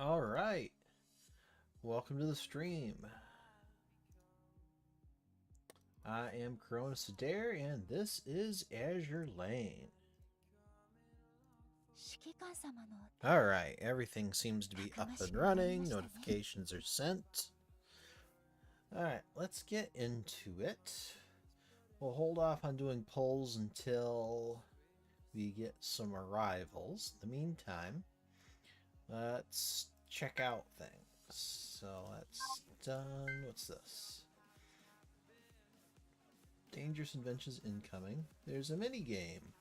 All right, welcome to the stream. I am Cronus Adair, and this is Azur Lane. All right, everything seems to be up and running. Notifications are sent. All right, let's get into it. We'll hold off on doing polls until we get some arrivals. In the meantime, let's check out things. So that's done. What's this? Dangerous Inventions incoming. There's a mini game.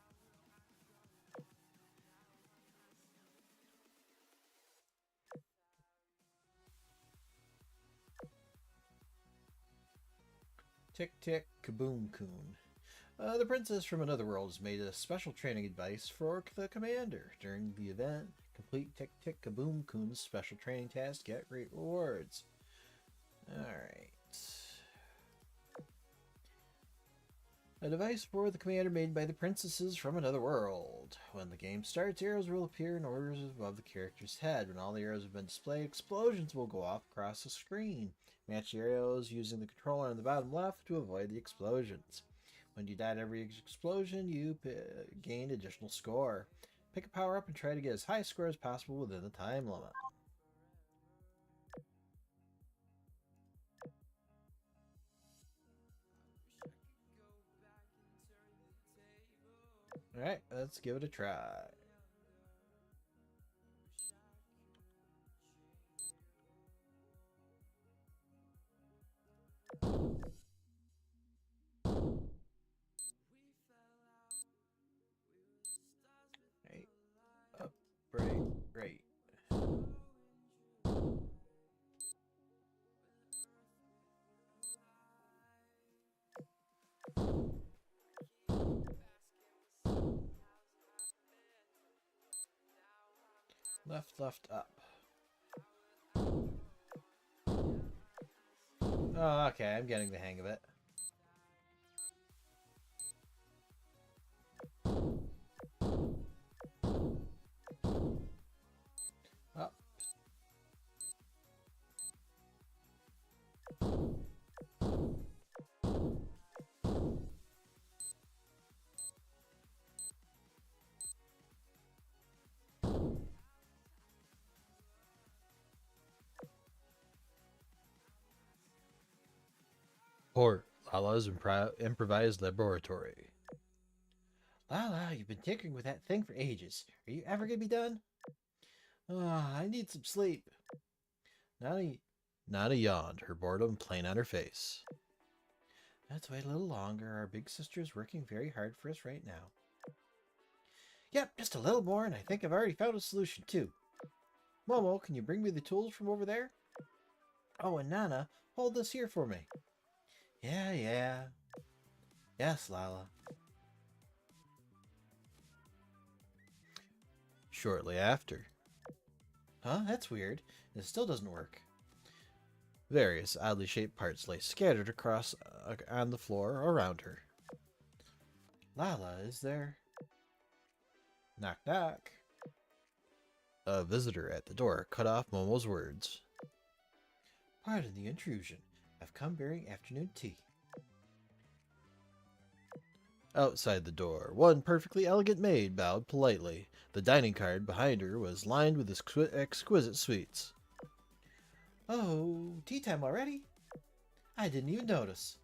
Tick tick kaboom coon. The princess from another world has made a special training advice for the commander. During the event, complete Tick Tick Kaboom Coon's special training task, get great rewards. Alright. A device for the commander made by the princesses from another world. When the game starts, arrows will appear in orders above the character's head. When all the arrows have been displayed, explosions will go off across the screen. Match the arrows using the controller on the bottom left to avoid the explosions. When you die at every explosion, you gain additional score. Pick a power up and try to get as high a score as possible within the time limit. Alright, let's give it a try. Right, up, right, right. Left, left, up. Oh, okay, I'm getting the hang of it. Up. Or Lala's improvised laboratory. Lala, you've been tinkering with that thing for ages. Are you ever gonna be done? I need some sleep. Nana yawned, her boredom plain on her face. Let's wait a little longer. Our big sister is working very hard for us right now. Yep, just a little more, and I think I've already found a solution, too. Momo, can you bring me the tools from over there? Oh, and Nana, hold this here for me. Yeah. Yes, Lala. Shortly after. Huh? That's weird. It still doesn't work. Various oddly shaped parts lay scattered across on the floor around her. Lala, is there? Knock, knock. A visitor at the door cut off Momo's words. Pardon the intrusion. I've come bearing afternoon tea. Outside the door, one perfectly elegant maid bowed politely. The dining card behind her was lined with exquisite sweets. Oh, tea time already? I didn't even notice.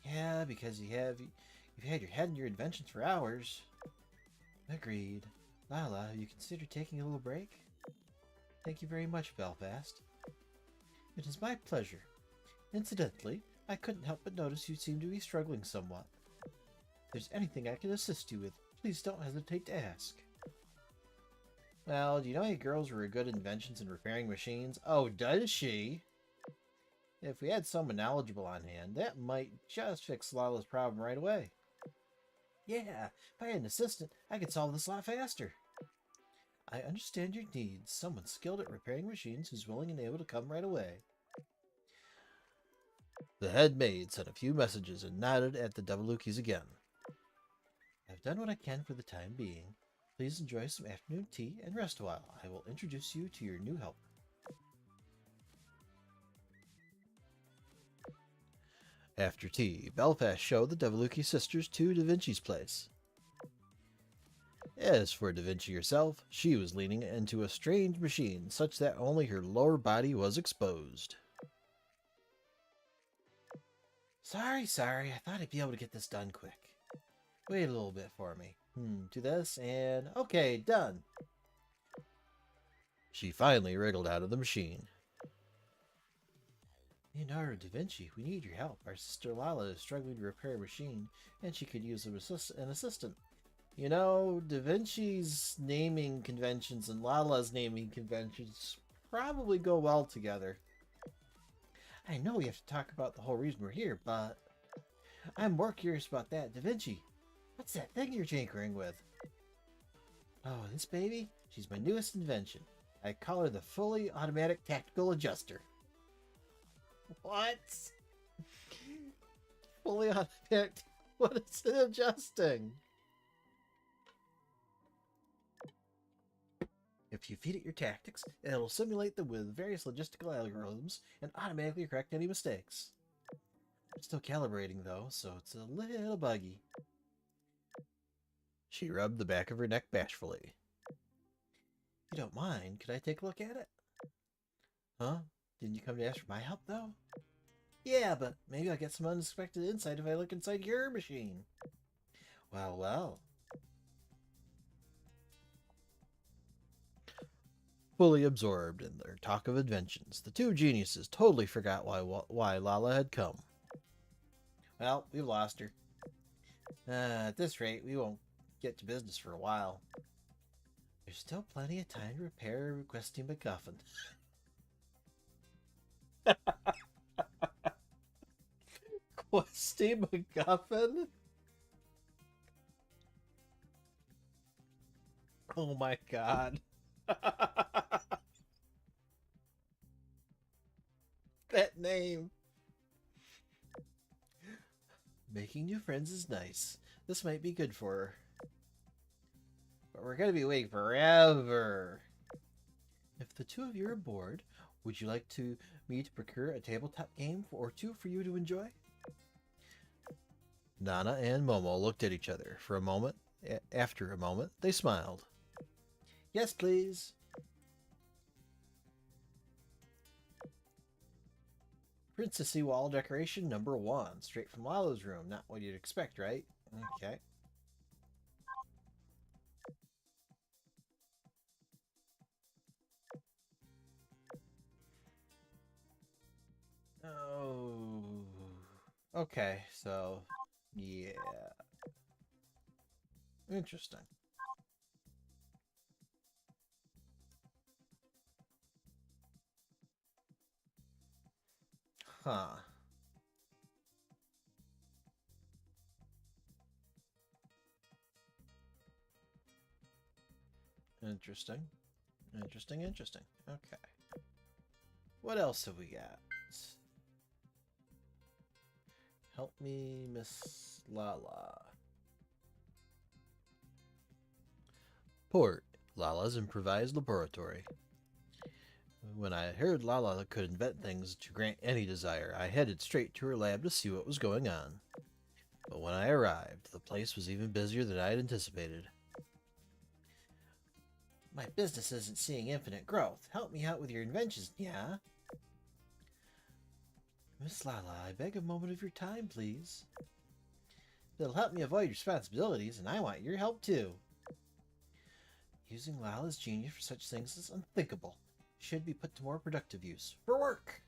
Yeah, because you've had your head in your inventions for hours. Agreed. Lala, have you considered taking a little break? Thank you very much, Belfast. It is my pleasure. Incidentally, I couldn't help but notice you seem to be struggling somewhat. If there's anything I can assist you with, please don't hesitate to ask. Well, do you know any girls who are good at inventions and repairing machines? Oh, does she? If we had someone knowledgeable on hand, that might just fix Lala's problem right away. Yeah, if I had an assistant, I could solve this a lot faster. I understand your needs. Someone skilled at repairing machines who's willing and able to come right away. The head maid sent a few messages and nodded at the Devilukis again. I've done what I can for the time being. Please enjoy some afternoon tea and rest a while. I will introduce you to your new helper. After tea, Belfast showed the Devolucci sisters to Da Vinci's place. As for Da Vinci herself, she was leaning into a strange machine such that only her lower body was exposed. Sorry, I thought I'd be able to get this done quick. Wait a little bit for me. Do this, and okay, done. She finally wriggled out of the machine. Leonardo da Vinci, we need your help. Our sister Lala is struggling to repair a machine, and she could use an assistant. You know, Da Vinci's naming conventions and Lala's naming conventions probably go well together. I know we have to talk about the whole reason we're here, but I'm more curious about that. Da Vinci, what's that thing you're tinkering with? Oh, this baby? She's my newest invention. I call her the fully automatic tactical adjuster. What? Fully automatic? What is it adjusting? If you feed it your tactics, it'll simulate them with various logistical algorithms and automatically correct any mistakes. I'm still calibrating though, so it's a little buggy. She rubbed the back of her neck bashfully. If you don't mind, could I take a look at it? Huh? Didn't you come to ask for my help though? Yeah, but maybe I'll get some unexpected insight if I look inside your machine. Well. Fully absorbed in their talk of inventions, the two geniuses totally forgot why Lala had come. Well, we've lost her. At this rate, we won't get to business for a while. There's still plenty of time to repair a requesting MacGuffin. Questing MacGuffin? Oh my god. That name. Making new friends is nice. This might be good for her. But we're going to be waiting forever. If the two of you are bored, would you like me to procure a tabletop game or two for you to enjoy? Nana and Momo looked at each other for a moment. After a moment, they smiled. Yes, please. Princessy wall decoration number 1. Straight from Lala's room. Not what you'd expect, right? Okay. Oh. Okay, so... yeah. Interesting. Huh. Interesting. Interesting. Okay. What else have we got? Help me, Miss Lala. Port. Lala's improvised laboratory. When I heard Lala could invent things to grant any desire, I headed straight to her lab to see what was going on. But when I arrived, the place was even busier than I had anticipated. My business isn't seeing infinite growth. Help me out with your inventions, yeah? Miss Lala, I beg a moment of your time, please. It'll help me avoid responsibilities, and I want your help too. Using Lala's genius for such things is unthinkable. Should be put to more productive use. For work!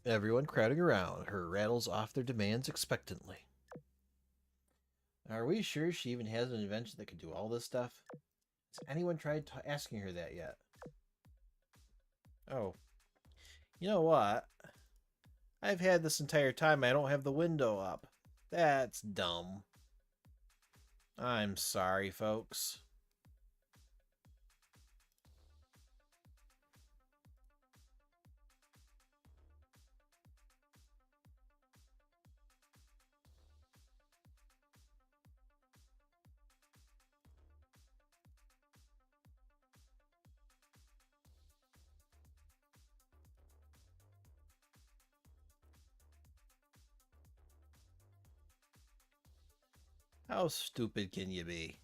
Everyone crowding around, her rattles off their demands expectantly. Are we sure she even has an invention that can do all this stuff? Has anyone tried asking her that yet? Oh. You know what? I've had this entire time I don't have the window up. That's dumb. I'm sorry, folks. How stupid can you be?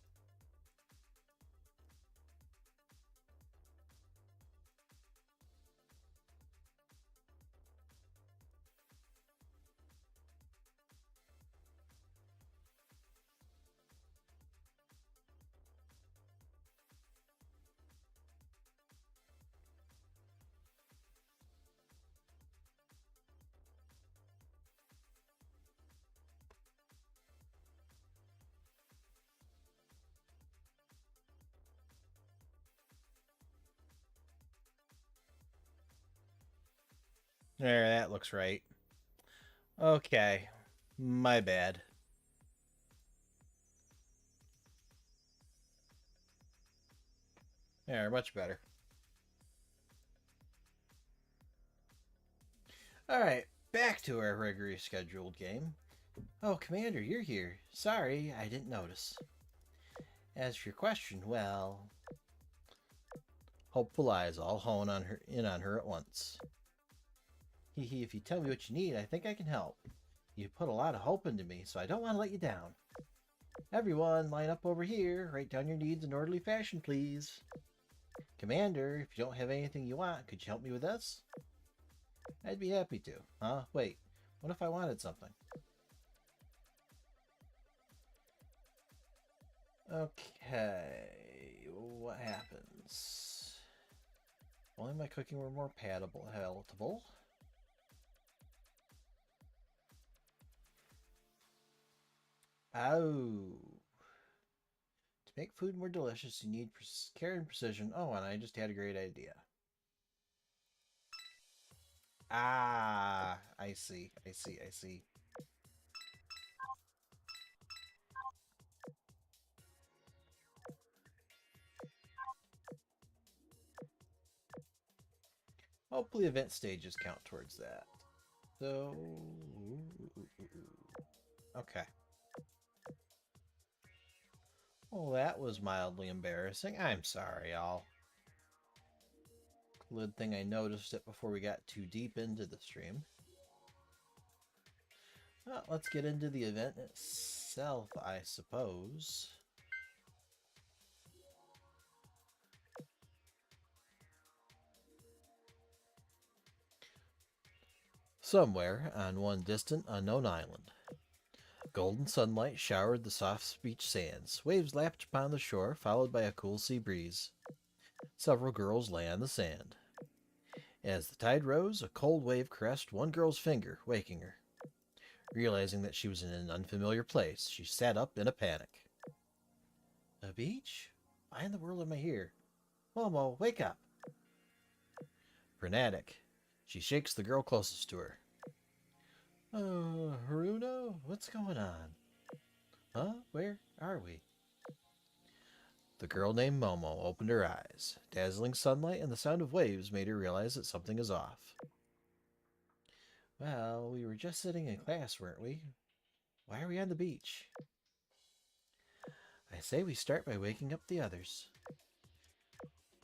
There, that looks right. Okay. My bad. There, much better. Alright, back to our regularly scheduled game. Oh, Commander, you're here. Sorry, I didn't notice. As for your question, well, hopeful eyes all hone in on her at once. Hee hee, if you tell me what you need, I think I can help. You put a lot of hope into me, so I don't want to let you down. Everyone, line up over here. Write down your needs in orderly fashion, please. Commander, if you don't have anything you want, could you help me with this? I'd be happy to. Huh? Wait, what if I wanted something? Okay, what happens? Only my cooking were more palatable. Oh. To make food more delicious, you need care and precision. Oh, and I just had a great idea. Ah, I see. I see. Hopefully event stages count towards that. So... Okay. Well, that was mildly embarrassing. I'm sorry, y'all. Good thing I noticed it before we got too deep into the stream. Well, let's get into the event itself, I suppose. Somewhere on one distant, unknown island, golden sunlight showered the soft beach sands. Waves lapped upon the shore, followed by a cool sea breeze. Several girls lay on the sand. As the tide rose, a cold wave caressed one girl's finger, waking her. Realizing that she was in an unfamiliar place, she sat up in a panic. A beach? Why in the world am I here? Momo, wake up! Frenetic, she shakes the girl closest to her. Oh, Haruno, what's going on? Huh? Where are we? The girl named Momo opened her eyes. Dazzling sunlight and the sound of waves made her realize that something is off. Well, we were just sitting in class, weren't we? Why are we on the beach? I say we start by waking up the others.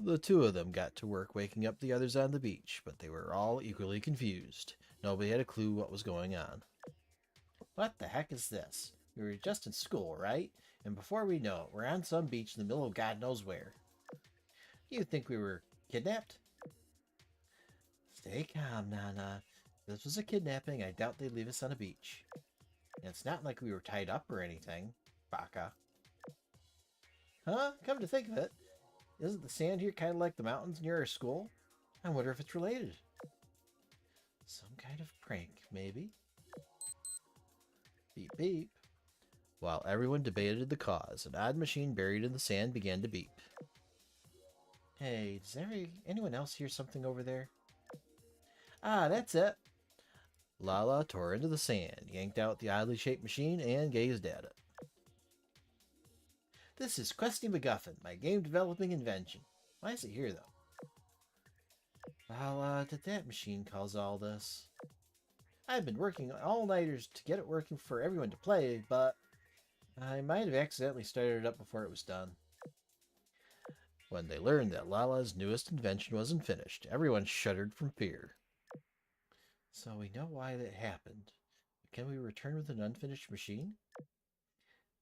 The two of them got to work waking up the others on the beach, but they were all equally confused. Nobody had a clue what was going on. What the heck is this? We were just in school, right? And before we know it, we're on some beach in the middle of God knows where. You think we were kidnapped? Stay calm, Nana. If this was a kidnapping, I doubt they'd leave us on a beach. And it's not like we were tied up or anything. Baka. Huh? Come to think of it, isn't the sand here kind of like the mountains near our school? I wonder if it's related. Some kind of prank, maybe? Beep beep. While everyone debated the cause, an odd machine buried in the sand began to beep. Hey, does anyone else hear something over there? Ah, that's it. Lala tore into the sand, yanked out the oddly shaped machine, and gazed at it. This is Questy MacGuffin, my game developing invention. Why is it here, though? Well, did that machine cause all this? I've been working all-nighters to get it working for everyone to play, but I might have accidentally started it up before it was done. When they learned that Lala's newest invention wasn't finished, everyone shuddered from fear. So we know why that happened. Can we return with an unfinished machine?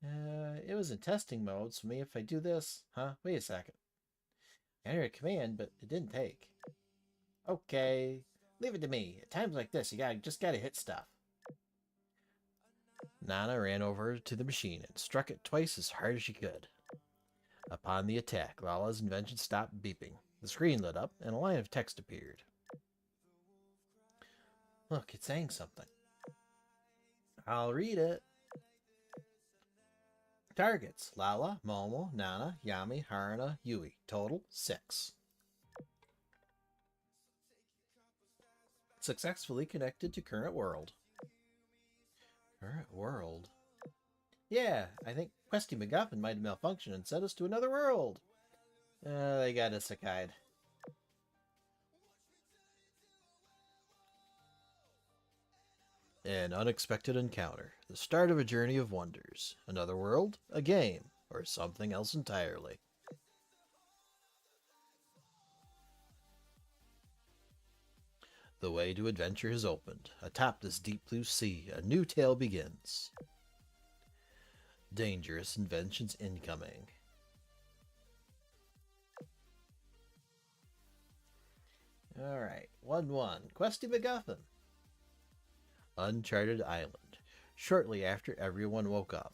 It was in testing mode, so maybe if I do this... Huh? Wait a second. I entered a command, but it didn't take. Okay. Leave it to me. At times like this, just gotta hit stuff. Nana ran over to the machine and struck it twice as hard as she could. Upon the attack, Lala's invention stopped beeping. The screen lit up, and a line of text appeared. Look, it's saying something. I'll read it. Targets: Lala, Momo, Nana, Yami, Haruna, Yui. Total 6. Successfully connected to current world. Current world? Yeah, I think Questy MacGuffin might have malfunctioned and sent us to another world. They got us a guide. An unexpected encounter. The start of a journey of wonders. Another world? A game. Or something else entirely. The way to adventure has opened. Atop this deep blue sea, a new tale begins. Dangerous inventions incoming. Alright, 1-1. Questy MacGuffin. Uncharted Island. Shortly after everyone woke up.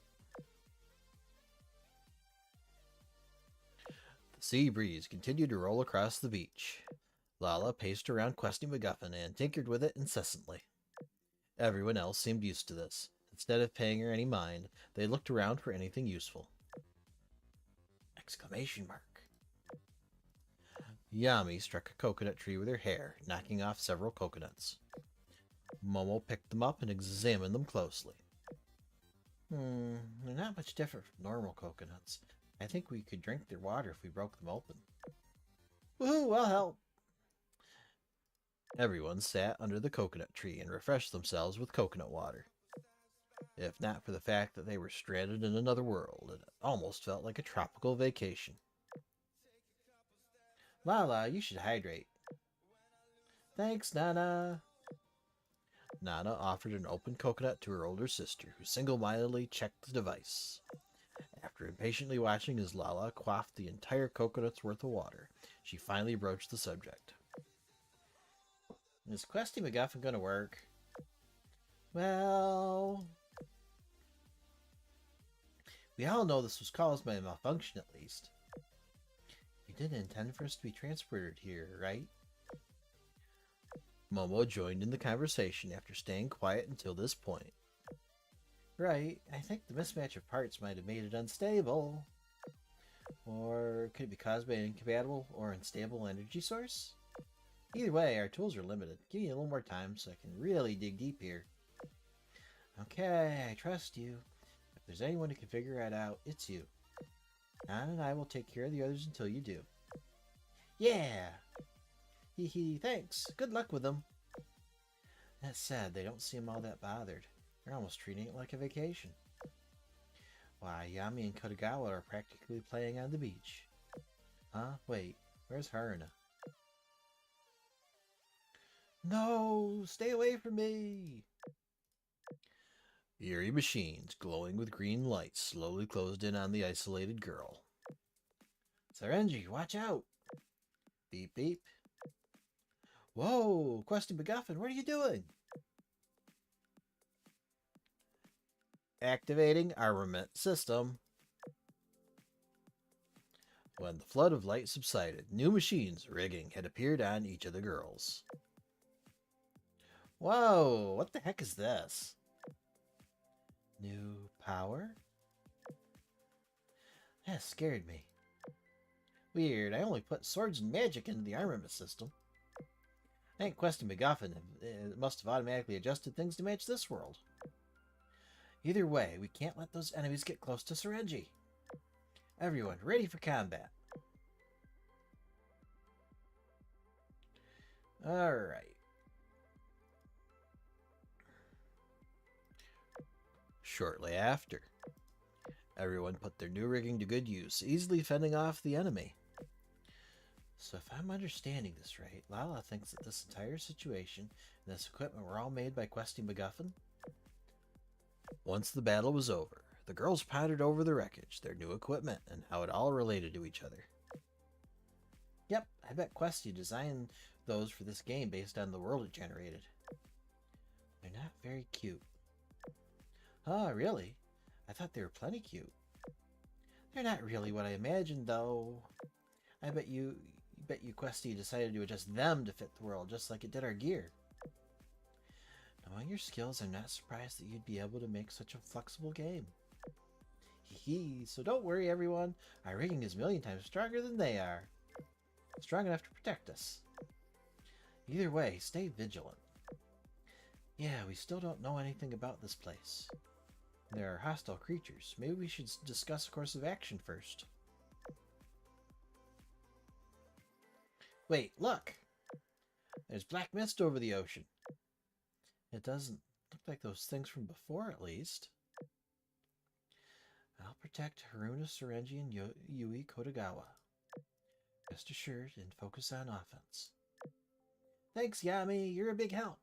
The sea breeze continued to roll across the beach. Lala paced around Questy MacGuffin and tinkered with it incessantly. Everyone else seemed used to this. Instead of paying her any mind, they looked around for anything useful. Exclamation mark. Yami struck a coconut tree with her hair, knocking off several coconuts. Momo picked them up and examined them closely. They're not much different from normal coconuts. I think we could drink their water if we broke them open. Woohoo, I'll help! Everyone sat under the coconut tree and refreshed themselves with coconut water. If not for the fact that they were stranded in another world, it almost felt like a tropical vacation. Lala, you should hydrate. Thanks, Nana. Nana offered an open coconut to her older sister, who single-mindedly checked the device. After impatiently watching as Lala quaffed the entire coconut's worth of water, she finally broached the subject. Is Questy MacGuffin going to work? Well... we all know this was caused by a malfunction, at least. You didn't intend for us to be transported here, right? Momo joined in the conversation after staying quiet until this point. Right, I think the mismatch of parts might have made it unstable. Or could it be caused by an incompatible or unstable energy source? Either way, our tools are limited. Give me a little more time so I can really dig deep here. Okay, I trust you. If there's anyone who can figure it out, it's you. Nana and I will take care of the others until you do. Yeah! Hee hee, thanks. Good luck with them. That said, they don't seem all that bothered. They're almost treating it like a vacation. Why, Yami and Kodagawa are practically playing on the beach. Huh? Wait, where's Haruna? No! Stay away from me! Eerie machines, glowing with green lights, slowly closed in on the isolated girl. Sarenji, watch out! Beep beep. Whoa! Questy MacGuffin, what are you doing? Activating armament system. When the flood of light subsided, new machines rigging had appeared on each of the girls. Whoa! What the heck is this? New power? That scared me. Weird, I only put swords and magic into the armament system. I think Questy MacGuffin must have automatically adjusted things to match this world. Either way, we can't let those enemies get close to Sarenji. Everyone, ready for combat. Alright. Shortly after, everyone put their new rigging to good use, easily fending off the enemy. So if I'm understanding this right, Lala thinks that this entire situation and this equipment were all made by Questy MacGuffin? Once the battle was over, The girls pondered over the wreckage, their new equipment, and how it all related to each other. Yep, I bet Questy designed those for this game based on the world it generated. They're not very cute. Oh, really? I thought they were plenty cute. They're not really what I imagined, though. I bet you Questy decided to adjust them to fit the world, just like it did our gear. Knowing your skills, I'm not surprised that you'd be able to make such a flexible game. Hee, so don't worry, everyone. Our rigging is a million times stronger than they are. Strong enough to protect us. Either way, stay vigilant. Yeah, we still don't know anything about this place. There are hostile creatures. Maybe we should discuss a course of action first. Wait, look! There's black mist over the ocean. It doesn't look like those things from before, at least. I'll protect Haruna, Sorenji, and Yui Kodagawa. Rest assured and focus on offense. Thanks, Yami. You're a big help.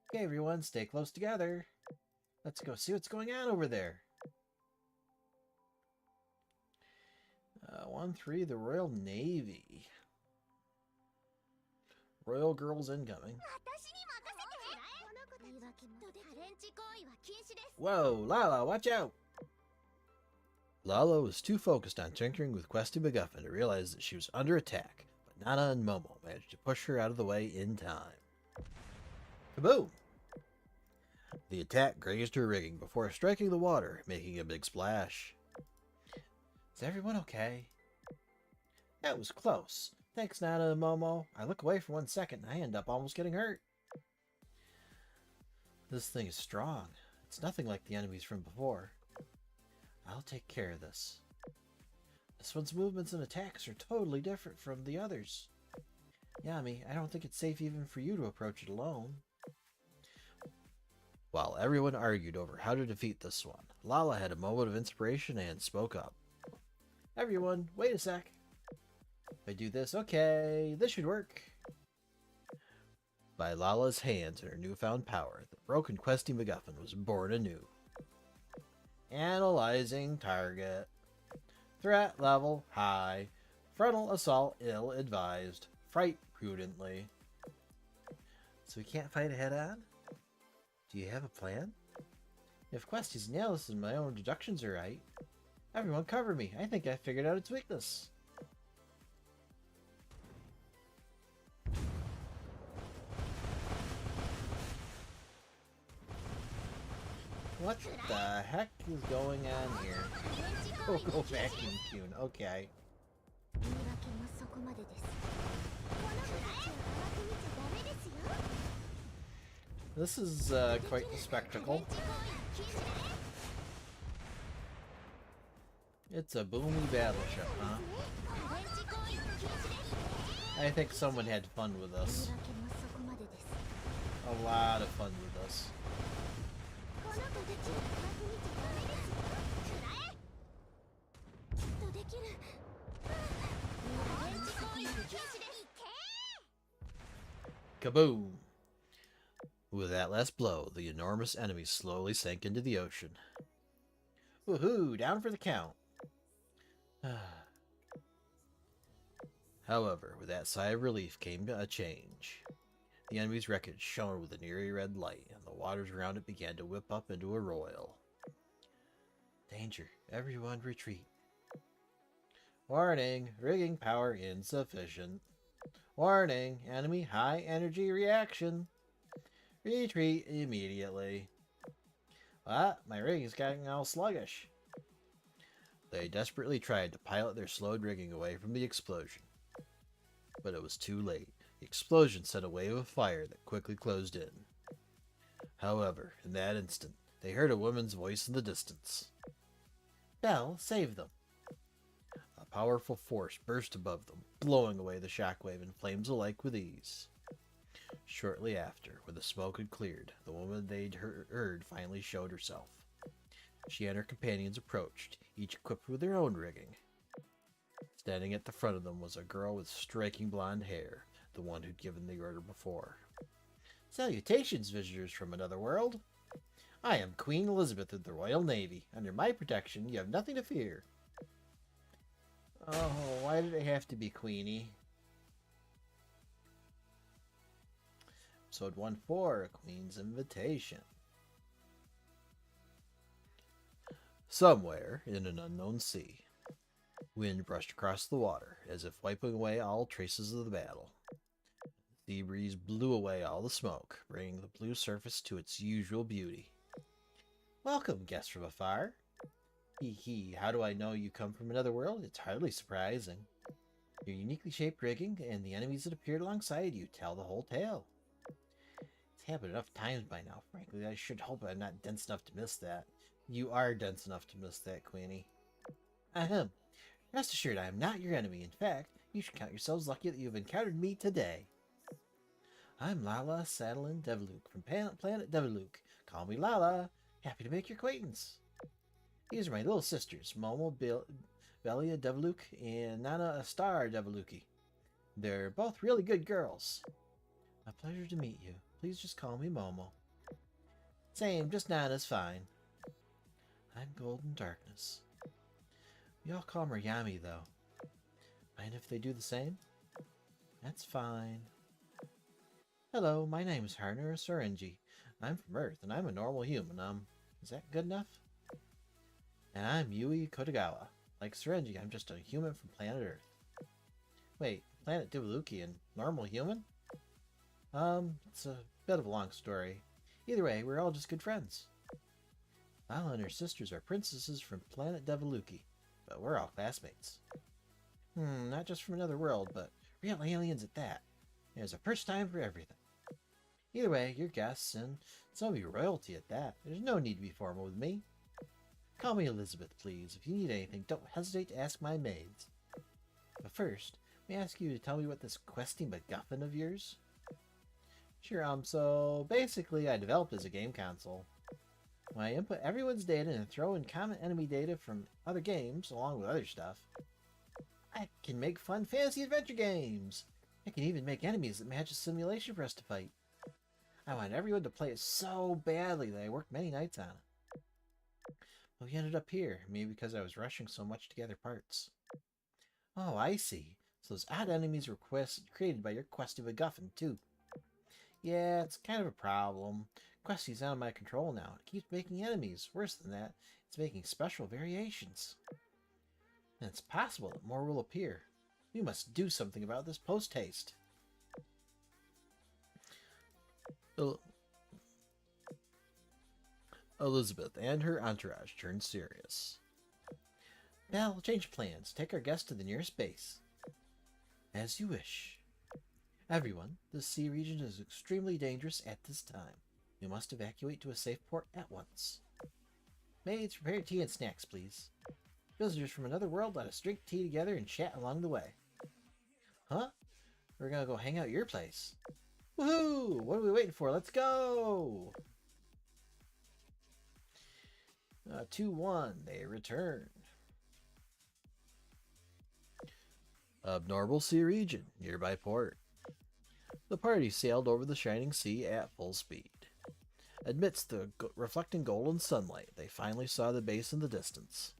Okay, everyone, stay close together. Let's go see what's going on over there. 1-3, the Royal Navy. Royal girls incoming. Whoa, Lala, watch out! Lala was too focused on tinkering with Questy MacGuffin to realize that she was under attack, but Nana and Momo managed to push her out of the way in time. Kaboom! The attack grazed her rigging before striking the water, making a big splash. Is everyone okay? That was close. Thanks, Nana and Momo. I look away for 1 second and I end up almost getting hurt. This thing is strong. It's nothing like the enemies from before. I'll take care of this. This one's movements and attacks are totally different from the others. Yami, I don't think it's safe even for you to approach it alone. While everyone argued over how to defeat this one, Lala had a moment of inspiration and spoke up. Everyone, wait a sec. If I do this, okay, this should work. By Lala's hands and her newfound power, the broken Questy MacGuffin was born anew. Analyzing target. Threat level high. Frontal assault ill-advised. Fright prudently. So we can't fight head on? Do you have a plan? If Questy's analysis and my own deductions are right, everyone cover me. I think I figured out its weakness. What the heck is going on here? Go vacuum tune, okay. This is quite the spectacle. It's a boomy battleship, huh? I think someone had fun with this. A lot of fun with this. Kaboom! With that last blow, the enormous enemy slowly sank into the ocean. Woohoo! Down for the count! However, with that sigh of relief came a change. The enemy's wreckage shone with an eerie red light, and the waters around it began to whip up into a roil. Danger! Everyone retreat! Warning! Rigging power insufficient. Warning! Enemy high energy reaction. Retreat immediately. What? My rigging's getting all sluggish. They desperately tried to pilot their slowed rigging away from the explosion. But it was too late. The explosion sent a wave of fire that quickly closed in. However, in that instant, they heard a woman's voice in the distance. Belle, save them. A powerful force burst above them, blowing away the shockwave and flames alike with ease. Shortly after, when the smoke had cleared, the woman they'd heard finally showed herself. She and her companions approached, each equipped with their own rigging. Standing at the front of them was a girl with striking blonde hair, the one who'd given the order before. Salutations, visitors from another world. I am Queen Elizabeth of the Royal Navy. Under my protection, you have nothing to fear. Oh, why did it have to be Queenie? Episode 1-4, A Queen's Invitation. Somewhere in an unknown sea, wind brushed across the water, as if wiping away all traces of the battle. The sea breeze blew away all the smoke, bringing the blue surface to its usual beauty. Welcome, guests from afar. Hee hee, how do I know you come from another world? It's hardly surprising. Your uniquely shaped rigging and the enemies that appeared alongside you tell the whole tale. It's happened enough times by now, frankly. I should hope I'm not dense enough to miss that. You are dense enough to miss that, Queenie. Ahem. Rest assured, I am not your enemy. In fact, you should count yourselves lucky that you have encountered me today. I'm Lala Sadalin Devluke from planet Devluke. Call me Lala. Happy to make your acquaintance. These are my little sisters, Momo Belia Devluke and Nana Astar Devluki. They're both really good girls. A pleasure to meet you. Please just call me Momo. Same, just Nana's fine. I'm Golden Darkness. We all call her Yami, though. Mind if they do the same? That's fine. Hello, my name is Harner Sorenji. I'm from Earth, and I'm a normal human. Is that good enough? And I'm Yui Kodagawa. Like Sorenji, I'm just a human from planet Earth. Wait, planet Divaluki and normal human? It's a bit of a long story. Either way, we're all just good friends. Lala and her sisters are princesses from planet Devaluki, but we're all classmates. Not just from another world, but real aliens at that. There's a first time for everything. Either way, you're guests, and some of you royalty at that. There's no need to be formal with me. Call me Elizabeth, please. If you need anything, don't hesitate to ask my maids. But first, may I ask you to tell me what this questing MacGuffin of yours? Sure, so basically I developed as a game console. When I input everyone's data and throw in common enemy data from other games, along with other stuff, I can make fun fantasy adventure games. I can even make enemies that match a simulation for us to fight. I want everyone to play it so badly that I worked many nights on it. But we ended up here, maybe because I was rushing so much to gather parts. Oh, I see. So those odd enemies were created by your questy MacGuffin, too. Yeah, it's kind of a problem. Questy's out of my control now. It keeps making enemies. Worse than that, it's making special variations. And it's possible that more will appear. We must do something about this post-haste. Elizabeth and her entourage turned serious. Belle, change plans. Take our guest to the nearest base. As you wish. Everyone, this sea region is extremely dangerous at this time. We must evacuate to a safe port at once. Maids, prepare tea and snacks, please. Visitors from another world, let us drink tea together and chat along the way. Huh? We're gonna go hang out at your place. Woohoo! What are we waiting for? Let's go! 2-1, they return. Abnormal sea region, nearby port. The party sailed over the shining sea at full speed. Amidst the reflecting golden sunlight, they finally saw the base in the distance.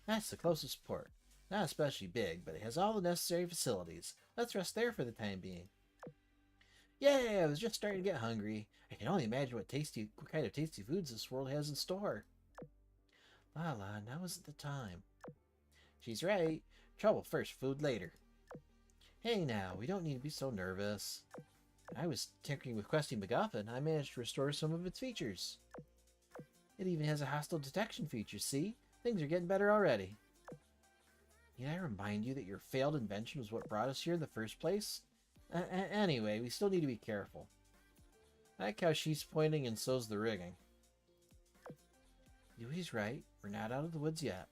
That's the closest port. Not especially big, but it has all the necessary facilities. Let's rest there for the time being. Yay! I was just starting to get hungry. I can only imagine what kind of tasty foods this world has in store. Lala, now isn't the time. She's right. Trouble first, food later. Hey now, we don't need to be so nervous. I was tinkering with Questy MacGuffin. I managed to restore some of its features. It even has a hostile detection feature, see? Things are getting better already. Need I remind you that your failed invention was what brought us here in the first place? Anyway, we still need to be careful. I like how she's pointing and so's the rigging. Yui's right. We're not out of the woods yet.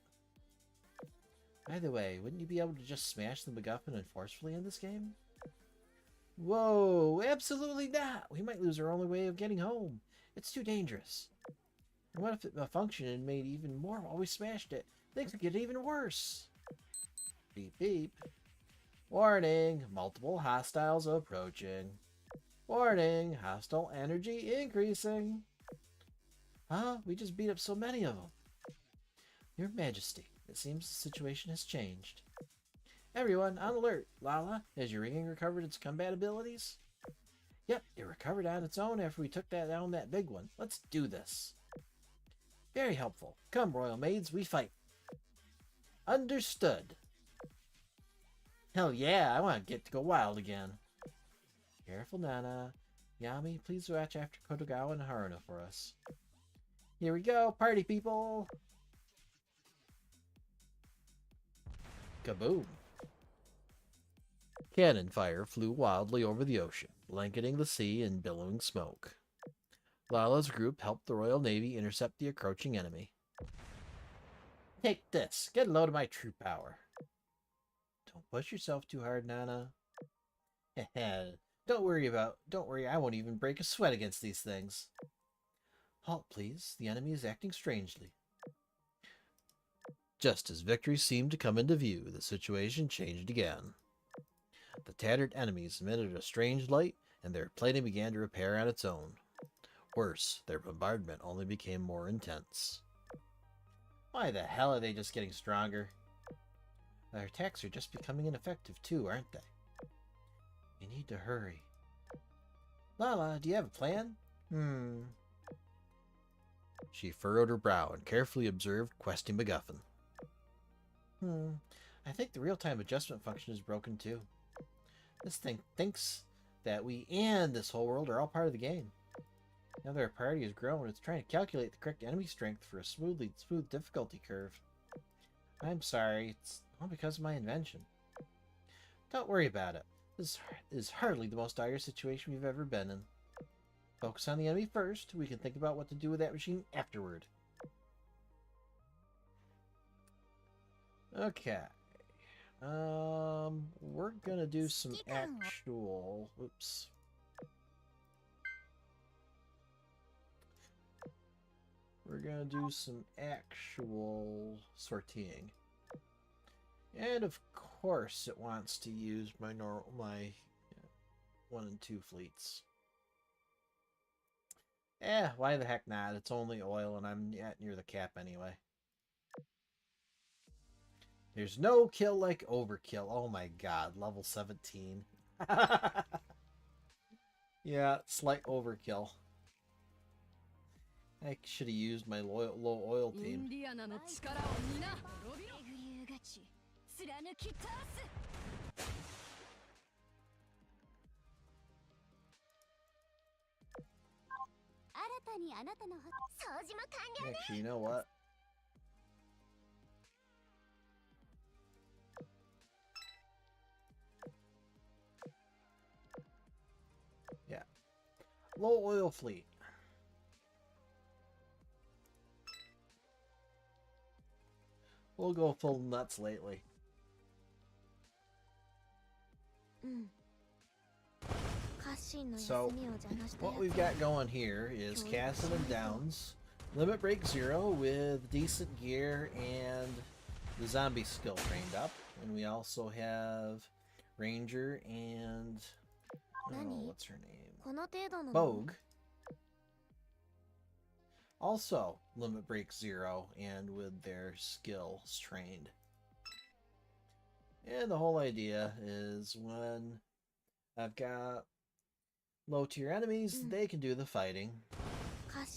By the way, wouldn't you be able to just smash the MacGuffin and forcefully end this game? Whoa, absolutely not! We might lose our only way of getting home. It's too dangerous. And what if it malfunctioned and made even more while we smashed it? Things could get even worse. Beep beep. Warning, multiple hostiles approaching. Warning, hostile energy increasing. Huh? We just beat up so many of them. Your Majesty, it seems the situation has changed. Everyone, on alert! Lala, has your ringing recovered its combat abilities? Yep, it recovered on its own after we took down that big one. Let's do this. Very helpful. Come, royal maids, we fight. Understood. Hell yeah, I want to get to go wild again. Careful, Nana. Yami, please watch after Kotogawa and Haruna for us. Here we go, party people! Kaboom! Cannon fire flew wildly over the ocean, blanketing the sea in billowing smoke. Lala's group helped the Royal Navy intercept the approaching enemy. Take this! Get a load of my true power! Don't push yourself too hard, Nana. Don't worry, I won't even break a sweat against these things. Halt, please. The enemy is acting strangely. Just as victory seemed to come into view, the situation changed again. The tattered enemies emitted a strange light, and their plating began to repair on its own. Worse, their bombardment only became more intense. Why the hell are they just getting stronger? Their attacks are just becoming ineffective too, aren't they? We need to hurry. Lala, do you have a plan? She furrowed her brow and carefully observed Questing MacGuffin. I think the real-time adjustment function is broken too. This thing thinks that we and this whole world are all part of the game. Now that our party has grown, it's trying to calculate the correct enemy strength for a smooth difficulty curve. I'm sorry, it's all because of my invention. Don't worry about it. This is hardly the most dire situation we've ever been in. Focus on the enemy first. We can think about what to do with that machine afterward. Okay. We're gonna do some actual... Oops. We're gonna do some actual sorting. And of course it wants to use my 1 and 2 fleets. Why the heck not? It's only oil and I'm at near the cap anyway. There's no kill like overkill. Oh my god, level 17. Yeah, slight overkill. I should have used my low oil team. Actually, you know what? Yeah. Low oil fleet. We'll go full nuts lately. So, what we've got going here is Kansen and Downs, Limit Break 0 with decent gear and the zombie skill trained up. And we also have Ranger and, I don't know, what's her name? Bogue. Also, Limit Break 0 and with their skills trained. And the whole idea is when I've got low tier enemies, they can do the fighting.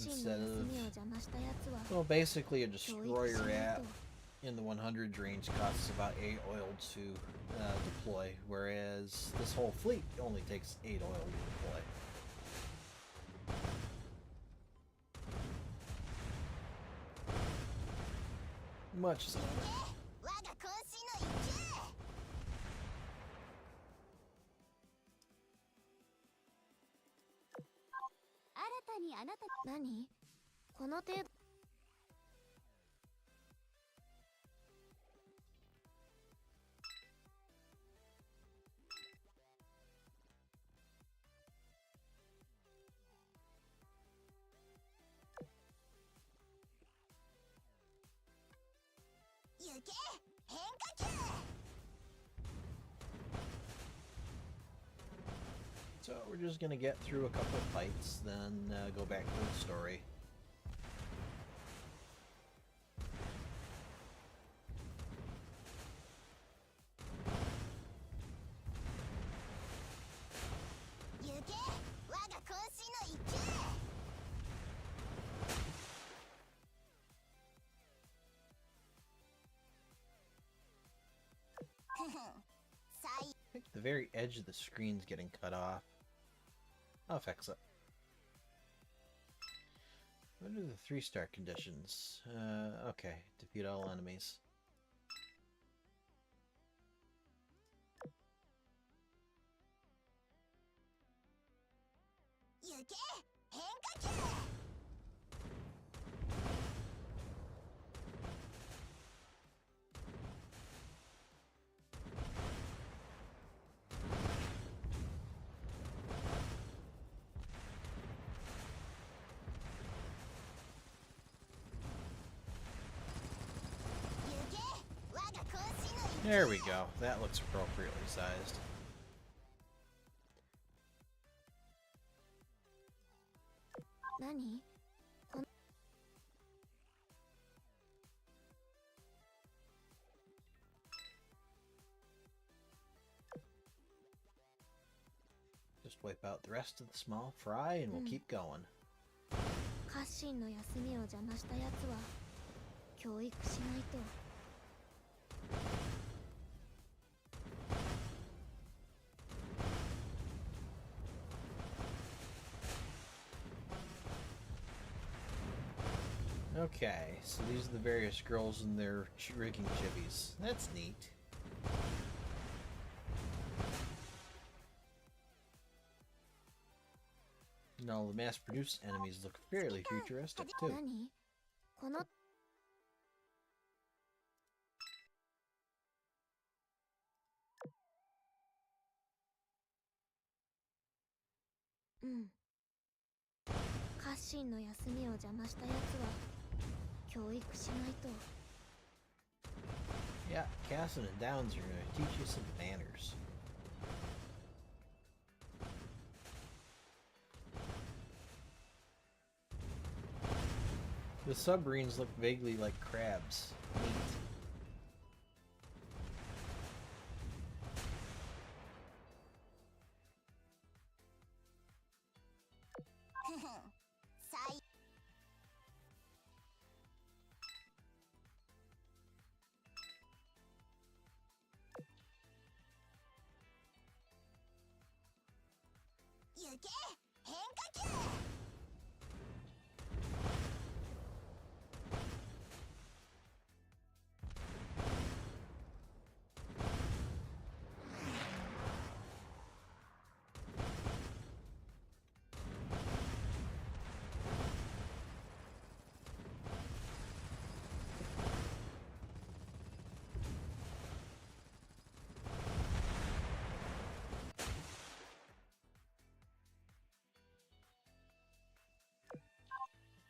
Instead of, well, basically a destroyer in the 100 range costs about 8 oil to deploy, whereas this whole fleet only takes 8 oil to deploy. Much simpler. So we're just gonna get through a couple of fights, then go back to the story. the very edge of the screen's getting cut off. I'll fix it. What are the 3-star conditions? Okay. Defeat all enemies. There we go. That looks appropriately sized. Nani? Just wipe out the rest of the small fry and we'll keep going. 家臣の休みを邪魔したやつは教育しないと。Okay, so these are the various girls in their rigging chivvies. That's neat. No, the mass-produced enemies look fairly futuristic, too. 何？この家臣の休みを邪魔したやつは教育しないと。 Yeah, Kansen and Downs are going to teach you some manners. The submarines look vaguely like crabs. Neat.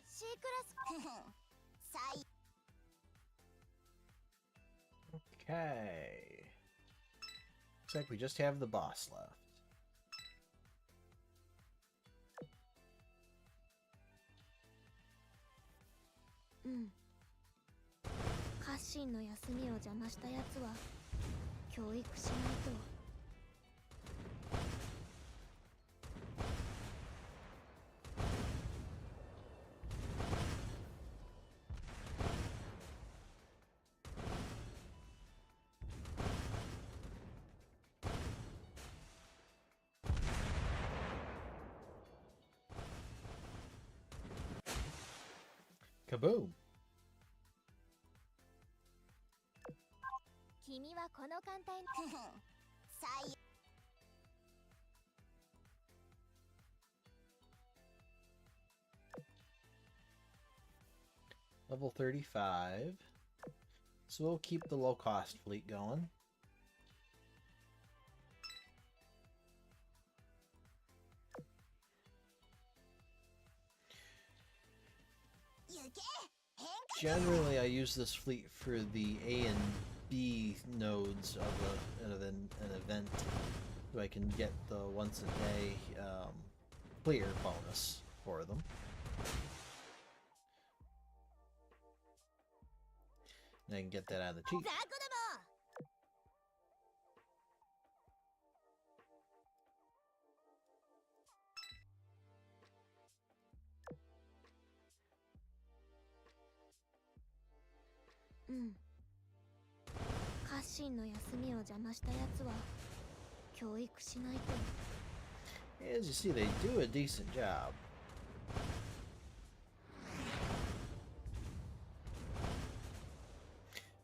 C クラス。Okay. Looks like we just have the boss left. Mm. 家臣の休みを邪魔したやつは教育しないと。 Kaboom! 君はこの艦隊の最 Level 35. So we'll keep the low-cost fleet going. Generally, I use this fleet for the A and B nodes of an event, so I can get the once-a-day clear bonus for them. And I can get that out of the cheap. 教育しないと。 As you see, they do a decent job.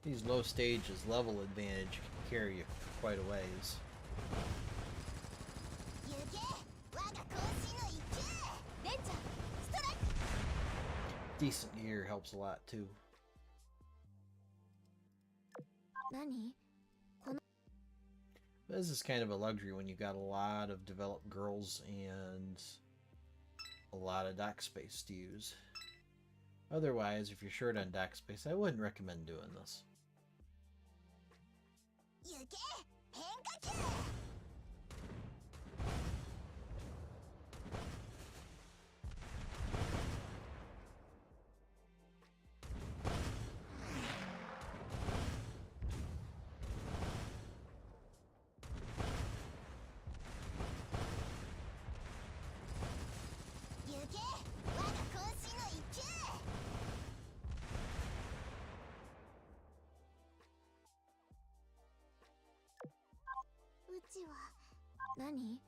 These low stages, level advantage can carry you quite a ways. Decent gear helps a lot too. 何？ This is kind of a luxury when you got a lot of developed girls and a lot of dock space to use. Otherwise, if you're short on dock space, I wouldn't recommend doing this. Nani?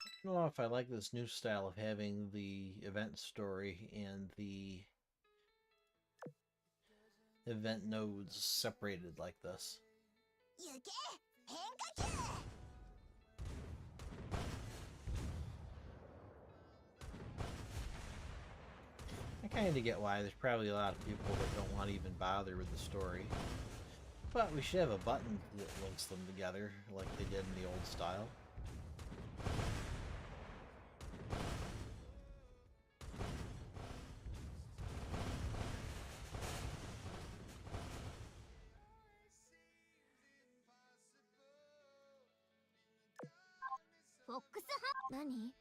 I don't know if I like this new style of having the event story and the event nodes separated like this. I kind of get why there's probably a lot of people that don't want to even bother with the story. But we should have a button that links them together like they did in the old style. Nani?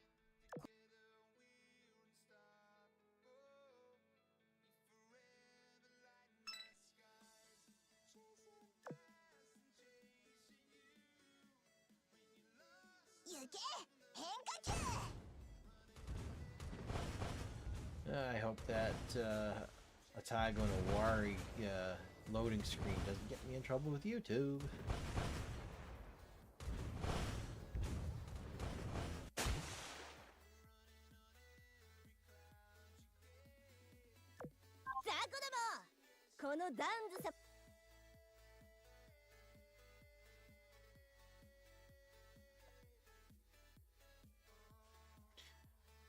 I hope that Atago and Owari loading screen doesn't get me in trouble with YouTube.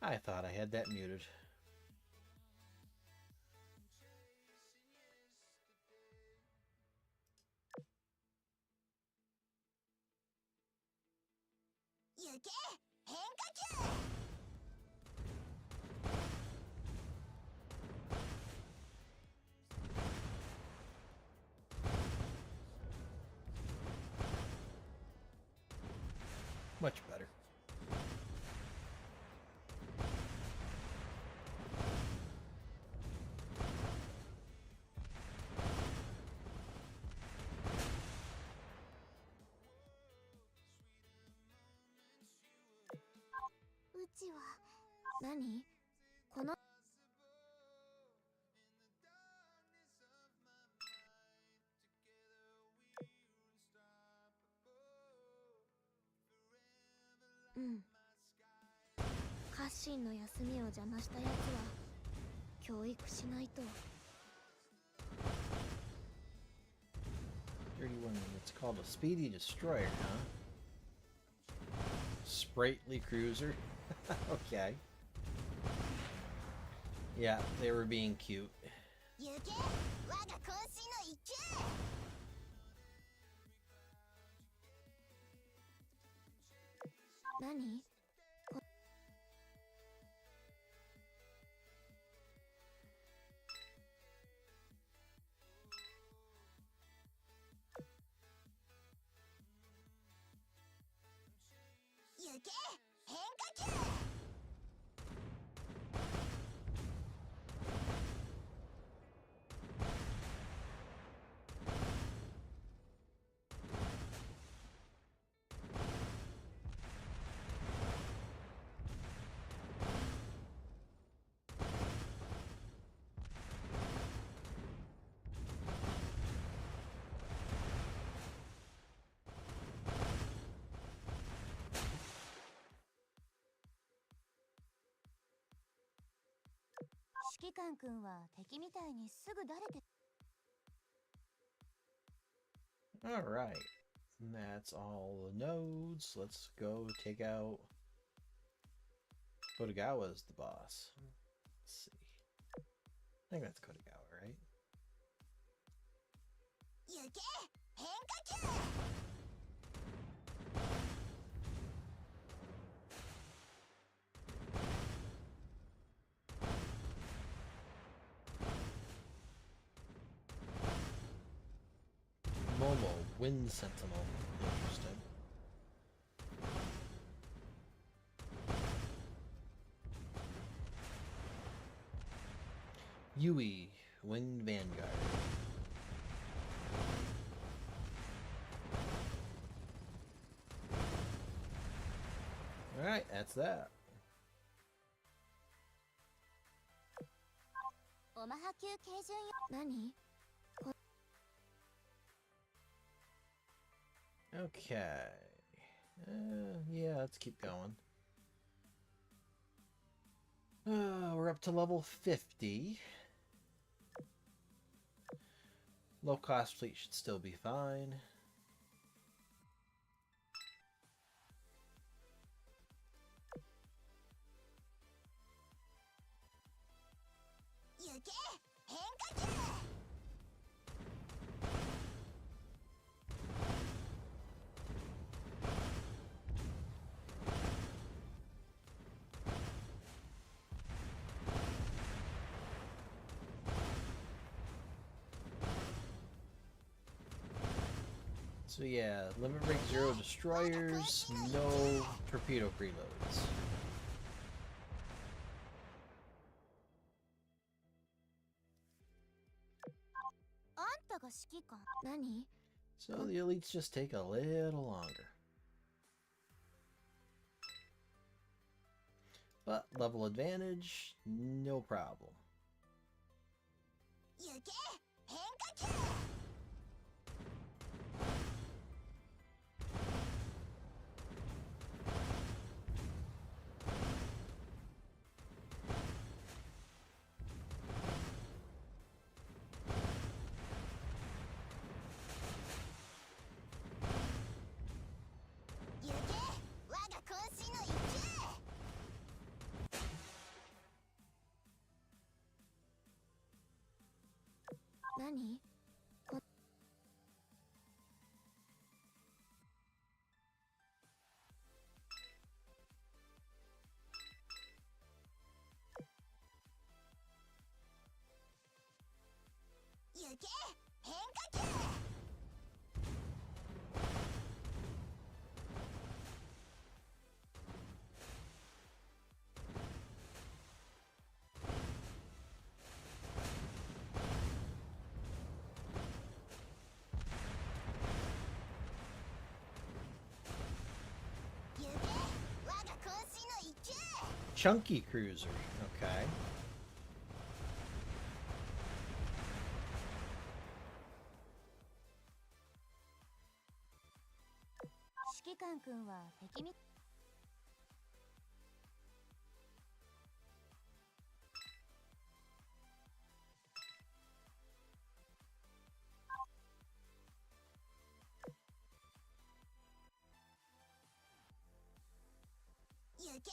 I thought I had that muted. Much better. Nani? この カッシンの休みを邪魔したやつは教育しないと。 31, it's called a Speedy Destroyer, huh? Sprightly Cruiser? Okay. Yeah, they were being cute. Nani? 指揮官くんは敵みたいにすぐだれて。 Alright. That's all the nodes. Let's go take out Kotogawa as the boss. Let's see. I think that's Kotogawa, right? Yuki! Momo, Wind Sentinel. Interesting. Yui, Wind Vanguard. Alright, that's that. Nani? Okay. Yeah, let's keep going. We're up to level 50. Low cost fleet should still be fine. Yuki! So yeah, limit break 0 destroyers, no torpedo preloads. Nani? So the elites just take a little longer. But level advantage, no problem. Yuki! Nani? Yuki! Chunky cruiser, okay. Yuki!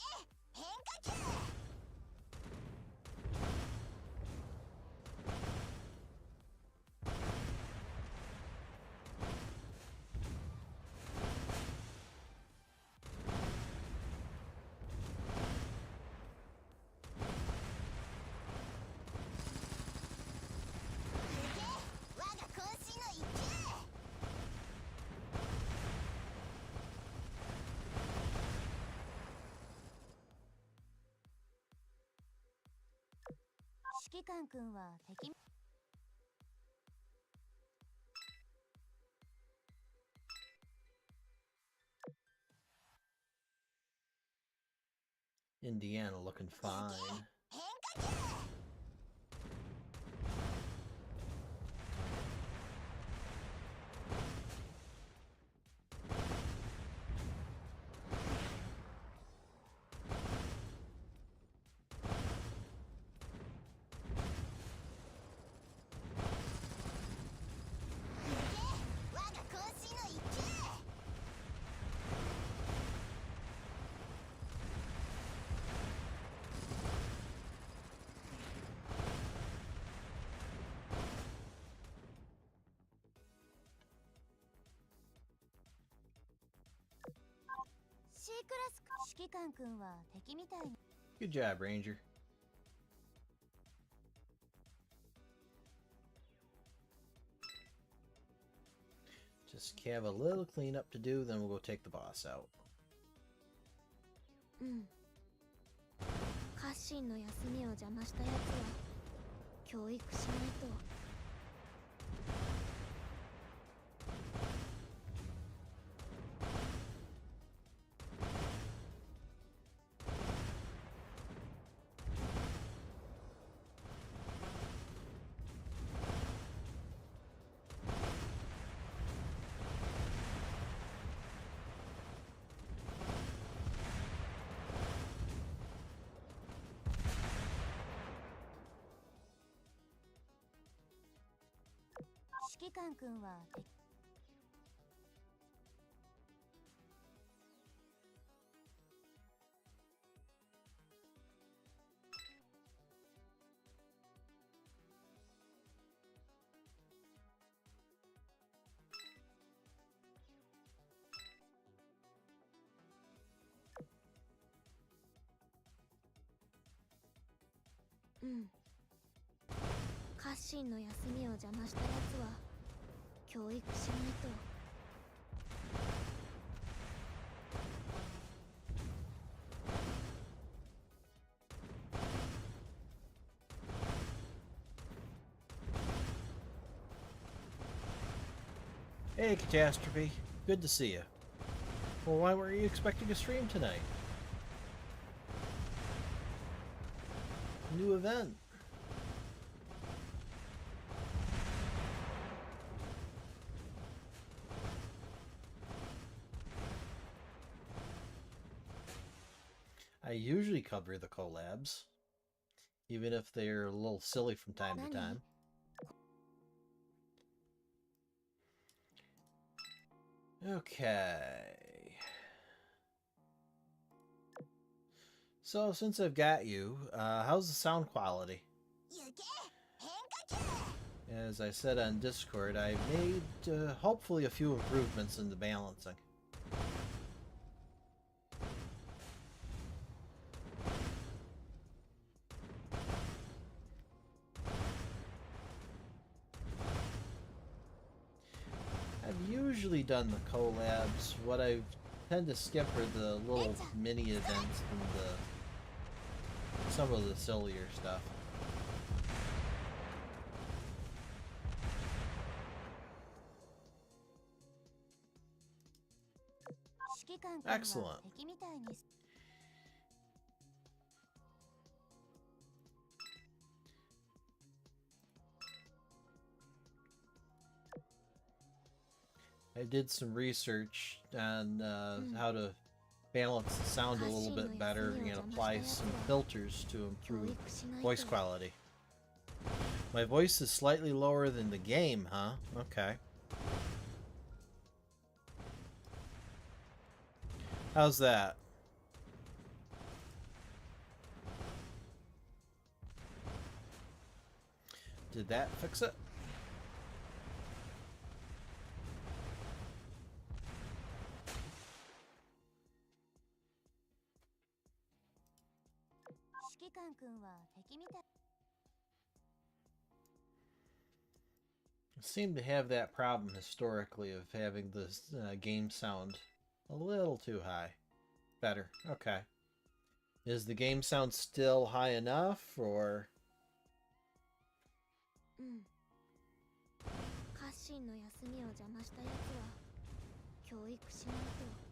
Indiana looking fine. Good job, Ranger. Just have a little cleanup to do, then we'll go take the boss out. うん。カッシンの休みを邪魔したやつは教育しないと。指揮官君はうん。カッシンの休みを邪魔したやつは教育しないと。Hey, Catastrophe. Good to see you. Well, why were you expecting a stream tonight? New event. I usually cover the collabs, even if they're a little silly from time to time. Okay. So, since I've got you, how's the sound quality? As I said on Discord, I made hopefully a few improvements in the balancing. I've usually done the collabs. What I tend to skip are the little mini events and some of the sillier stuff. Excellent. I did some research on how to balance the sound a little bit better and apply some filters to improve voice quality. My voice is slightly lower than the game, huh? Okay. How's that? Did that fix it? I seem to have that problem historically of having this game sound a little too high. Better. Okay. Is the game sound still high enough, or...? うん。カッシンの休みを邪魔したやつは教育しないと。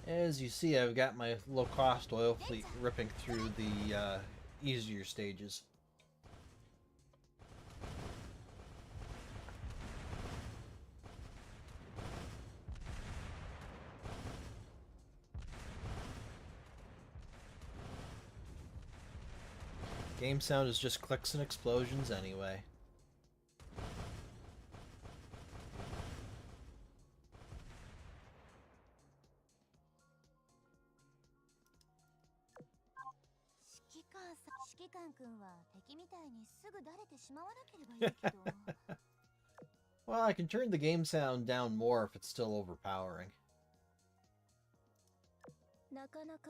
As you see, I've got my low-cost oil fleet ripping through the easier stages. Game sound is just clicks and explosions anyway. Well, I can turn the game sound down more if it's still overpowering.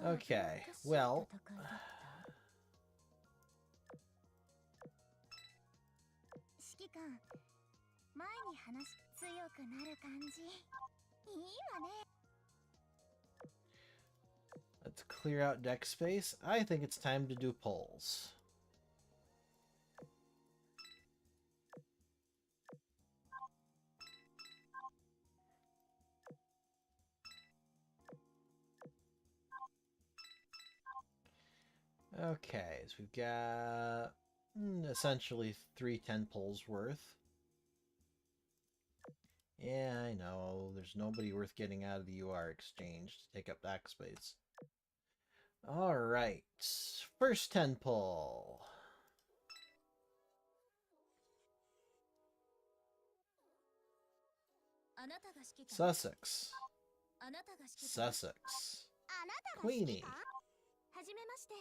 Okay, well... Let's clear out deck space. I think it's time to do polls. Okay, so we've got essentially 3 10 pulls worth. Yeah, I know. There's nobody worth getting out of the UR exchange to take up deck space. Alright. First 10 pull. Sussex. Sussex. Queenie. はじめまして、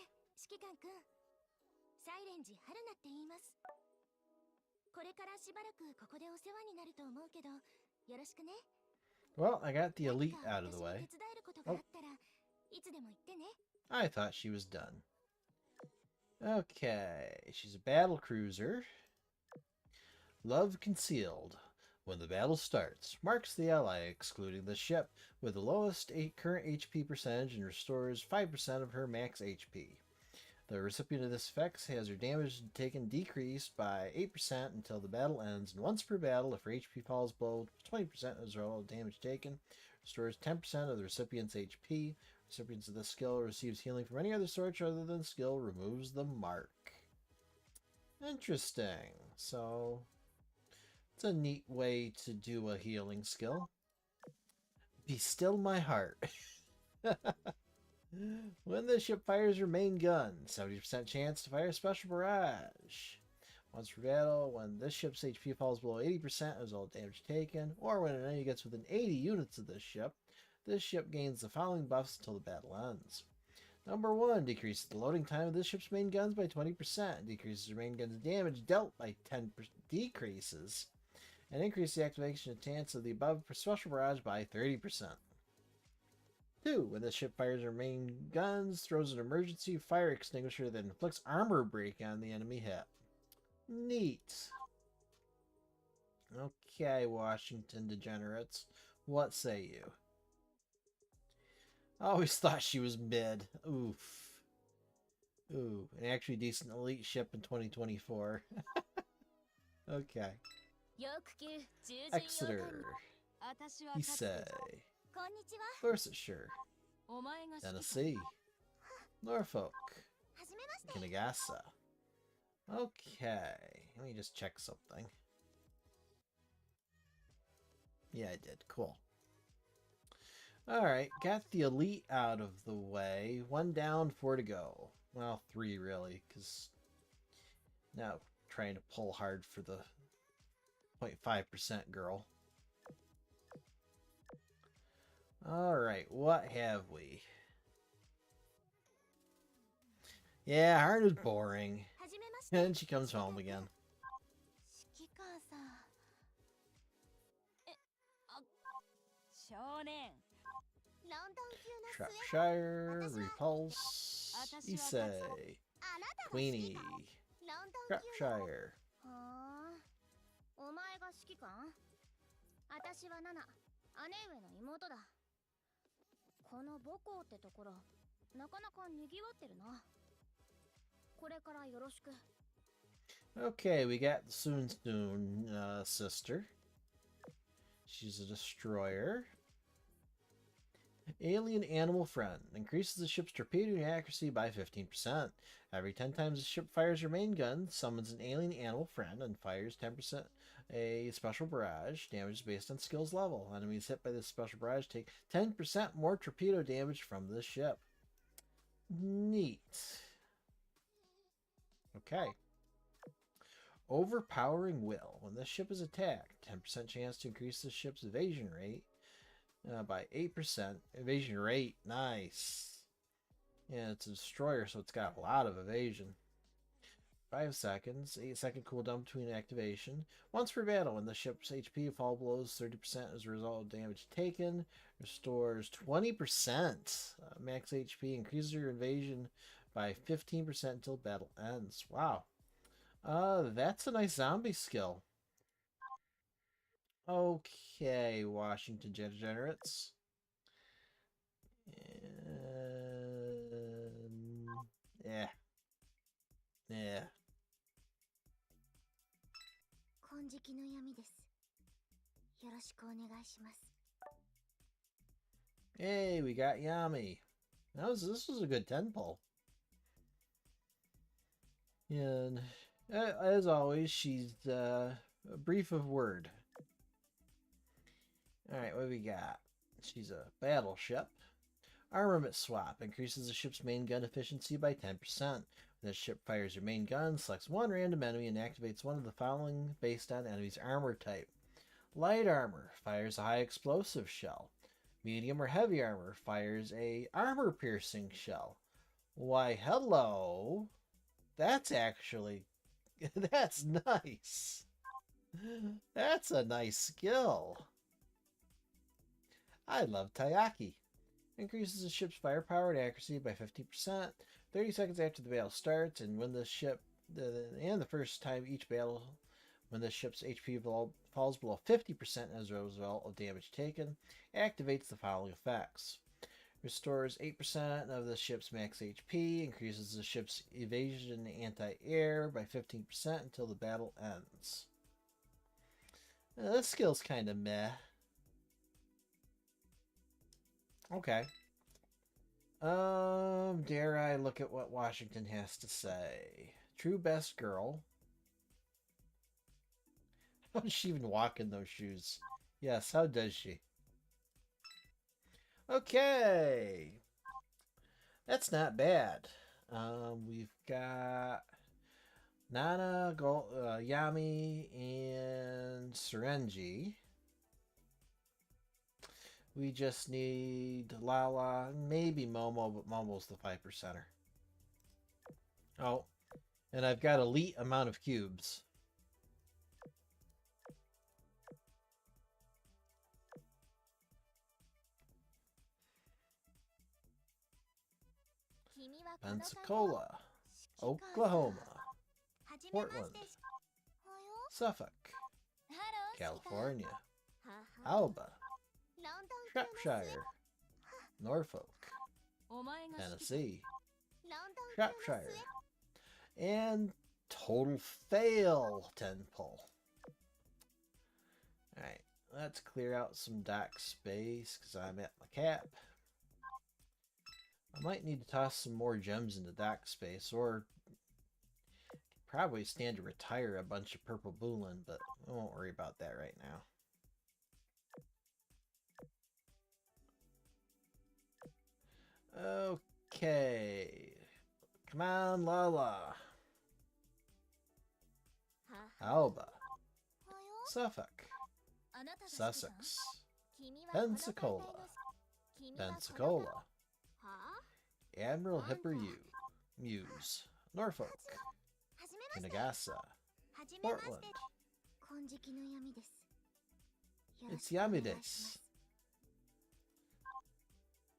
指揮官くん。サイレンジ春菜って言います。これからしばらくここでお世話になると思うけど、よろしくね。Well, I got the elite out of the way. Oh. I thought she was done. Okay, she's a battle cruiser. Love concealed. When the battle starts, marks the ally excluding the ship with the lowest current HP percentage and restores 5% of her max HP. The recipient of this effect has her damage taken decreased by 8% until the battle ends, and once per battle, if her HP falls below 20% as a result of damage taken, restores 10% of the recipient's HP. Recipients of this skill receives healing from any other source other than skill, removes the mark. Interesting. So, it's a neat way to do a healing skill. Be still my heart. When the ship fires her main gun, 70% chance to fire a special barrage. Once per battle, when this ship's HP falls below 80% as all damage taken, or when an enemy gets within 80 units of this ship gains the following buffs until the battle ends. Number 1, decreases the loading time of this ship's main guns by 20%, decreases her main gun's damage dealt by 10%, decreases, and increases the activation chance of the above special barrage by 30%. 2. When the ship fires her main guns, throws an emergency fire extinguisher that inflicts armor break on the enemy hit. Neat. Okay, Washington degenerates. What say you? I always thought she was mid. Oof. Ooh, an actually decent elite ship in 2024. Okay. Exeter. Issei. Dorsetshire. Tennessee. Norfolk. Kinagasa. Okay, let me just check something. Yeah, I did. Cool. Alright, got the elite out of the way. 1 down, 4 to go. Well, 3 really, because now trying to pull hard for the 0.5% girl. Alright, what have we? Yeah, Heart is boring. And she comes home again. Shropshire, Repulse, Issei, Queenie, Shropshire. お前が指揮官？私はナナ、姉上の妹だ。この母校ってところ、なかなか賑わってるな。これからよろしく。Okay, we got the Soonstoon sister. She's a destroyer. Alien Animal Friend. Increases the ship's torpedoing accuracy by 15%. Every 10 times the ship fires her main gun, summons an alien animal friend and fires 10% a special barrage. Damage is based on skills level. Enemies hit by this special barrage take 10% more torpedo damage from the ship. Neat. Okay. Overpowering Will. When this ship is attacked, 10% chance to increase the ship's evasion rate by 8%. Evasion rate, nice. Yeah, it's a destroyer, so it's got a lot of evasion. 5 seconds. 8-second cooldown between activation. Once per battle, when the ship's HP fall below 30% as a result of damage taken, restores 20% max HP, increases your invasion by 15% until battle ends. Wow. That's a nice zombie skill. Okay, Washington Degenerates. Yeah. Yeah. 金色の闇です。よろしくお願いします。 Hey, we got Yami. This was a good 10 pull. And as always, she's brief of word. Alright, what do we got? She's a battleship. Armament swap increases the ship's main gun efficiency by 10%. When the ship fires your main gun, selects one random enemy and activates one of the following based on enemy's armor type. Light armor fires a high explosive shell. Medium or heavy armor fires a armor-piercing shell. Why, hello. That's actually... that's nice. That's a nice skill. I love Taiyaki. Increases the ship's firepower and accuracy by 50%, 30 seconds after the battle starts, and when the ship... and the first time each battle... when the ship's HP falls below 50% as a result of damage taken, activates the following effects. Restores 8% of the ship's max HP, increases the ship's evasion anti-air by 15% until the battle ends. This skill's kind of meh. Okay. Dare I look at what Washington has to say? True best girl. How does she even walk in those shoes? Yes, how does she? Okay. That's not bad. We've got Nana, Yami, and Serenji. We just need Lala, maybe Momo, but Momo's the 5%er. Oh, and I've got elite amount of cubes. Pensacola, Oklahoma, Portland, Suffolk, California, Alba, Shropshire, Norfolk, Tennessee, Shropshire, and total fail 10 pull. Alright, let's clear out some dock space because I'm at my cap. I might need to toss some more gems into dock space, or probably stand to retire a bunch of purple bullion, but I won't worry about that right now. Okay. Come on, Lala. Alba. Suffolk. Sussex. Pensacola. Pensacola. Admiral Hipper U. Muse. Norfolk. Kinagasa. Portland. It's Yamides.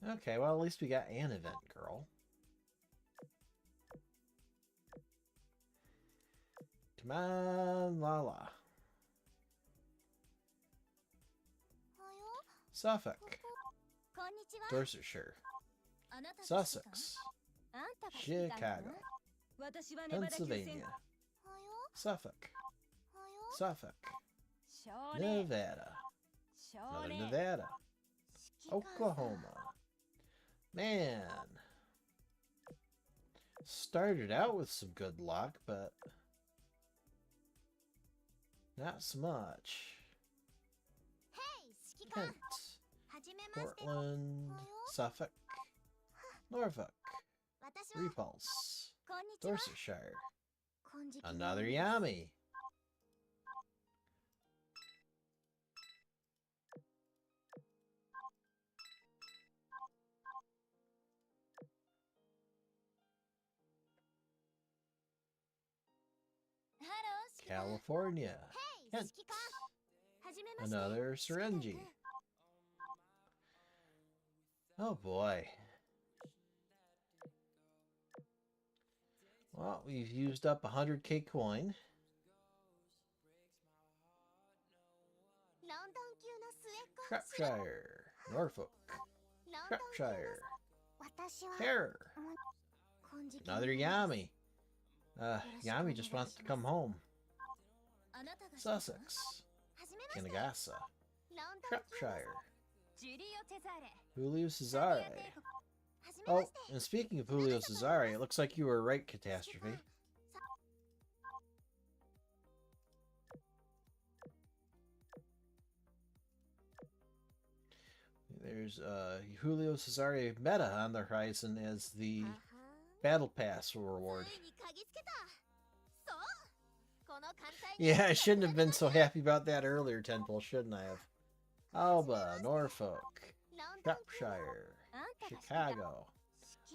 Okay, well, at least we got an event, girl. Come on, Lala. Suffolk. Dorsetshire. Sussex. Chicago. Pennsylvania. Suffolk. Suffolk. Nevada. Northern Nevada. Oklahoma. Man. Started out with some good luck, but not so much. Kent. Portland. Suffolk. Norfolk. Repulse. Dorsetshire. Another Yami. California. Kent. Another Serenji. Oh boy. Well, we've used up 100k coin. Shropshire. Norfolk. Shropshire. Terror. Another Yami. Yami just wants to come home. Sussex. Kinagasa. Shropshire. Julio Cesare. Oh, and speaking of Julio Cesare, it looks like you were right, Catastrophe. There's Julio Cesare meta on the horizon as the Battle Pass reward. Yeah, I shouldn't have been so happy about that earlier, Tenpole, shouldn't I have? Alba, Norfolk, Shropshire, Chicago,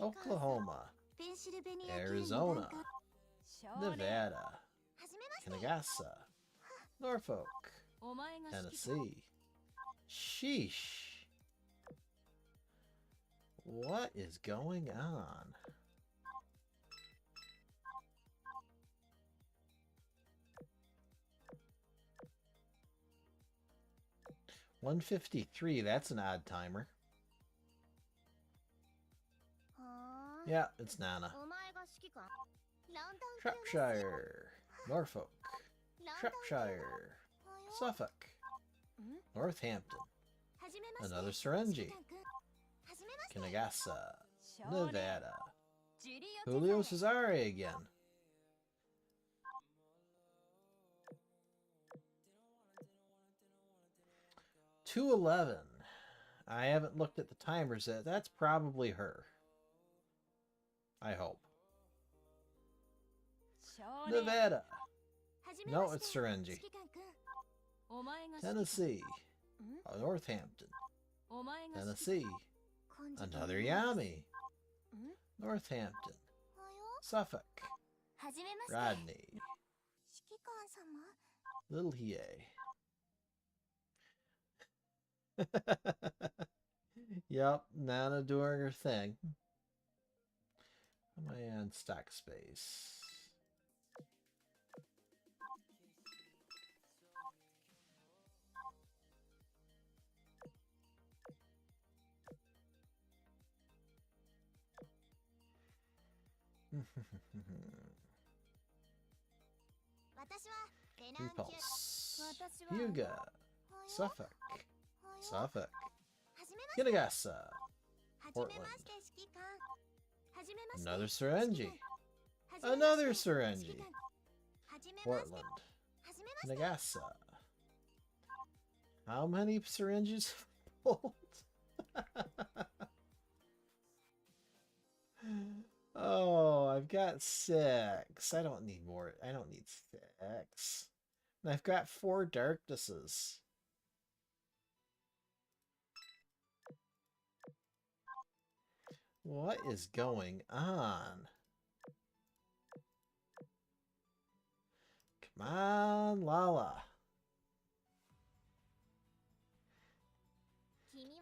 Oklahoma, Arizona, Nevada, Kinagasa, Norfolk, Tennessee. Sheesh. What is going on? $153, that's an odd timer. Yeah, it's Nana. Shropshire, Norfolk, Shropshire, Suffolk, Northampton, another Serenji, Kinagasa, Nevada, Julio Cesare again. $211. I haven't looked at the timers yet. That's probably her. I hope. Nevada. No, it's Serenji. Tennessee. Northampton. Tennessee. Another Yami. Northampton. Suffolk. Rodney. Little Hiei. Yep, Nana doing her thing. Am I on stock space? Repulse. Hyuga. Suffolk. Suffolk. Kinagasa. Portland. Another Serenji. Another Serenji. Portland. Kinagasa. How many syringes pulled? Oh, I've got 6. I don't need more. I don't need 6. And I've got 4 darknesses. What is going on? Come on, Lala.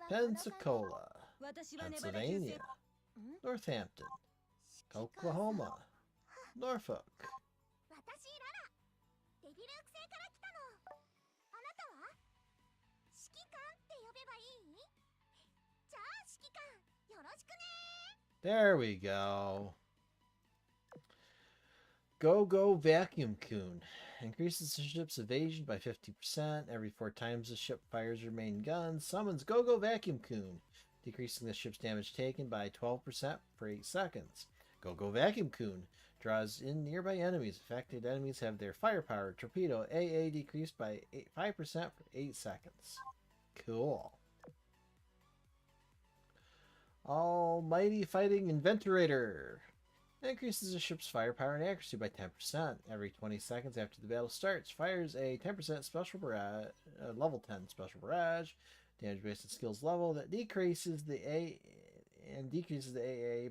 Pensacola, Pennsylvania, Northampton, Oklahoma, Norfolk. There we go. Go Vacuum Coon. Increases the ship's evasion by 50%. Every 4 times the ship fires her main gun. Summons Go Vacuum Coon. Decreasing the ship's damage taken by 12% for 8 seconds. Go Vacuum Coon. Draws in nearby enemies. Affected enemies have their firepower. Torpedo AA decreased by 5% for 8 seconds. Cool. Almighty Fighting Inventorator. Increases the ship's firepower and accuracy by 10%. Every 20 seconds after the battle starts, fires a 10% special barrage, level 10 special barrage, damage based on skills level that decreases the AA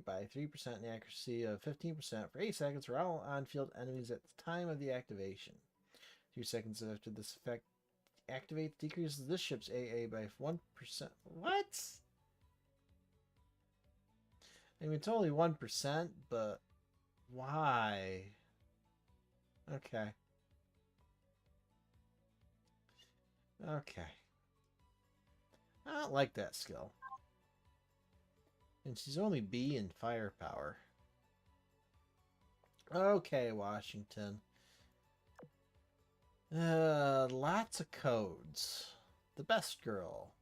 by 3% and accuracy of 15% for 8 seconds for all on-field enemies at the time of the activation. 2 seconds after this effect activates, decreases this ship's AA by 1%. What? I mean, it's only 1%, but why? Okay. Okay. I don't like that skill. And she's only B in firepower. Okay, Washington. Lots of codes. The best girl.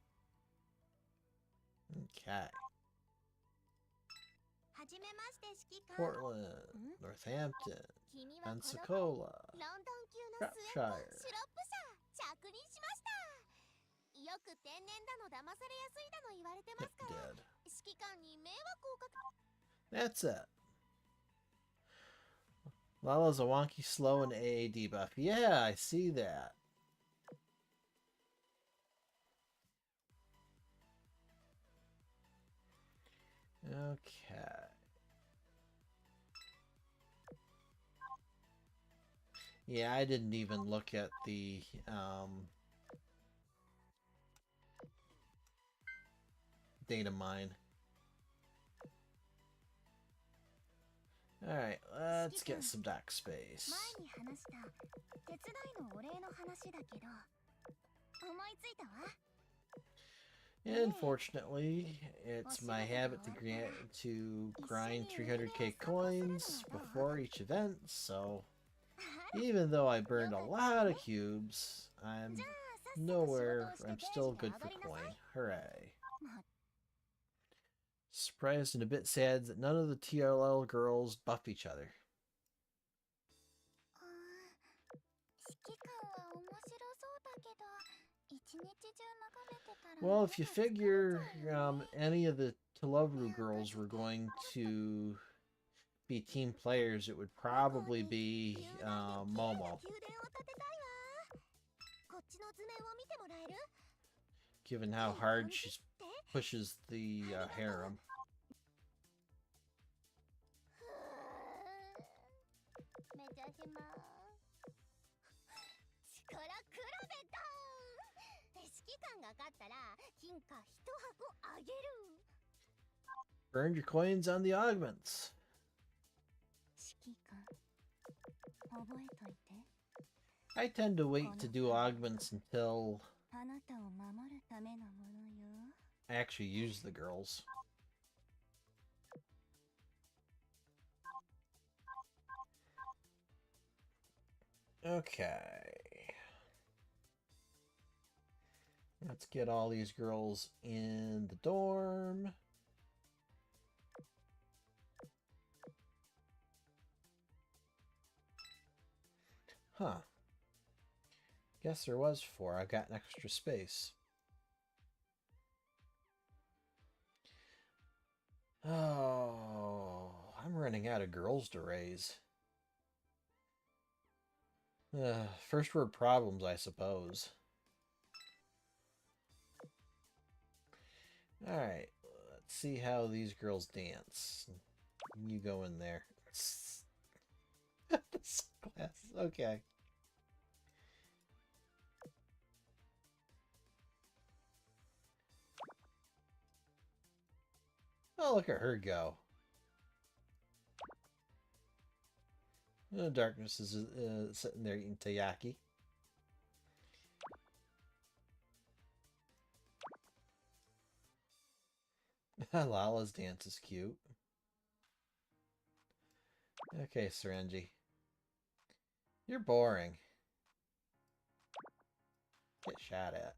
Okay. Portland, Northampton, Pensacola, Shropshire. Dead. That's it. Lala's a wonky, slow, and AA debuff. Yeah, I see that. Okay. Yeah, I didn't even look at the data mine. Alright, let's get some dock space. Unfortunately, it's my habit to grind 300k coins before each event, so even though I burned a lot of cubes, I'm still good for coin. Hooray. Surprised and a bit sad that none of the TLL girls buff each other. Well, if you figure any of the To-Luv-Ru girls were going to be team players, it would probably be Momo. Given how hard she pushes the harem. Burn your coins on the augments. I tend to wait to do augments until I actually use the girls. Okay. Let's get all these girls in the dorm. Huh. Guess there was 4. I've got an extra space. Oh, I'm running out of girls to raise. First world problems, I suppose. Alright, let's see how these girls dance. You go in there. Class. Okay. Oh, look at her go. Darkness is sitting there eating taiyaki. Lala's dance is cute. Okay, Saranji. You're boring. Get shot at.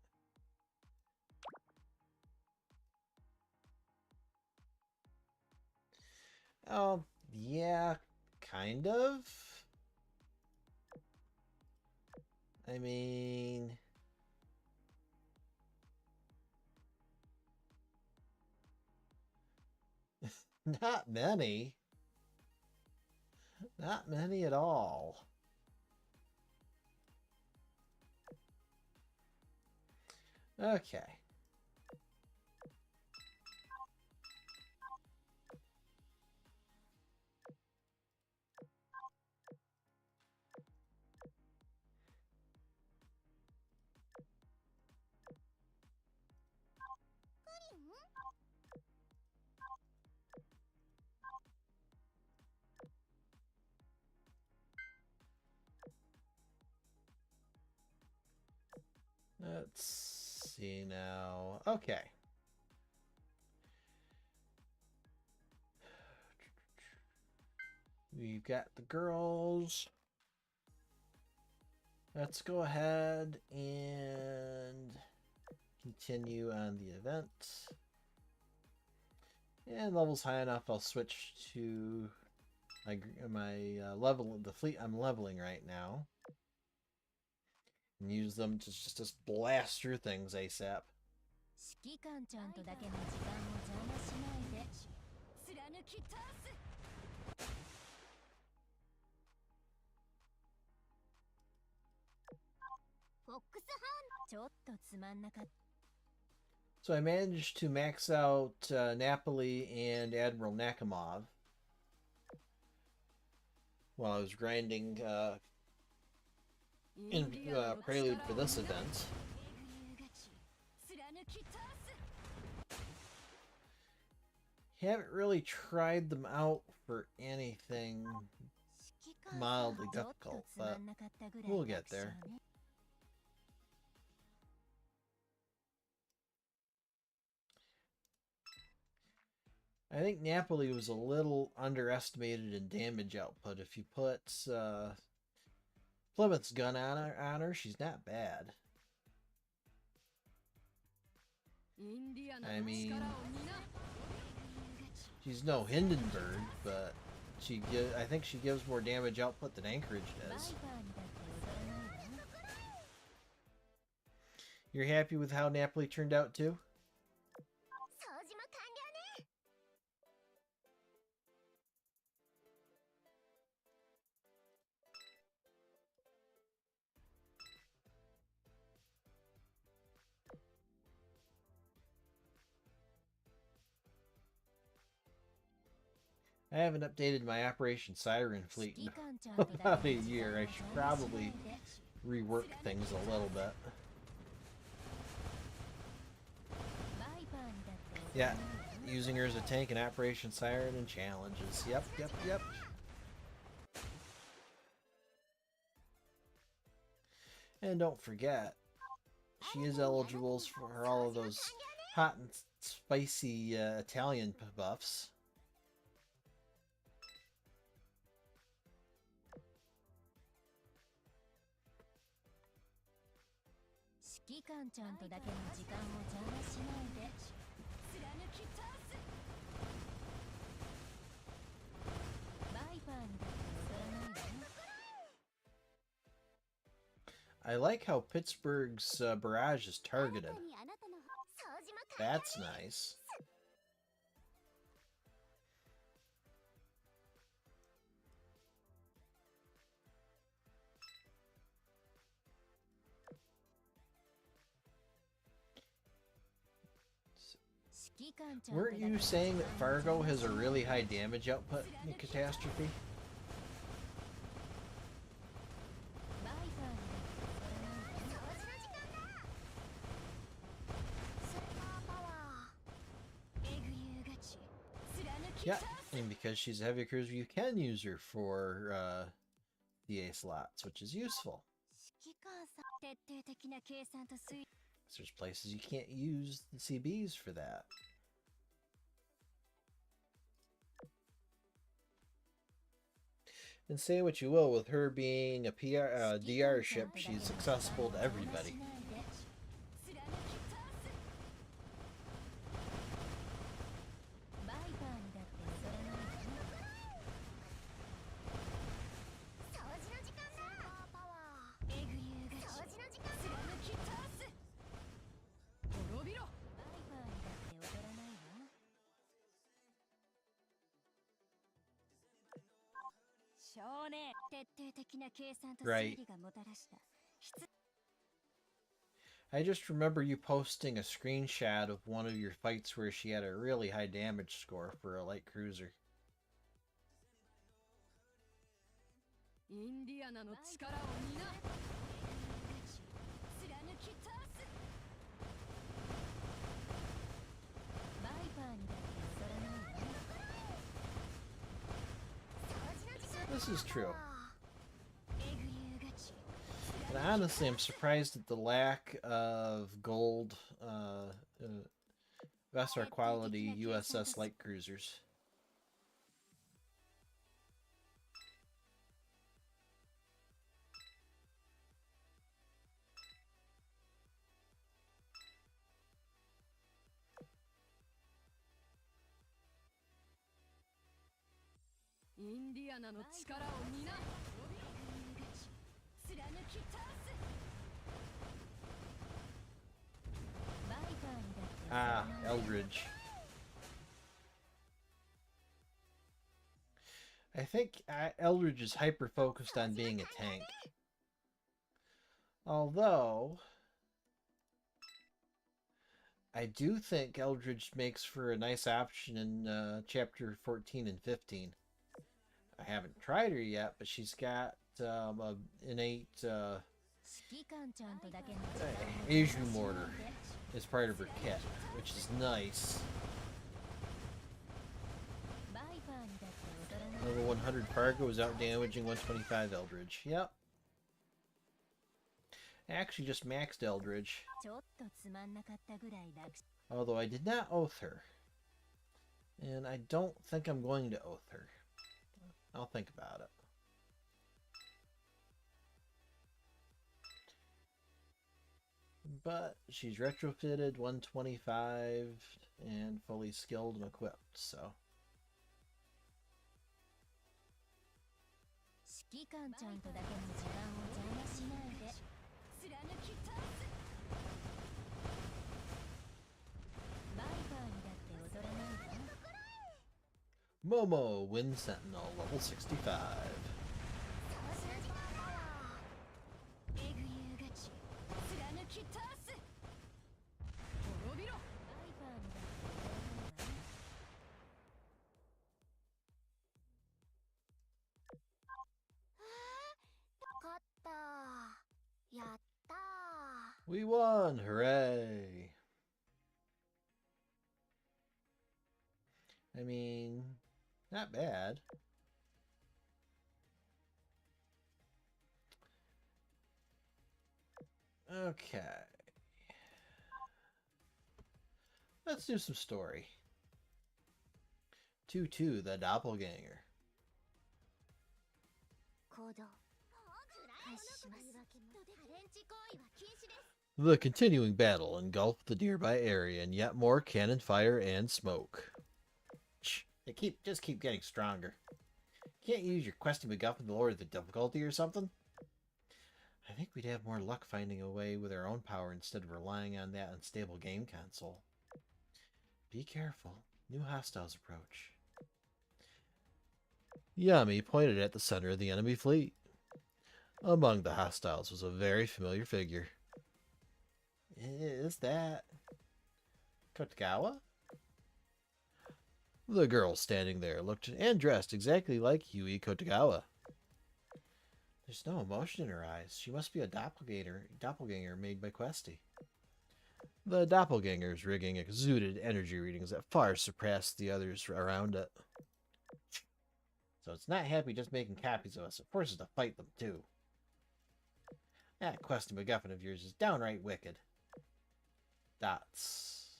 Oh, yeah, kind of. I mean... Not many. Not many at all. Okay. Let's see now. Okay. We've got the girls. Let's go ahead and continue on the event. And level's high enough, I'll switch to my level, the fleet I'm leveling right now. And use them to just blast through things ASAP. So I managed to max out Napoli and Admiral Nakamov while I was grinding in Prelude for this event. Haven't really tried them out for anything mildly difficult, but we'll get there. I think Napoli was a little underestimated in damage output. If you put Plymouth's gun on her, she's not bad. I mean, she's no Hindenburg, but I think she gives more damage output than Anchorage does. You're happy with how Napoli turned out too? I haven't updated my Operation Siren fleet in about a year. I should probably rework things a little bit. Yeah, using her as a tank in Operation Siren and challenges. Yep. And don't forget, she is eligible for all of those hot and spicy Italian buffs. I like how Pittsburgh's barrage is targeted. That's nice. Weren't you saying that Fargo has a really high damage output in Catastrophe? Yeah, and because she's a heavy cruiser, you can use her for the A slots, which is useful. There's places you can't use the CBs for that. And say what you will, with her being a DR ship, she's accessible to everybody. Right. I just remember you posting a screenshot of one of your fights where she had a really high damage score for a light cruiser. This is true. And Honestly, I'm surprised at the lack of gold vessel quality USS light cruisers. Ah, Eldridge. I think Eldridge is hyper-focused on being a tank. Although, I do think Eldridge makes for a nice option in Chapter 14 and 15. I haven't tried her yet, but she's got an innate Azur mortar as part of her kit, which is nice. Level 100 Fargo is out damaging 125 Eldridge. Yep. I actually just maxed Eldridge. Although I did not oath her. And I don't think I'm going to oath her. I'll think about it. But she's retrofitted 125 and fully skilled and equipped, so. Momo, Wind Sentinel, level 65. We won! Hooray! I mean, not bad. Okay. Let's do some story. 2-2, the Doppelganger. The continuing battle engulfed the nearby area and yet more cannon fire and smoke. They just keep getting stronger. Can't you use your questing MacGuffin to lower the difficulty or something? I think we'd have more luck finding a way with our own power instead of relying on that unstable game console. Be careful. New hostiles approach. Yami pointed at the center of the enemy fleet. Among the hostiles was a very familiar figure. Is that Kotogawa? The girl standing there looked and dressed exactly like Yui Kotogawa. There's no emotion in her eyes. She must be a doppelganger made by Questy. The doppelganger's rigging exuded energy readings that far surpassed the others around it. So it's not happy just making copies of us. It forces to fight them, too. That Questy MacGuffin of yours is downright wicked. Dots.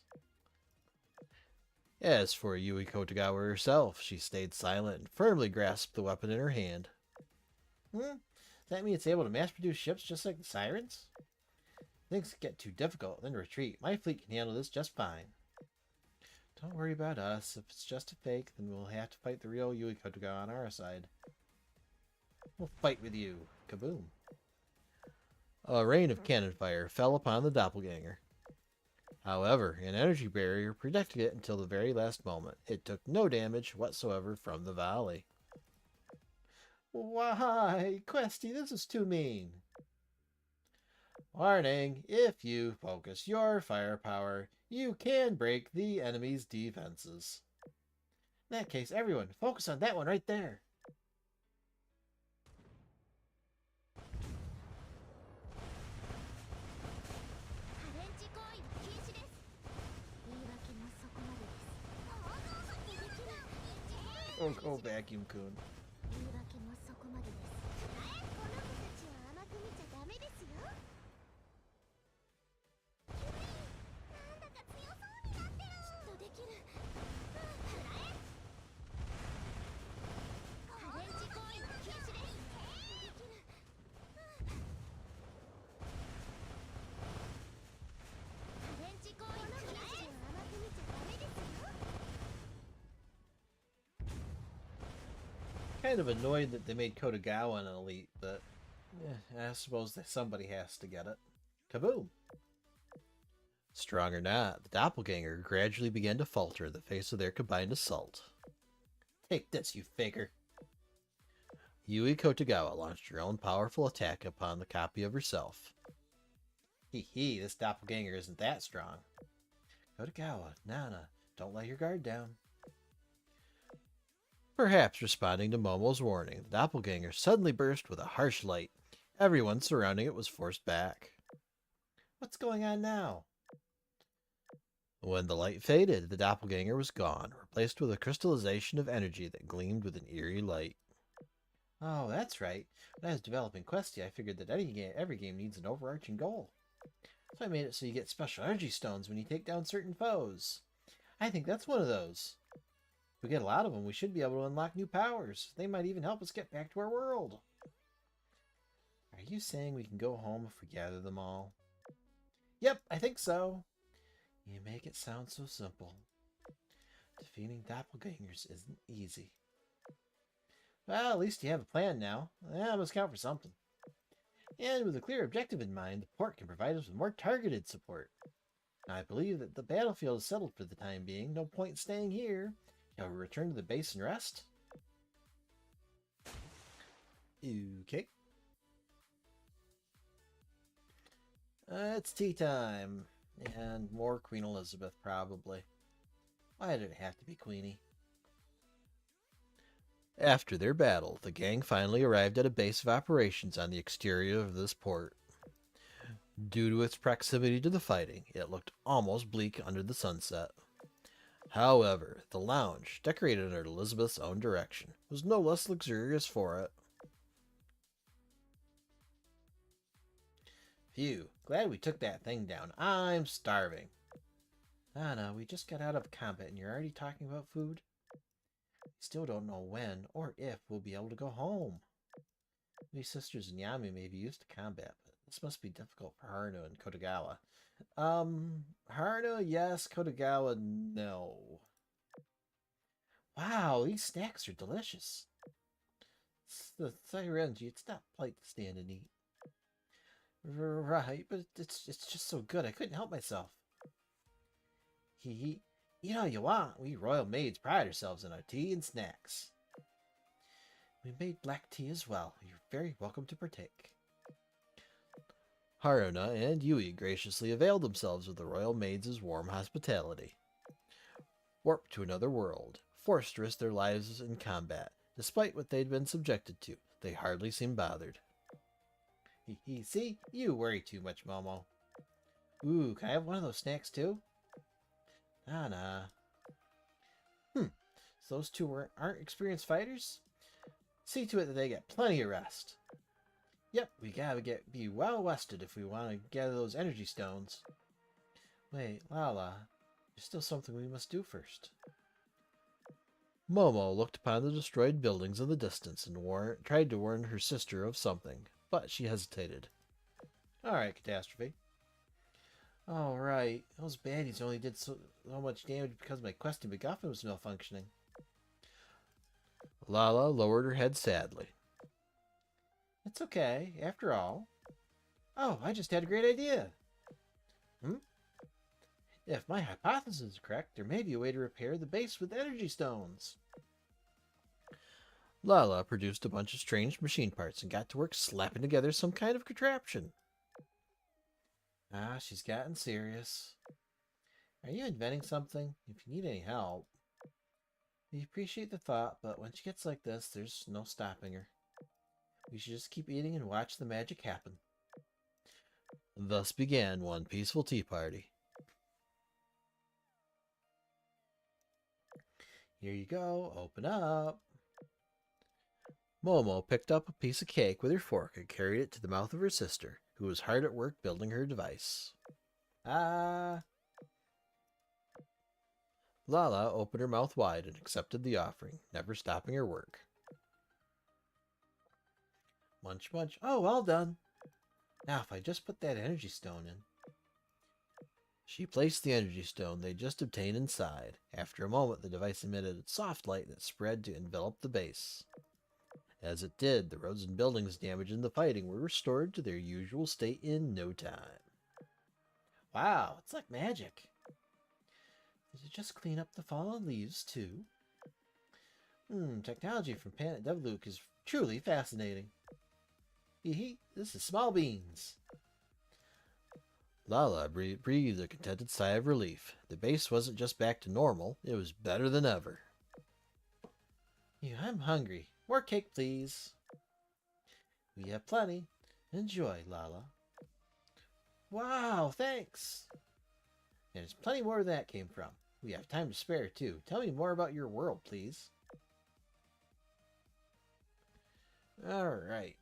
As for Yui Kotogawa herself, she stayed silent and firmly grasped the weapon in her hand. Does that mean it's able to mass-produce ships just like the Sirens? Things get too difficult, then retreat. My fleet can handle this just fine. Don't worry about us. If it's just a fake, then we'll have to fight the real Yui Kotogawa on our side. We'll fight with you. Kaboom. A rain of cannon fire fell upon the doppelganger. However, an energy barrier protected it until the very last moment. It took no damage whatsoever from the volley. Why, Questy, this is too mean. Warning, if you focus your firepower, you can break the enemy's defenses. In that case, everyone, focus on that one right there. Oh, Vacuum-kun. kind of annoyed that they made Kodagawa an elite, but I suppose that somebody has to get it. Kaboom! Strong or not, the doppelganger gradually began to falter in the face of their combined assault. Take this, you faker! Yui Kotagawa launched her own powerful attack upon the copy of herself. Hee hee, this doppelganger isn't that strong. Kotagawa, Nana, don't let your guard down. Perhaps responding to Momo's warning, the doppelganger suddenly burst with a harsh light. Everyone surrounding it was forced back. What's going on now? When the light faded, the doppelganger was gone, replaced with a crystallization of energy that gleamed with an eerie light. Oh, that's right. When I was developing Questy, I figured that every game needs an overarching goal. So I made it so you get special energy stones when you take down certain foes. I think that's one of those. If we get a lot of them, we should be able to unlock new powers. They might even help us get back to our world. Are you saying we can go home if we gather them all? Yep, I think so. You make it sound so simple. Defeating doppelgangers isn't easy. Well, at least you have a plan now. That must count for something. And with a clear objective in mind, the port can provide us with more targeted support. Now, I believe that the battlefield is settled for the time being. No point in staying here. Shall we return to the base and rest? Okay. It's tea time. And more Queen Elizabeth, probably. Why did it have to be Queenie? After their battle, the gang finally arrived at a base of operations on the exterior of this port. Due to its proximity to the fighting, it looked almost bleak under the sunset. However, the lounge, decorated under Elizabeth's own direction, was no less luxurious for it. Phew, glad we took that thing down. I'm starving. Anna, we just got out of combat and you're already talking about food? We still don't know when or if we'll be able to go home. We sisters and Yami may be used to combat, but this must be difficult for Haruno and Kotagawa. Haruno, yes. Kotagawa, no. Wow, these snacks are delicious. It's the Sirenji, it's not polite to stand and eat. Right, but it's just so good, I couldn't help myself. You know you want. We royal maids pride ourselves on our tea and snacks. We made black tea as well. You're very welcome to partake. Haruna and Yui graciously availed themselves of the royal maids' warm hospitality. Warped to another world, forced to risk their lives in combat, despite what they'd been subjected to, they hardly seemed bothered. See? You worry too much, Momo. Ooh, can I have one of those snacks too? Nah. So those two aren't experienced fighters? See to it that they get plenty of rest. Yep, we gotta be well rested if we want to gather those energy stones. Wait, Lala, there's still something we must do first. Momo looked upon the destroyed buildings in the distance and tried to warn her sister of something, but she hesitated. Alright, Catastrophe. Alright, those baddies only did so much damage because my questing MacGuffin was malfunctioning. Lala lowered her head sadly. It's okay, after all. Oh, I just had a great idea. If my hypothesis is correct, there may be a way to repair the base with energy stones. Lala produced a bunch of strange machine parts and got to work slapping together some kind of contraption. Ah, she's gotten serious. Are you inventing something? If you need any help. We appreciate the thought, but when she gets like this, there's no stopping her. We should just keep eating and watch the magic happen. Thus began one peaceful tea party. Here you go, open up. Momo picked up a piece of cake with her fork and carried it to the mouth of her sister, who was hard at work building her device. Lala opened her mouth wide and accepted the offering, never stopping her work. Munch, munch. Oh, all done. Now, if I just put that energy stone in. She placed the energy stone they just obtained inside. After a moment, the device emitted a soft light that spread to envelop the base. As it did, the roads and buildings damaged in the fighting were restored to their usual state in no time. Wow, it's like magic. Did it just clean up the fallen leaves, too? Technology from Planet Devluke is truly fascinating. Hee, this is small beans. Lala breathed a contented sigh of relief. The base wasn't just back to normal, it was better than ever. I'm hungry. More cake, please. We have plenty. Enjoy, Lala. Wow, thanks. And there's plenty more where that came from. We have time to spare, too. Tell me more about your world, please. Alright.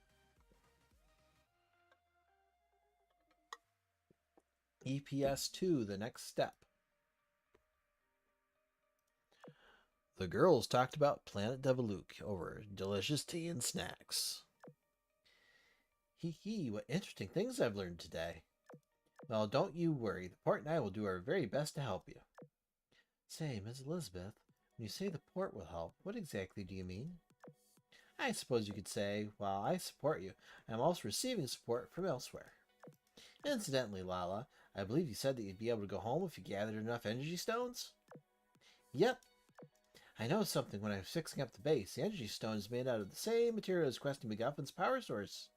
EPS 2, the next step. The girls talked about Planet Devluke over delicious tea and snacks. Hee, what interesting things I've learned today. Well, don't you worry. The port and I will do our very best to help you. Say, Miss Elizabeth, when you say the port will help, what exactly do you mean? I suppose you could say, while I support you, I'm also receiving support from elsewhere. Incidentally, Lala, I believe you said that you'd be able to go home if you gathered enough energy stones? Yep. I know something when I was fixing up the base. The energy stone is made out of the same material as Questy MacGuffin's power source.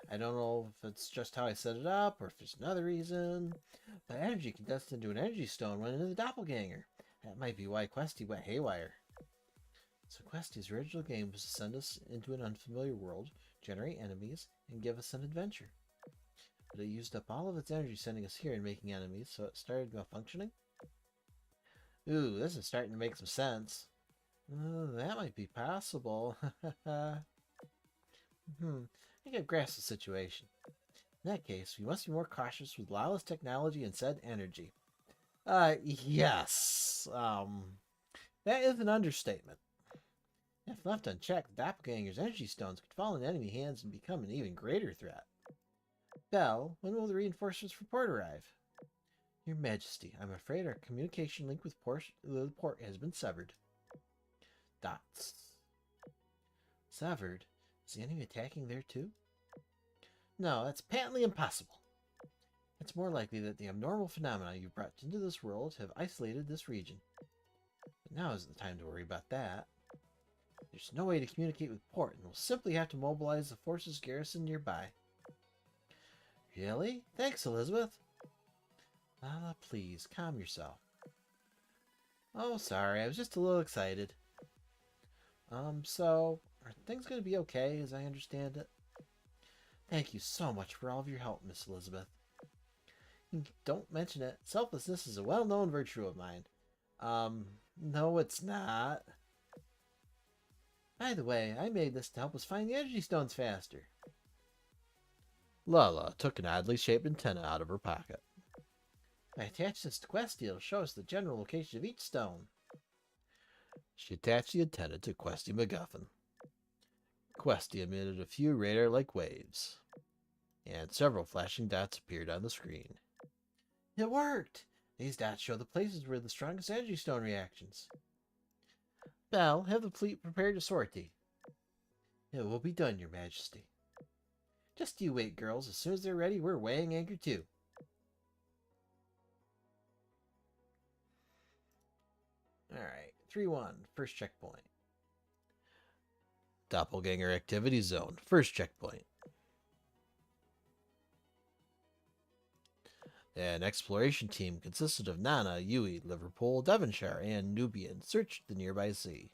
I don't know if it's just how I set it up, or if there's another reason. But energy condensed into an energy stone went into the doppelganger. That might be why Questy went haywire. So Questy's original game was to send us into an unfamiliar world, generate enemies, and give us an adventure. But it used up all of its energy sending us here and making enemies, so it started malfunctioning? Ooh, this is starting to make some sense. That might be possible. I think I've grasped the situation. In that case, we must be more cautious with Lala's technology and said energy. Yes. That is an understatement. If left unchecked, the doppelganger's energy stones could fall into enemy hands and become an even greater threat. Belle, when will the reinforcements for port arrive? Your Majesty, I'm afraid our communication link with the port has been severed. Dots. Severed? Is the enemy attacking there too? No, that's patently impossible. It's more likely that the abnormal phenomena you've brought into this world have isolated this region. But now isn't the time to worry about that. There's no way to communicate with port, and we'll simply have to mobilize the forces garrisoned nearby. Really? Thanks, Elizabeth. Lala, please, calm yourself. Oh, sorry, I was just a little excited. So, are things going to be okay, as I understand it? Thank you so much for all of your help, Miss Elizabeth. Don't mention it. Selflessness is a well-known virtue of mine. No, it's not. By the way, I made this to help us find the energy stones faster. Lala took an oddly shaped antenna out of her pocket. If I attach this to Questy, it'll show us the general location of each stone. She attached the antenna to Questy MacGuffin. Questy emitted a few radar-like waves, and several flashing dots appeared on the screen. It worked! These dots show the places where the strongest energy stone reactions. Belle, have the fleet prepared to sortie. It will be done, Your Majesty. Just you wait, girls. As soon as they're ready, we're weighing anchor too. Alright, 3-1, first checkpoint. Doppelganger Activity Zone, first checkpoint. An exploration team consisted of Nana, Yui, Liverpool, Devonshire, and Nubian searched the nearby sea.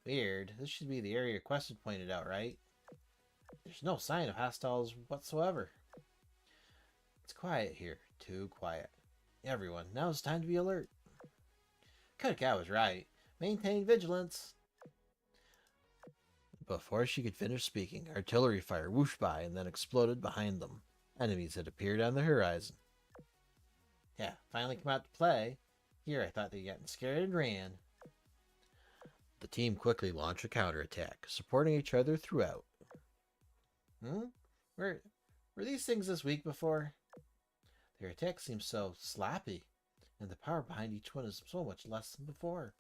Weird, this should be the area Quested pointed out, right? There's no sign of hostiles whatsoever. It's quiet here, too quiet. Everyone, now it's time to be alert. Kodakai was right. Maintain vigilance. Before she could finish speaking, artillery fire whooshed by and then exploded behind them. Enemies had appeared on the horizon. Yeah, finally come out to play. Here I thought they'd gotten scared and ran. The team quickly launched a counterattack, supporting each other throughout. Were these things this weak before? Their attack seems so sloppy, and the power behind each one is so much less than before.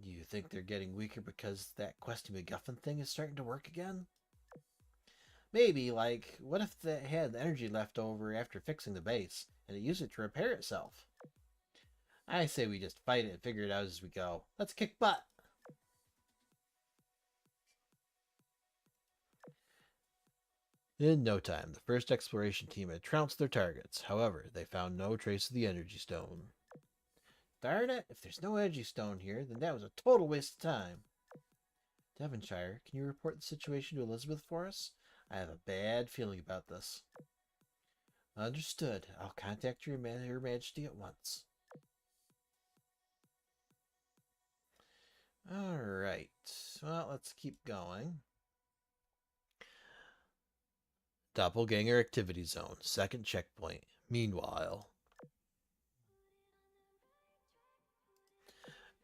Do you think they're getting weaker because that questy MacGuffin thing is starting to work again? Maybe, like, what if they had energy left over after fixing the base, and it used it to repair itself? I say we just fight it and figure it out as we go. Let's kick butt! In no time, the first exploration team had trounced their targets. However, they found no trace of the energy stone. Darn it, if there's no energy stone here, then that was a total waste of time. Devonshire, can you report the situation to Elizabeth for us? I have a bad feeling about this. Understood. I'll contact Her Majesty at once. Alright. Well, let's keep going. Doppelganger Activity Zone. Second checkpoint. Meanwhile.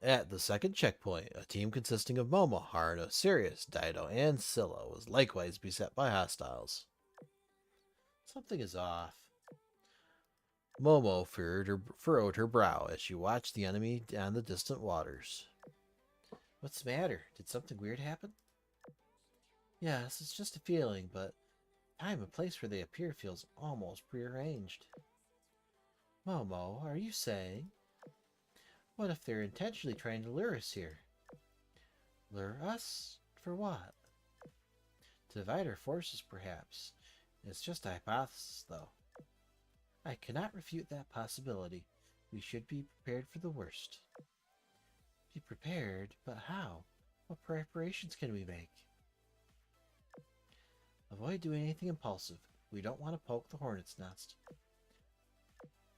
At the second checkpoint, a team consisting of Momo, Haruno, Sirius, Dido, and Scylla was likewise beset by hostiles. Something is off. Momo furrowed her brow as she watched the enemy on the distant waters. What's the matter? Did something weird happen? Yes, it's just a feeling, but time and place where they appear feels almost prearranged. Momo, are you saying? What if they're intentionally trying to lure us here? Lure us? For what? To divide our forces, perhaps. It's just a hypothesis, though. I cannot refute that possibility. We should be prepared for the worst. Be prepared? But how? What preparations can we make? Avoid doing anything impulsive. We don't want to poke the hornet's nest.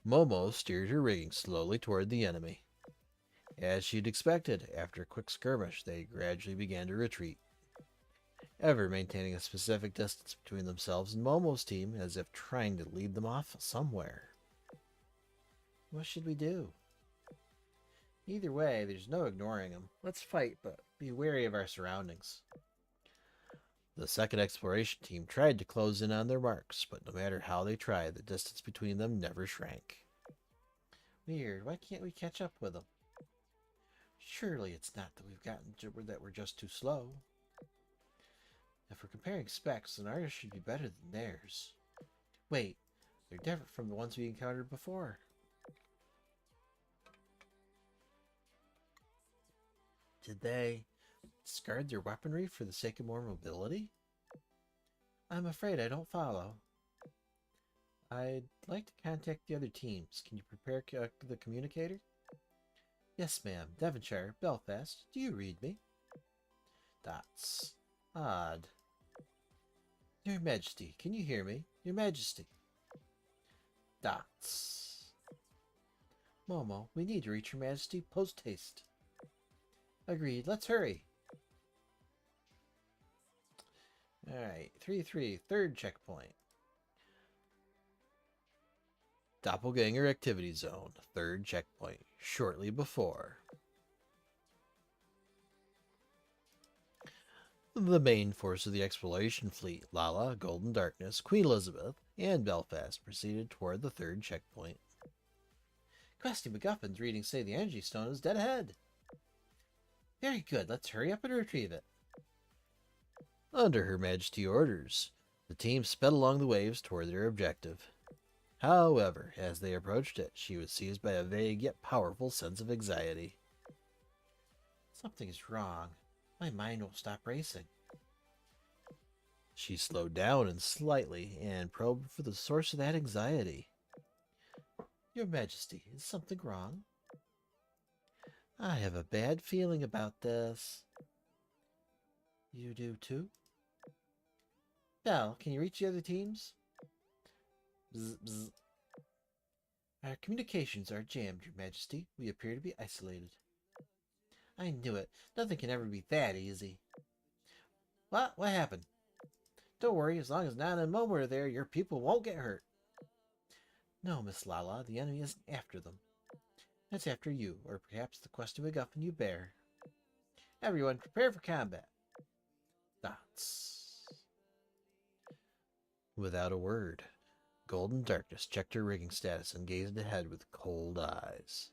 Momo steered her rigging slowly toward the enemy. As she'd expected, after a quick skirmish, they gradually began to retreat, ever maintaining a specific distance between themselves and Momo's team, as if trying to lead them off somewhere. What should we do? Either way, there's no ignoring them. Let's fight, but be wary of our surroundings. The second exploration team tried to close in on their marks, but no matter how they tried, the distance between them never shrank. Weird, why can't we catch up with them? Surely it's not that we're just too slow. If we're comparing specs, then ours should be better than theirs. Wait, they're different from the ones we encountered before. Did they discard their weaponry for the sake of more mobility? I'm afraid I don't follow. I'd like to contact the other teams. Can you prepare the communicator? Yes, ma'am. Devonshire, Belfast, do you read me? Dots. Odd. Your Majesty, can you hear me? Your Majesty. Dots. Momo, we need to reach Your Majesty post-haste. Agreed. Let's hurry. Alright, 3-3, third checkpoint. Doppelganger Activity Zone, third checkpoint, shortly before. The main force of the exploration fleet, Lala, Golden Darkness, Queen Elizabeth, and Belfast proceeded toward the third checkpoint. Questy MacGuffin's readings say the energy stone is dead ahead. Very good, let's hurry up and retrieve it. Under Her Majesty's orders, the team sped along the waves toward their objective. However, as they approached it, she was seized by a vague yet powerful sense of anxiety. Something is wrong. My mind won't stop racing. She slowed down slightly and probed for the source of that anxiety. Your Majesty, is something wrong? I have a bad feeling about this. You do too? Belle, can you reach the other teams? Bzz, bzz. Our communications are jammed, Your Majesty. We appear to be isolated. I knew it. Nothing can ever be that easy. What? What happened? Don't worry, as long as Nana and Momo are there, your people won't get hurt. No, Miss Lala, the enemy isn't after them. It's after you, or perhaps the questy MacGuffin you bear. Everyone, prepare for combat. Dots. Without a word, Golden Darkness checked her rigging status and gazed ahead with cold eyes.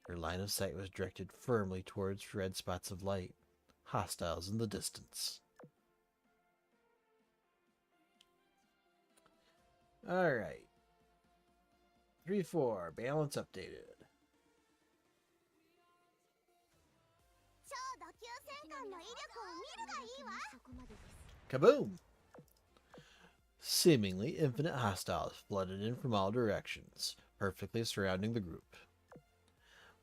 Her line of sight was directed firmly towards red spots of light, hostiles in the distance. Alright. 3-4, balance updated. Kaboom! Seemingly infinite hostiles flooded in from all directions, perfectly surrounding the group.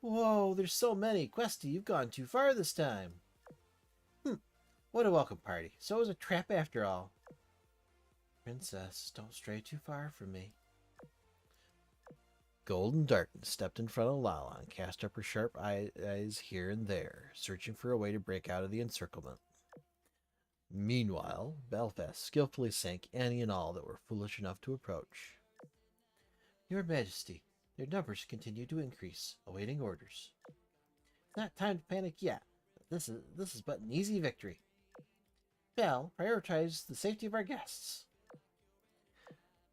Whoa, there's so many. Questy, you've gone too far this time. What a welcome party. So it was a trap after all. Princess, don't stray too far from me. Golden Darkness stepped in front of Lala and cast up her sharp eyes here and there, searching for a way to break out of the encirclement. Meanwhile, Belfast skillfully sank any and all that were foolish enough to approach. Your Majesty, their numbers continue to increase, awaiting orders. It's not time to panic yet. This is but an easy victory. Belle, prioritize the safety of our guests.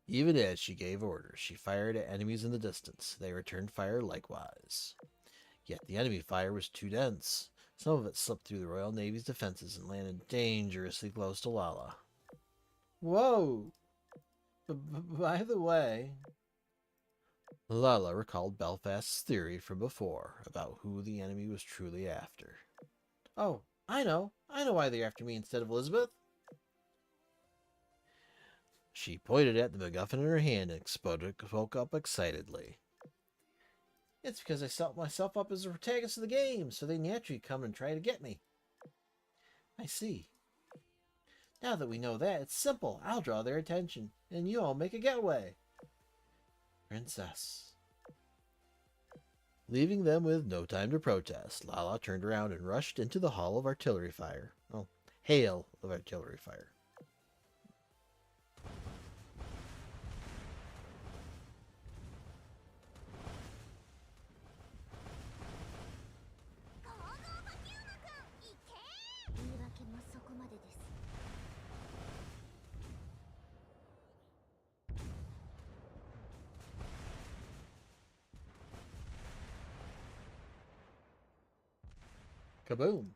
Even as she gave orders, she fired at enemies in the distance. They returned fire likewise. Yet the enemy fire was too dense. Some of it slipped through the Royal Navy's defenses and landed dangerously close to Lala. Whoa! By the way... Lala recalled Belfast's theory from before about who the enemy was truly after. Oh, I know why they're after me instead of Elizabeth. She pointed at the MacGuffin in her hand and spoke up excitedly. It's because I set myself up as the protagonist of the game, so they naturally come and try to get me. I see. Now that we know that, it's simple. I'll draw their attention, and you all make a getaway. Princess. Leaving them with no time to protest, Lala turned around and rushed into the hall of artillery fire. Oh, hail of artillery fire. Kaboom!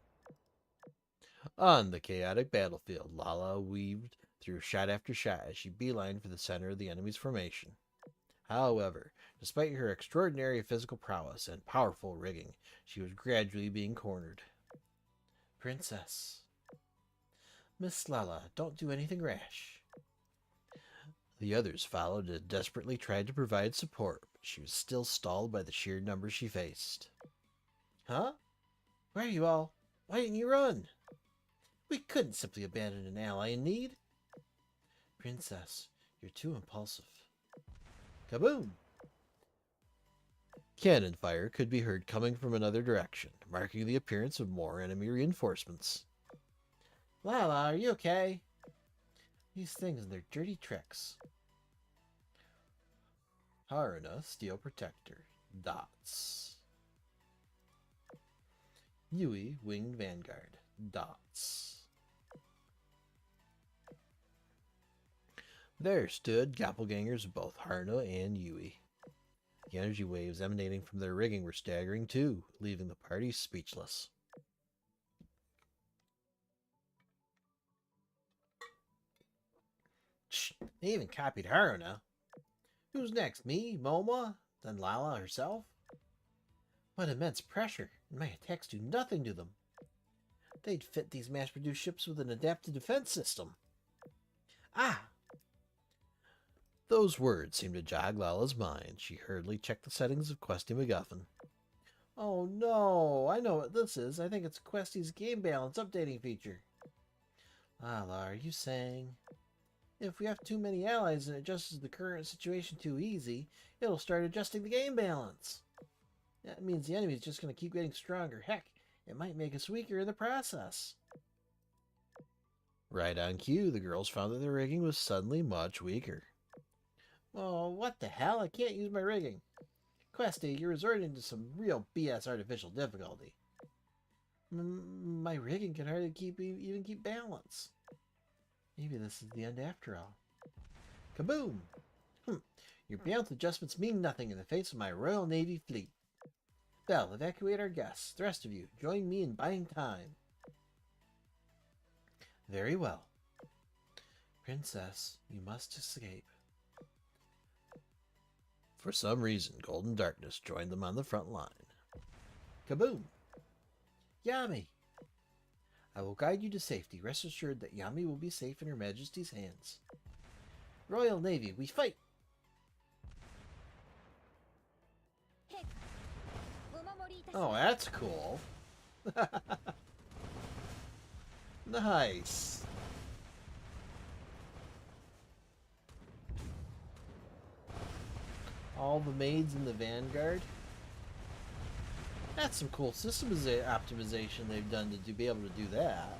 On the chaotic battlefield, Lala weaved through shot after shot as she beelined for the center of the enemy's formation. However, despite her extraordinary physical prowess and powerful rigging, she was gradually being cornered. Princess. Miss Lala, don't do anything rash. The others followed and desperately tried to provide support, but she was still stalled by the sheer numbers she faced. Huh? Where are you all? Why didn't you run? We couldn't simply abandon an ally in need. Princess, you're too impulsive. Kaboom! Cannon fire could be heard coming from another direction, marking the appearance of more enemy reinforcements. Lala, are you okay? These things and their dirty tricks. Haruna, Steel Protector. Dots. Yui, Winged Vanguard. Dots. There stood doppelgangers of both Haruna and Yui. The energy waves emanating from their rigging were staggering too, leaving the party speechless. Shh, they even copied Haruna. Who's next, me, Momo, then Lala herself? What immense pressure, and my attacks do nothing to them. They'd fit these mass-produced ships with an adaptive defense system. Ah! Those words seemed to jog Lala's mind. She hurriedly checked the settings of Questy MacGuffin. Oh no, I know what this is. I think it's Questy's game balance updating feature. Lala, are you saying... If we have too many allies and it adjusts the current situation too easy, it'll start adjusting the game balance. That means the enemy's just going to keep getting stronger. Heck, it might make us weaker in the process. Right on cue, the girls found that their rigging was suddenly much weaker. Oh, what the hell? I can't use my rigging. Questy, you're resorting to some real BS artificial difficulty. My rigging can hardly even keep balance. Maybe this is the end after all. Kaboom! Your balance adjustments mean nothing in the face of my Royal Navy fleet. Belle, evacuate our guests. The rest of you, join me in buying time. Very well. Princess, you must escape. For some reason, Golden Darkness joined them on the front line. Kaboom! Yami! I will guide you to safety. Rest assured that Yami will be safe in Her Majesty's hands. Royal Navy, we fight! Oh, that's cool. Nice. All the maids in the Vanguard. That's some cool system optimization they've done to be able to do that.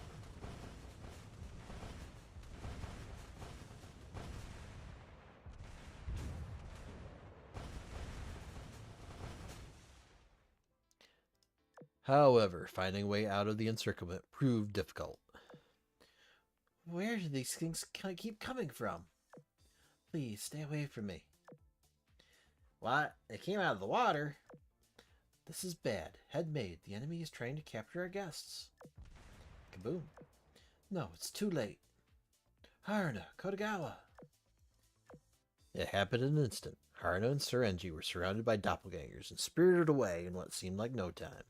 However, finding a way out of the encirclement proved difficult. Where do these things keep coming from? Please, stay away from me. What? They came out of the water? This is bad. Head maid, the enemy is trying to capture our guests. Kaboom. No, it's too late. Haruna, Kodagawa. It happened in an instant. Haruna and Serenji were surrounded by doppelgangers and spirited away in what seemed like no time.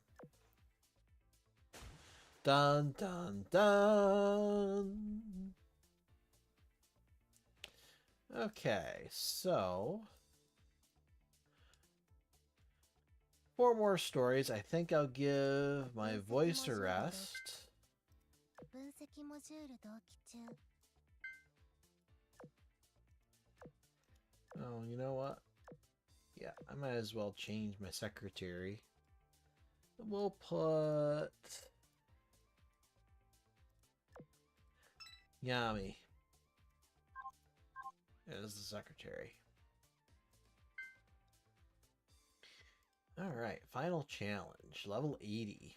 Dun dun dun. Okay, so 4 more stories. I think I'll give my voice a rest. Oh, you know what? Yeah, I might as well change my secretary. We'll put Yami as the secretary. Alright, final challenge. Level 80.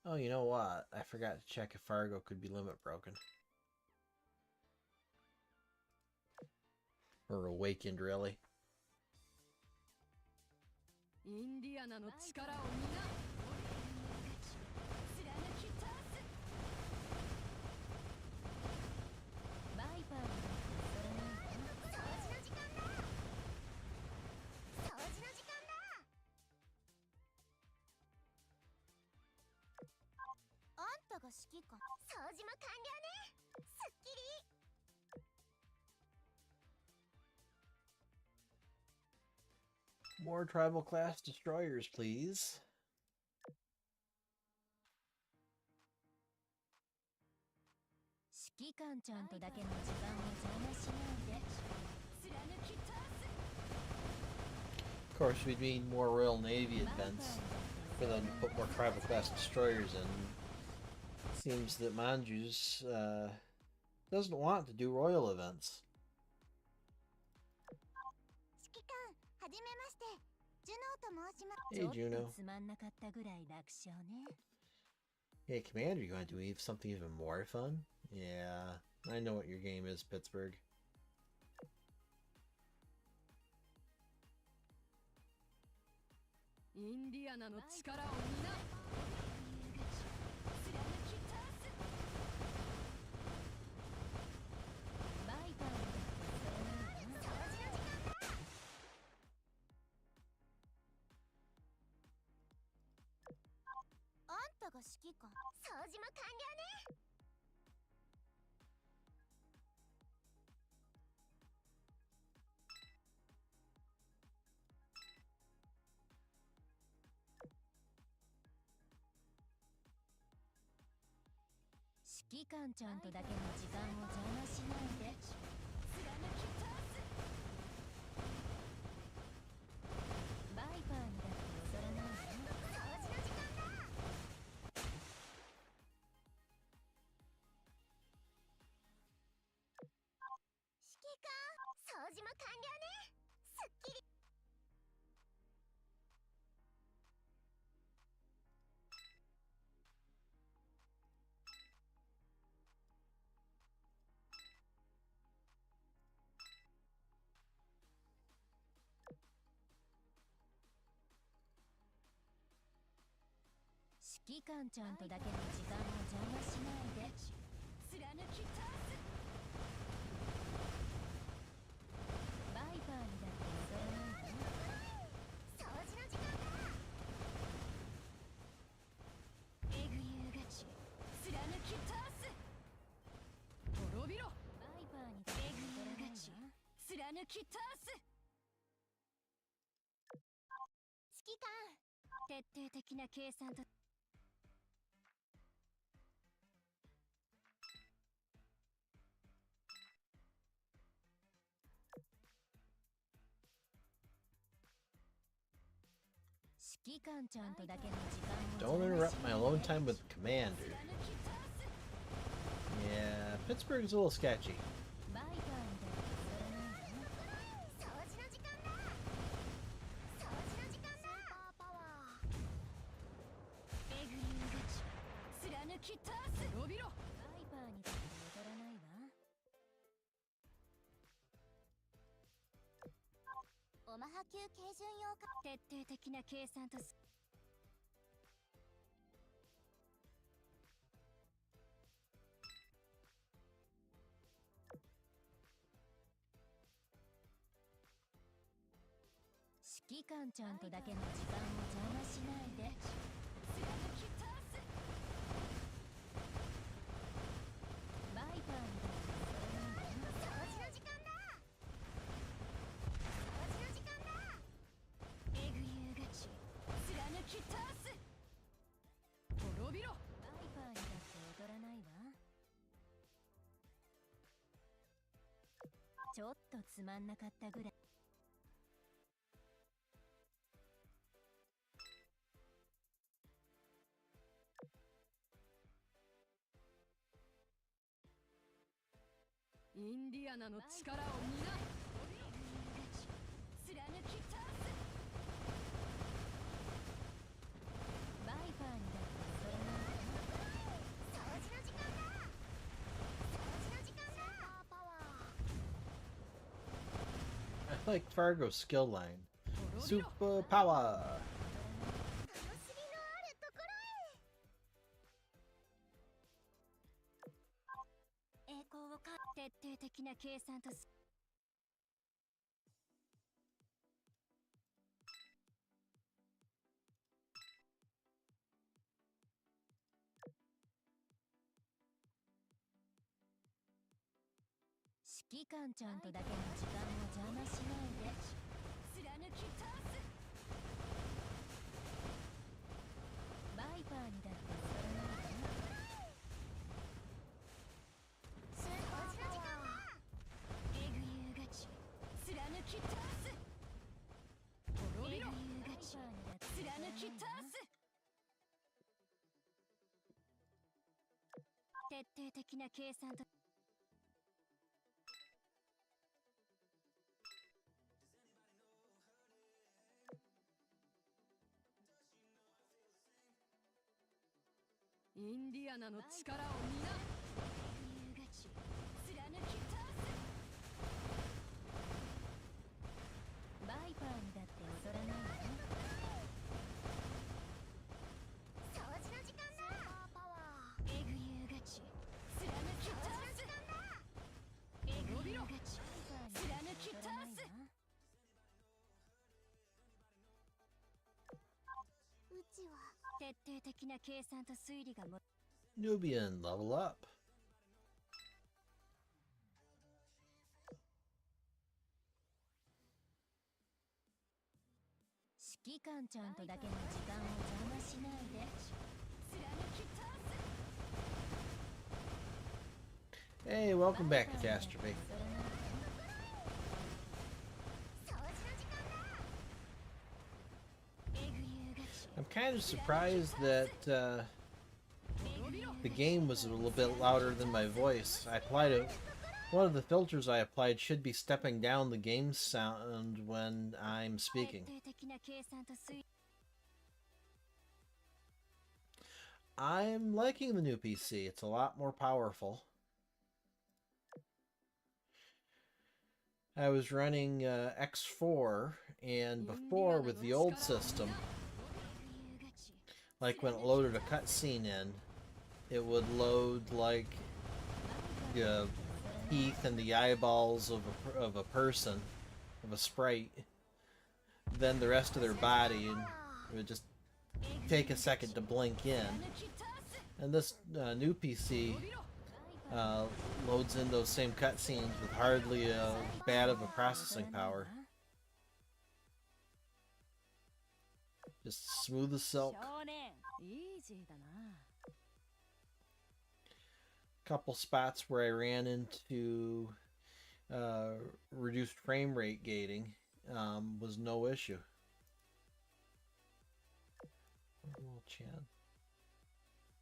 Oh, you know what? I forgot to check if Fargo could be limit broken. Or awakened, really. More tribal class destroyers, please. Of course, we'd need more Royal Navy events for them to put more tribal class destroyers in. Seems that Manju's doesn't want to do royal events. Hey, Juno. Hey, Commander, you want to do something even more fun? Yeah, I know what your game is, Pittsburgh. 指揮官ちゃんとだけの時間を邪魔しないで。貫き通す。バイパーにだって踊らないわ。掃除の時間だ。えぐりうがち貫き通す。滅びろ。バイパーにだって踊らないわ。貫き通す。指揮官、徹底的な計算と指揮官ちゃんとだけの時間を Don't interrupt my alone time with Commander. Yeah, Pittsburgh's a little sketchy. バイパーにだって踊らないわ。掃除の時間だ。掃除の時間だ。スーパーパワー。えぐりうがち貫き通す。滅びろ。バイパーにだって踊らないわ。オマハ級軽巡洋化。徹底的な計算と指揮官ちゃんとだけの時間を邪魔しないで。貫き通す。バイパーにだって踊らないわ。掃除の時間だ。掃除の時間だ。えぐりうがち貫き通す。滅びろ。バイパーにだって踊らないわ。ちょっとつまんなかったぐらい。インディアナの力を見な。貫き通す。バイパーにだって踊らないわ。掃除の時間だ。掃除の時間だ。スーパーパワー。 I like Fargo's skill line. Super power! 楽しみのあるところへ。栄光をか徹底的な計算と指揮官ちゃんとだけの時間を邪魔しないで。貫き通す。バイパーにだって踊らないわ。スーパーパワー。えぐりうがち貫き通す。滅びろ。えぐりうがち貫き通す。徹底的な計算とインディアナの力を見な。えぐりうがち貫き通す。バイパーにだって踊らないわ。掃除の時間だ。スーパーパワー。えぐりうがち貫き通す。えぐりうがち貫き通す。うちは徹底的な計算と推理がも Nubian, level up. 指揮官ちゃんとだけの時間を邪魔しないで。貫き通す。 Hey, welcome back, Catastrophe. 掃除の時間だ。えぐりうがち I'm kind of surprised that the game was a little bit louder than my voice. I applied it. One of the filters I applied should be stepping down the game sound when I'm speaking. 徹底的な計算と推理 I'm liking the new PC. It's a lot more powerful. I was running X4, and before with the old system, Like when it loaded a cutscene in, it would load like the teeth and the eyeballs of a person, of a sprite, then the rest of their body, and it would just take a second to blink in. And this new PC loads in those same cutscenes with hardly a bad of a processing power. Just smooth as silk. Couple spots where I ran into reduced frame rate gating was no issue.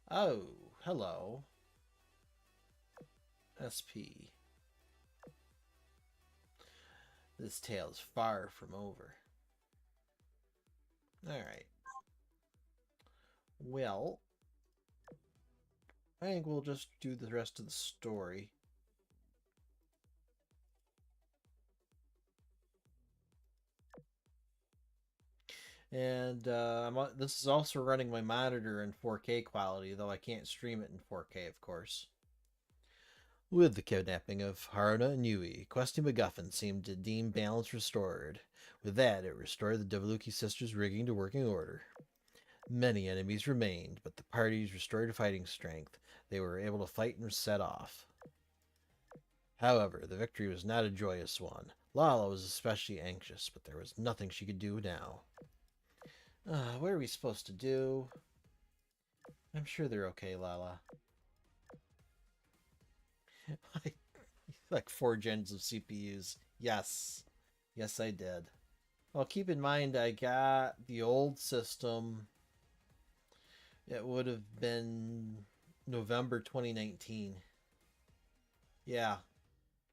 Oh, hello. SP. This tale is far from over. Alright. Well, I think we'll just do the rest of the story. And this is also running my monitor in 4K quality, though I can't stream it in 4K, of course. With the kidnapping of Haruna and Yui, Questy MacGuffin seemed to deem balance restored. With that, it restored the Devaluki sisters' rigging to working order. Many enemies remained, but the parties restored fighting strength. They were able to fight and set off. However, the victory was not a joyous one. Lala was especially anxious, but there was nothing she could do now. What are we supposed to do? I'm sure they're okay, Lala. Like 4 gens of CPUs. Yes. Yes, I did. Well, keep in mind, I got the old system. It would have been November 2019. Yeah.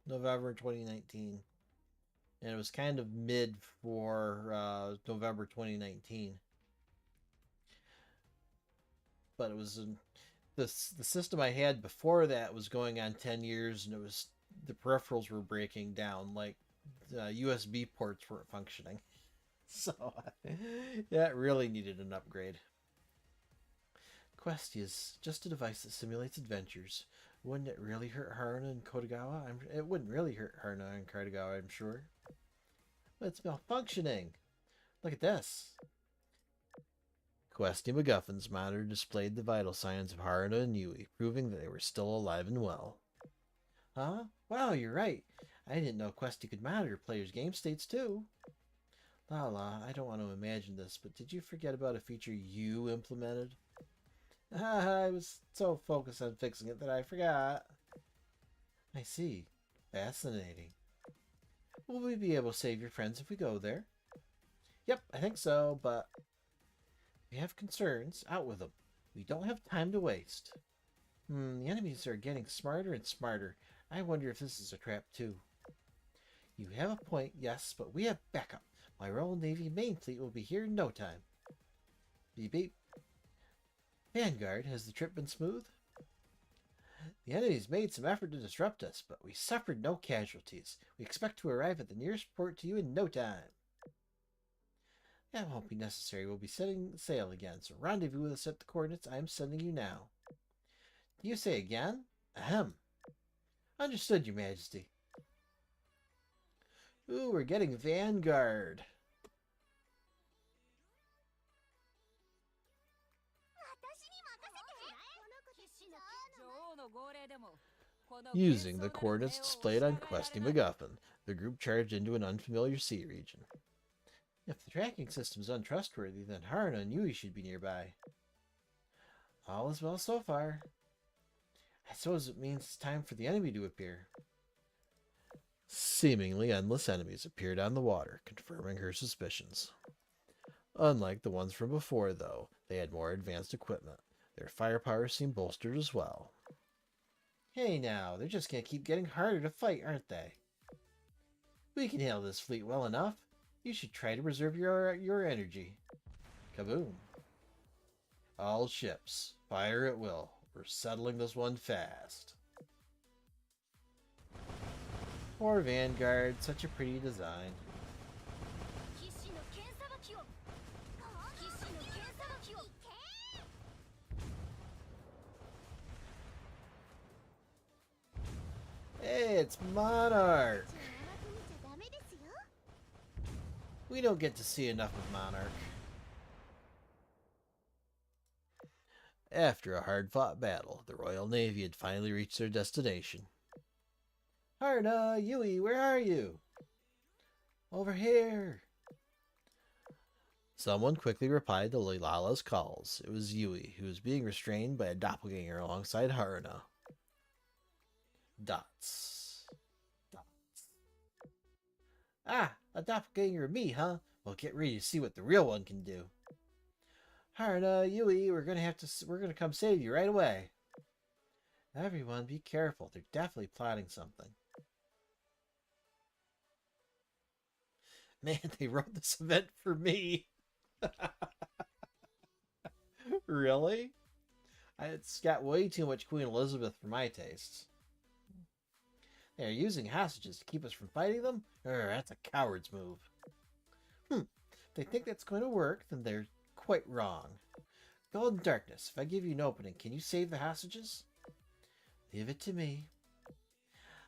November 2019. And it was kind of mid for November 2019. But it was the system I had before that was going on 10 years, and it was the peripherals were breaking down, like the USB ports weren't functioning. So yeah, it really needed an upgrade. Questy is just a device that simulates adventures. Wouldn't it really hurt Haruna and Kodagawa? It wouldn't really hurt Haruna and Kodagawa, I'm sure. But it's malfunctioning. Look at this. Questy MacGuffin's monitor displayed the vital signs of Haruna and Yui, proving that they were still alive and well. Huh? Wow, you're right. I didn't know Questy could monitor players' game states too. Lala, I don't want to imagine this, but did you forget about a feature you implemented? I was so focused on fixing it that I forgot. I see. Fascinating. Will we be able to save your friends if we go there? Yep, I think so, but if you have concerns, out with them. We don't have time to waste. The enemies are getting smarter and smarter. I wonder if this is a trap too. You have a point, yes, but we have backup. My Royal Navy main fleet will be here in no time. Beep beep. Vanguard, has the trip been smooth? The enemies made some effort to disrupt us, but we suffered no casualties. We expect to arrive at the nearest port to you in no time. That won't be necessary. We'll be setting sail again, so rendezvous with us at the coordinates I am sending you now. Do you say again? Ahem. Understood, Your Majesty. Ooh, we're getting Vanguard. Using the coordinates displayed on Questy MacGuffin, the group charged into an unfamiliar sea region. If the tracking system is untrustworthy, then Haruna and Yui should be nearby. All is well so far. I suppose it means it's time for the enemy to appear. Seemingly endless enemies appeared on the water, confirming her suspicions. Unlike the ones from before, though, they had more advanced equipment. Their firepower seemed bolstered as well. Hey now, they're just gonna keep getting harder to fight, aren't they? We can handle this fleet well enough. You should try to reserve your energy. Kaboom. All ships, fire at will. We're settling this one fast. Poor Vanguard, such a pretty design. Hey, it's Monarch. じゃあ甘く見ちゃダメですよ。 We don't get to see enough of Monarch. After a hard-fought battle, the Royal Navy had finally reached their destination. Harna, Yui, where are you? Over here. Someone quickly replied to Lilala's calls. It was Yui, who was being restrained by a doppelganger alongside Haruna. Dots. Dots. Ah, a doppelganger of me, huh? Well, get ready to see what the real one can do. Haruna, Yui, we're gonna come save you right away. Everyone, be careful. They're definitely plotting something. Man, they wrote this event for me. Really? It's got way too much Queen Elizabeth for my tastes. They're using hostages to keep us from fighting them? That's a coward's move. If they think that's going to work, then they're quite wrong. Golden Darkness, if I give you an opening, can you save the hostages? Leave it to me.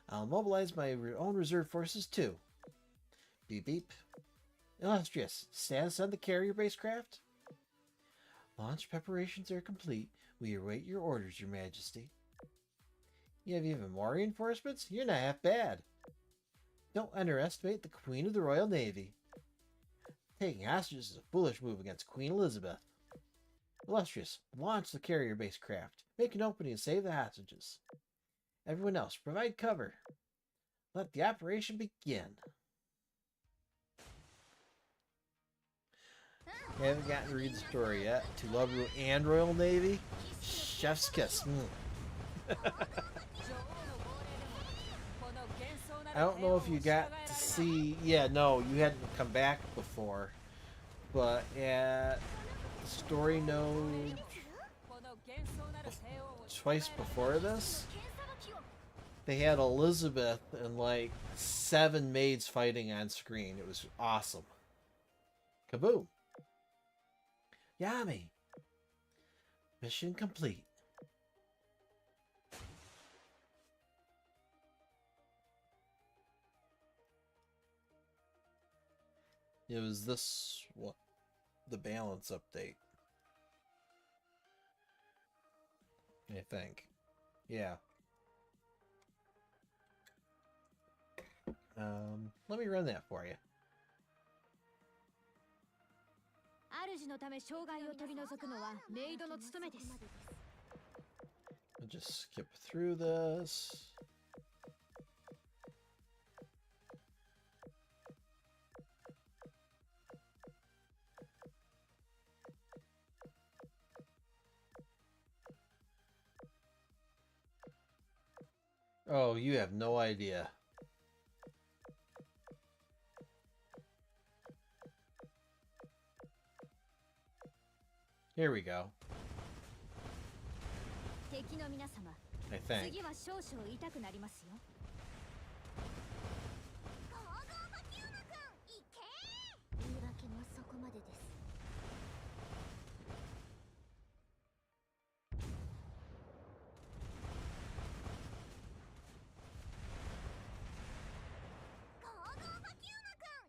I'll mobilize my own reserve forces too. Beep beep. Illustrious, status on the carrier basecraft? Launch preparations are complete. We await your orders, Your Majesty. You have even more reinforcements? You're not half bad. Don't underestimate the Queen of the Royal Navy. Taking hostages is a foolish move against Queen Elizabeth. Illustrious, launch the carrier basecraft. Make an opening and save the hostages. Everyone else, provide cover. Let the operation begin. I haven't gotten to read the story yet. To-Luv-Ru and Royal Navy? Chef's kiss. I don't know if you got to see... Yeah, no, you hadn't come back before. But at the story node twice before this, they had Elizabeth and like 7 maids fighting on screen. It was awesome. Kaboom. Yami. Mission complete. It was this what the balance update. I think. Yeah. Let me run that for you. 主のため障害を取り除くのはメイドの務めです。 I'll just skip through this. Oh, you have no idea. Here we go. I think. 次は少々痛くなりますよ。 言い訳もそこまでです。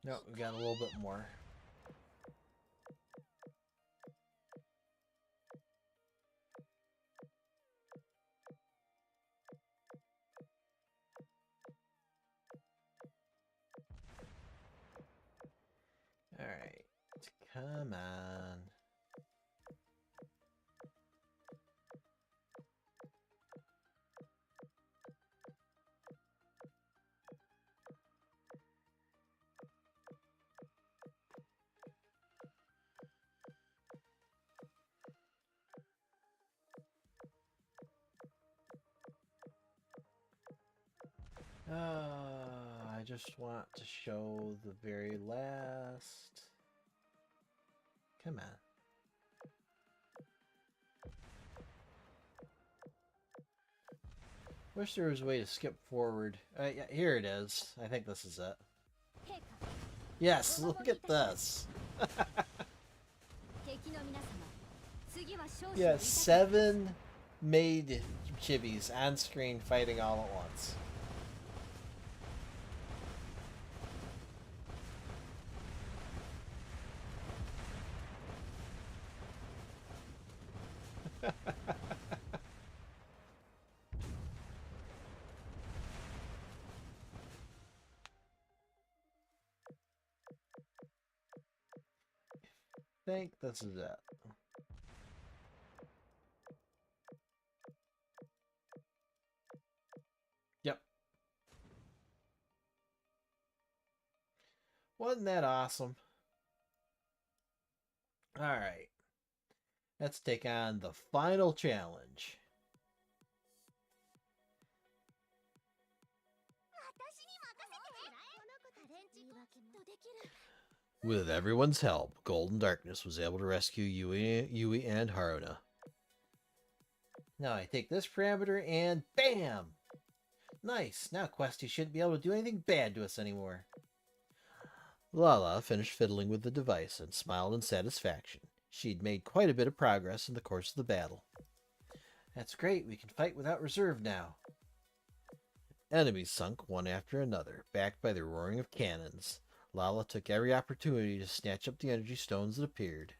No, we got a little bit more. All right, come on. I just want to show the very last. Come on. Wish there was a way to skip forward. Yeah, here it is. I think this is it. Yes, look at this. Yeah, 7 maid chibis on screen fighting all at once. Think this is it. Yep. Wasn't that awesome? All right. Let's take on the final challenge. With everyone's help, Golden Darkness was able to rescue Yui and Haruna. Now I take this parameter and BAM! Nice! Now Questy shouldn't be able to do anything bad to us anymore. Lala finished fiddling with the device and smiled in satisfaction. She'd made quite a bit of progress in the course of the battle. That's great, we can fight without reserve now. Enemies sunk one after another, backed by the roaring of cannons. Lala took every opportunity to snatch up the energy stones that appeared.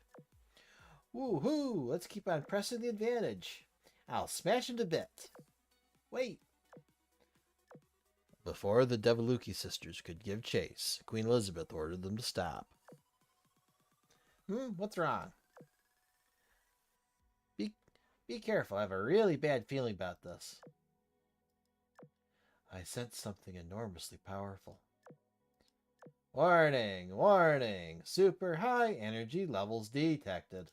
Woohoo! Let's keep on pressing the advantage. I'll smash him to bits. Wait! Before the Devoluki sisters could give chase, Queen Elizabeth ordered them to stop. What's wrong? Be careful, I have a really bad feeling about this. I sense something enormously powerful. Warning! Warning! Super high energy levels detected.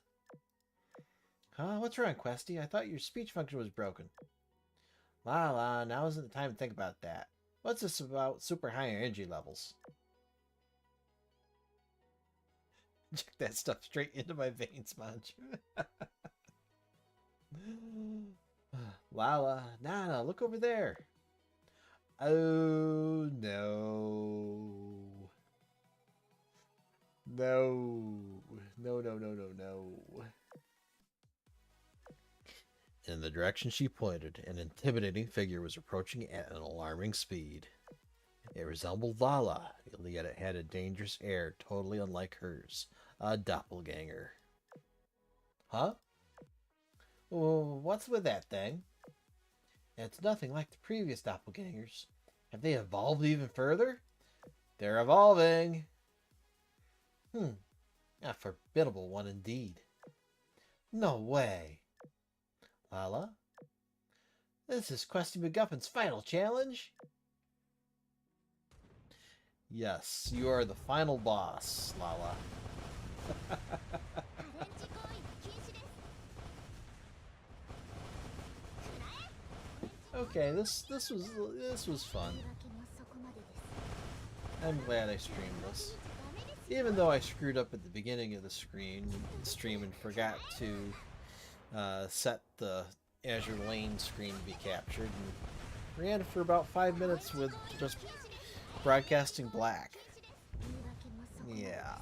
Huh? What's wrong, Questy? I thought your speech function was broken. La, now isn't the time to think about that. What's this about super high energy levels? Check that stuff straight into my veins, Munch. Lala, Nana, look over there. Oh, no. No. In the direction she pointed, an intimidating figure was approaching at an alarming speed. It resembled Lala, yet it had a dangerous air totally unlike hers. A doppelganger. Huh? Well, what's with that thing? It's nothing like the previous doppelgangers. Have they evolved even further? They're evolving. A formidable one indeed. No way. Lala? This is Questy McGuffin's final challenge? Yes, you are the final boss, Lala. Okay, this was fun. I'm glad I streamed this. Even though I screwed up at the beginning of the stream and forgot to set the Azur Lane screen to be captured, and ran for about 5 minutes with just broadcasting black. Yeah.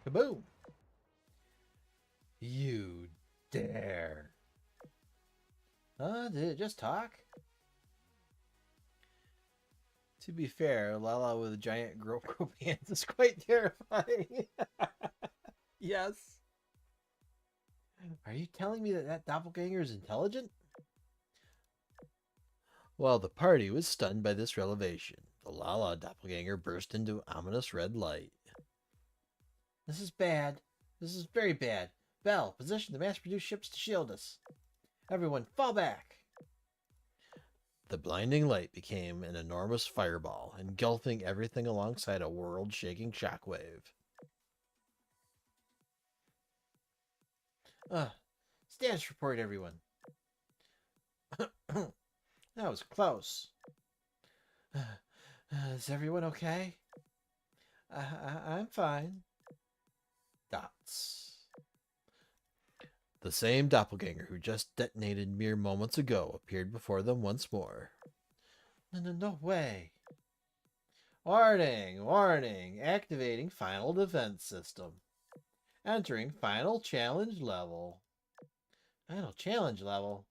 Kaboom! You dare. Did it just talk? To be fair, Lala with giant rope hands is quite terrifying. Yes. Are you telling me that doppelganger is intelligent? While the party was stunned by this revelation, the Lala doppelganger burst into ominous red light. This is bad. This is very bad. Bell, position the mass-produced ships to shield us. Everyone, fall back! The blinding light became an enormous fireball, engulfing everything alongside a world-shaking shockwave. Status report, everyone. That was close. Is everyone okay? I'm fine. Dots. The same doppelganger who just detonated mere moments ago appeared before them once more. No way. Warning, warning, activating final defense system. Entering final challenge level. Final challenge level.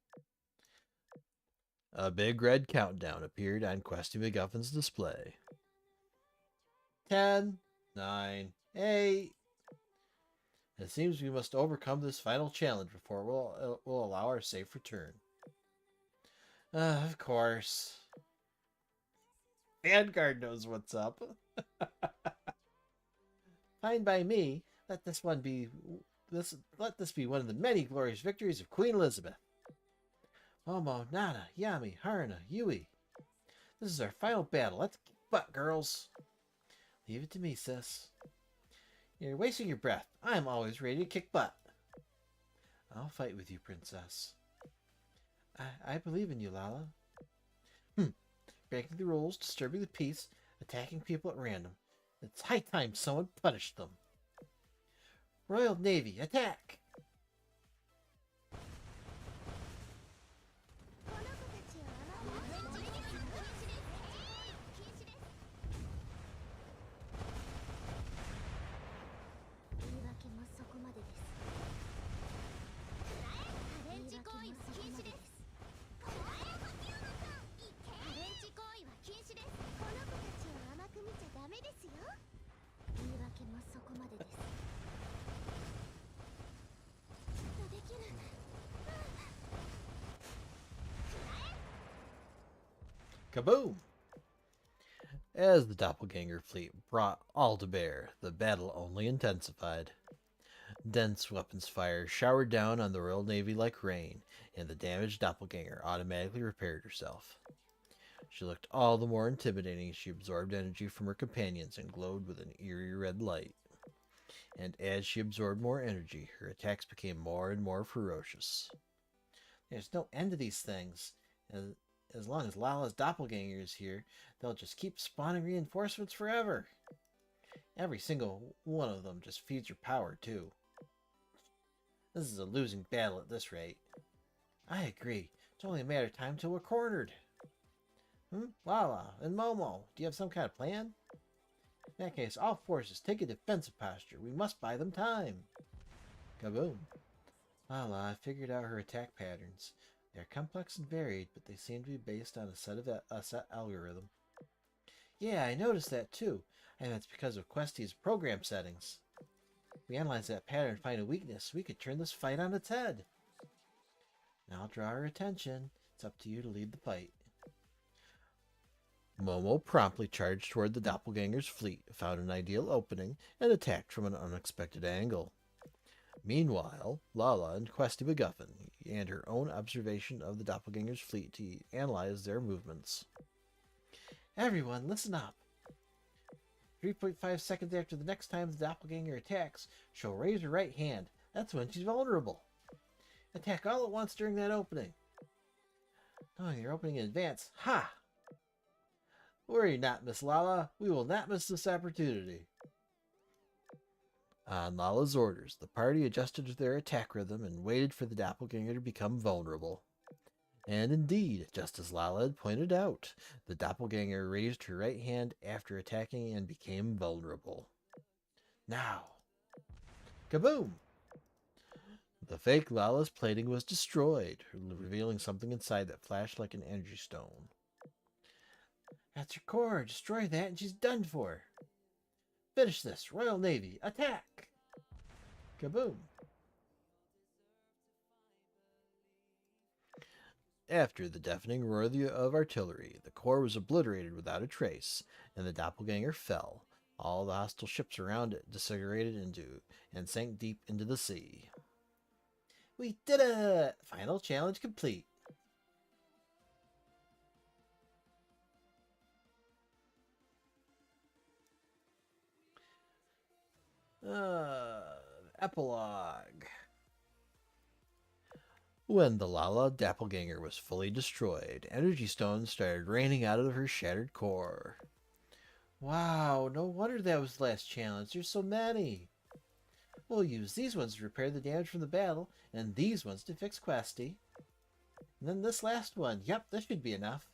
A big red countdown appeared on Questy MacGuffin's display. 10, 9, 8. It seems we must overcome this final challenge before we'll allow our safe return. Of course. Vanguard knows what's up. Fine by me. Let this be one of the many glorious victories of Queen Elizabeth. Momo, Nana, Yami, Haruna, Yui. This is our final battle. Let's kick butt, girls. Leave it to me, sis. You're wasting your breath. I'm always ready to kick butt. I'll fight with you, princess. I believe in you, Lala. Breaking the rules, disturbing the peace, attacking people at random. It's high time someone punished them. Royal Navy, attack! Kaboom! As the doppelganger fleet brought all to bear, the battle only intensified. Dense weapons fire showered down on the Royal Navy like rain, and the damaged doppelganger automatically repaired herself. She looked all the more intimidating as she absorbed energy from her companions and glowed with an eerie red light. And as she absorbed more energy, her attacks became more and more ferocious. There's no end to these things. As long as Lala's doppelganger is here, they'll just keep spawning reinforcements forever. Every single one of them just feeds her power, too. This is a losing battle at this rate. I agree. It's only a matter of time till we're cornered. Lala and Momo, do you have some kind of plan? In that case, all forces take a defensive posture. We must buy them time. Kaboom. Lala, I figured out her attack patterns. They're complex and varied, but they seem to be based on a set algorithm. Yeah, I noticed that too, and that's because of Questy's program settings. If we analyze that pattern and find a weakness, we could turn this fight on its head. Now I'll draw her attention. It's up to you to lead the fight. Momo promptly charged toward the doppelganger's fleet, found an ideal opening, and attacked from an unexpected angle. Meanwhile, Lala and Questy MacGuffin and her own observation of the doppelganger's fleet to analyze their movements. Everyone, listen up. 3.5 seconds after the next time the doppelganger attacks, she'll raise her right hand. That's when she's vulnerable. Attack all at once during that opening. Knowing your opening in advance, ha! Worry not, Miss Lala. We will not miss this opportunity. On Lala's orders, the party adjusted their attack rhythm and waited for the doppelganger to become vulnerable. And indeed, just as Lala had pointed out, the doppelganger raised her right hand after attacking and became vulnerable. Now! Kaboom! The fake Lala's plating was destroyed, revealing something inside that flashed like an energy stone. That's her core. Destroy that and she's done for. Finish this. Royal Navy, attack! Kaboom! After the deafening roar of artillery, the core was obliterated without a trace, and the doppelganger fell. All the hostile ships around it disintegrated and sank deep into the sea. We did it! Final challenge complete. Epilogue. When the Lala doppelganger was fully destroyed, energy stones started raining out of her shattered core. Wow, no wonder that was the last challenge. There's so many. We'll use these ones to repair the damage from the battle, and these ones to fix Questy. And then this last one. Yep, this should be enough.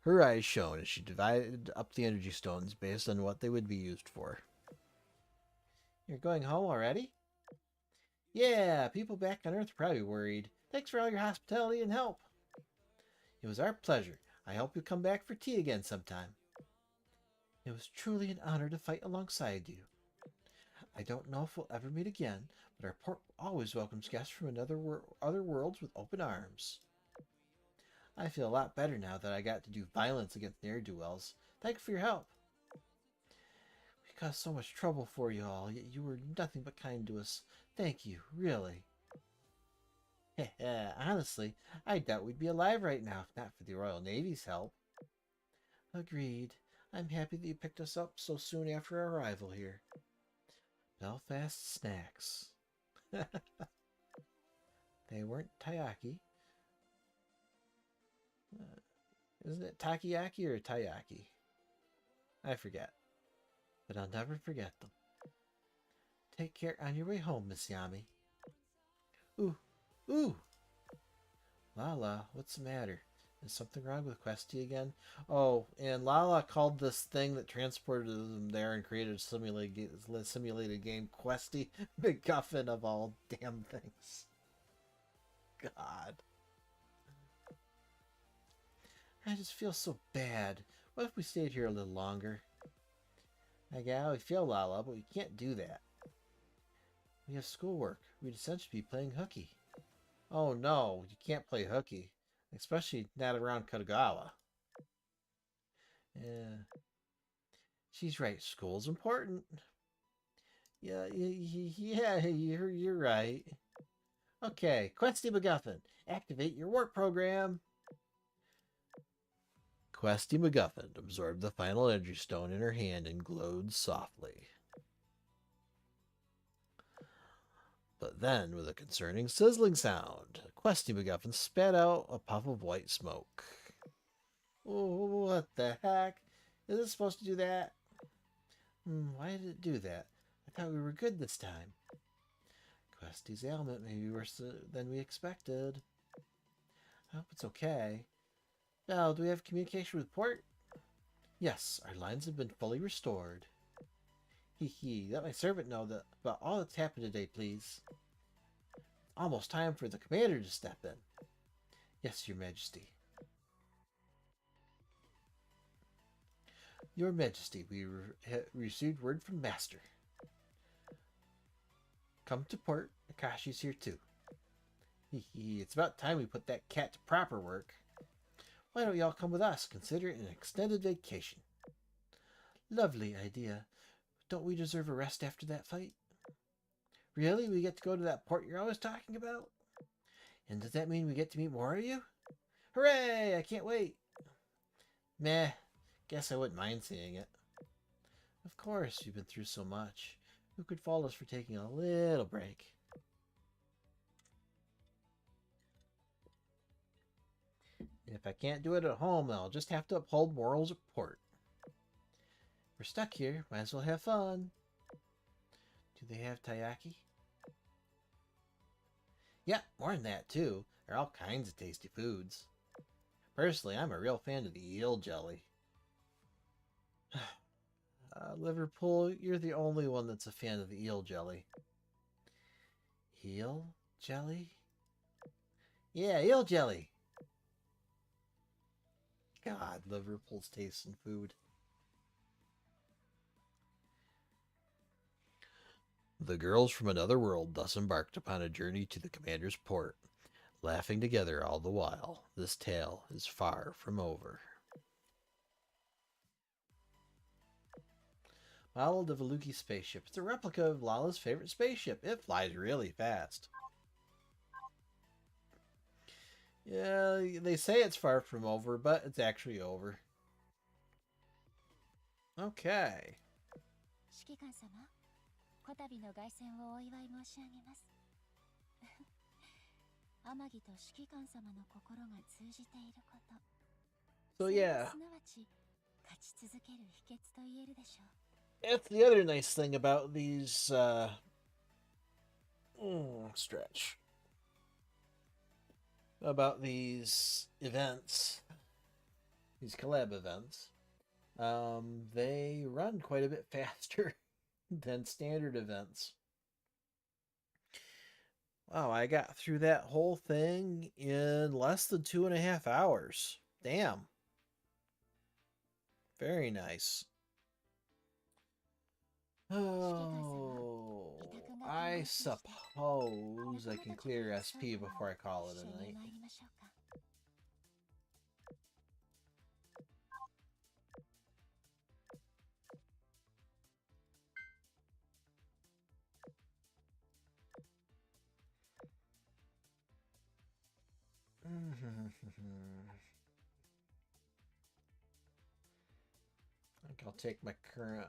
Her eyes shone as she divided up the energy stones based on what they would be used for. You're going home already? Yeah, people back on Earth are probably worried. Thanks for all your hospitality and help. It was our pleasure. I hope you'll come back for tea again sometime. It was truly an honor to fight alongside you. I don't know if we'll ever meet again, but our port always welcomes guests from other worlds with open arms. I feel a lot better now that I got to do violence against ne'er-do-wells. Thanks for your help. We caused so much trouble for you all, yet you were nothing but kind to us. Thank you, really. Honestly, I doubt we'd be alive right now if not for the Royal Navy's help. Agreed. I'm happy that you picked us up so soon after our arrival here. Belfast snacks. They weren't taiyaki. Isn't it takoyaki or taiyaki? I forget. But I'll never forget them. Take care on your way home, Miss Yami. Ooh, ooh! Lala, what's the matter? Is something wrong with Questy again? Oh, and Lala called this thing that transported them there and created a simulated game Questy. Big guffin of all damn things. God. I just feel so bad. What if we stayed here a little longer? I get how we feel, Lala, but we can't do that. We have schoolwork. We'd essentially be playing hooky. Oh no, you can't play hooky. Especially not around Katagawa. Yeah. She's right. School's important. Yeah, you're right. Okay, Questy MacGuffin, activate your warp program. Questy MacGuffin absorbed the final energy stone in her hand and glowed softly. But then, with a concerning sizzling sound, Questy MacGuffin spat out a puff of white smoke. Oh, what the heck? Is it supposed to do that? Why did it do that? I thought we were good this time. Questy's ailment may be worse than we expected. I hope it's okay. Belle, do we have communication with port? Yes, our lines have been fully restored. Let my servant know about all that's happened today, please. Almost time for the commander to step in. Yes, Your Majesty. Your Majesty, we received word from Master. Come to port. Akashi's here too. It's about time we put that cat to proper work. Why don't y'all come with us? Consider it an extended vacation. Lovely idea. Don't we deserve a rest after that fight? Really? We get to go to that port you're always talking about? And does that mean we get to meet more of you? Hooray! I can't wait. Meh. Guess I wouldn't mind seeing it. Of course, you've been through so much. Who could fault us for taking a little break? If I can't do it at home, then I'll just have to uphold morals at port. We're stuck here. Might as well have fun. Do they have taiyaki? Yeah, more than that, too. There are all kinds of tasty foods. Personally, I'm a real fan of the eel jelly. Liverpool, you're the only one that's a fan of the eel jelly. Eel jelly? Yeah, eel jelly. God, Liverpool's taste in food. The girls from another world thus embarked upon a journey to the commander's port, laughing together all the while. This tale is far from over. Model the Veluki spaceship. It's a replica of Lala's favorite spaceship. It flies really fast. Yeah, they say it's far from over, but it's actually over. Okay. 指揮官様、こたびの凱旋をお祝い申し上げます。天城と指揮官様の心が通じていること。So yeah. すなわち勝ち続ける秘訣と言えるでしょう。That's the other nice thing about these stretch. About these events. these collab events, they run quite a bit faster than standard events. Wow, I got through that whole thing in less than 2.5 hours. Damn. Very nice. Oh, I suppose I can clear SP before I call it a night. I think I'll take my current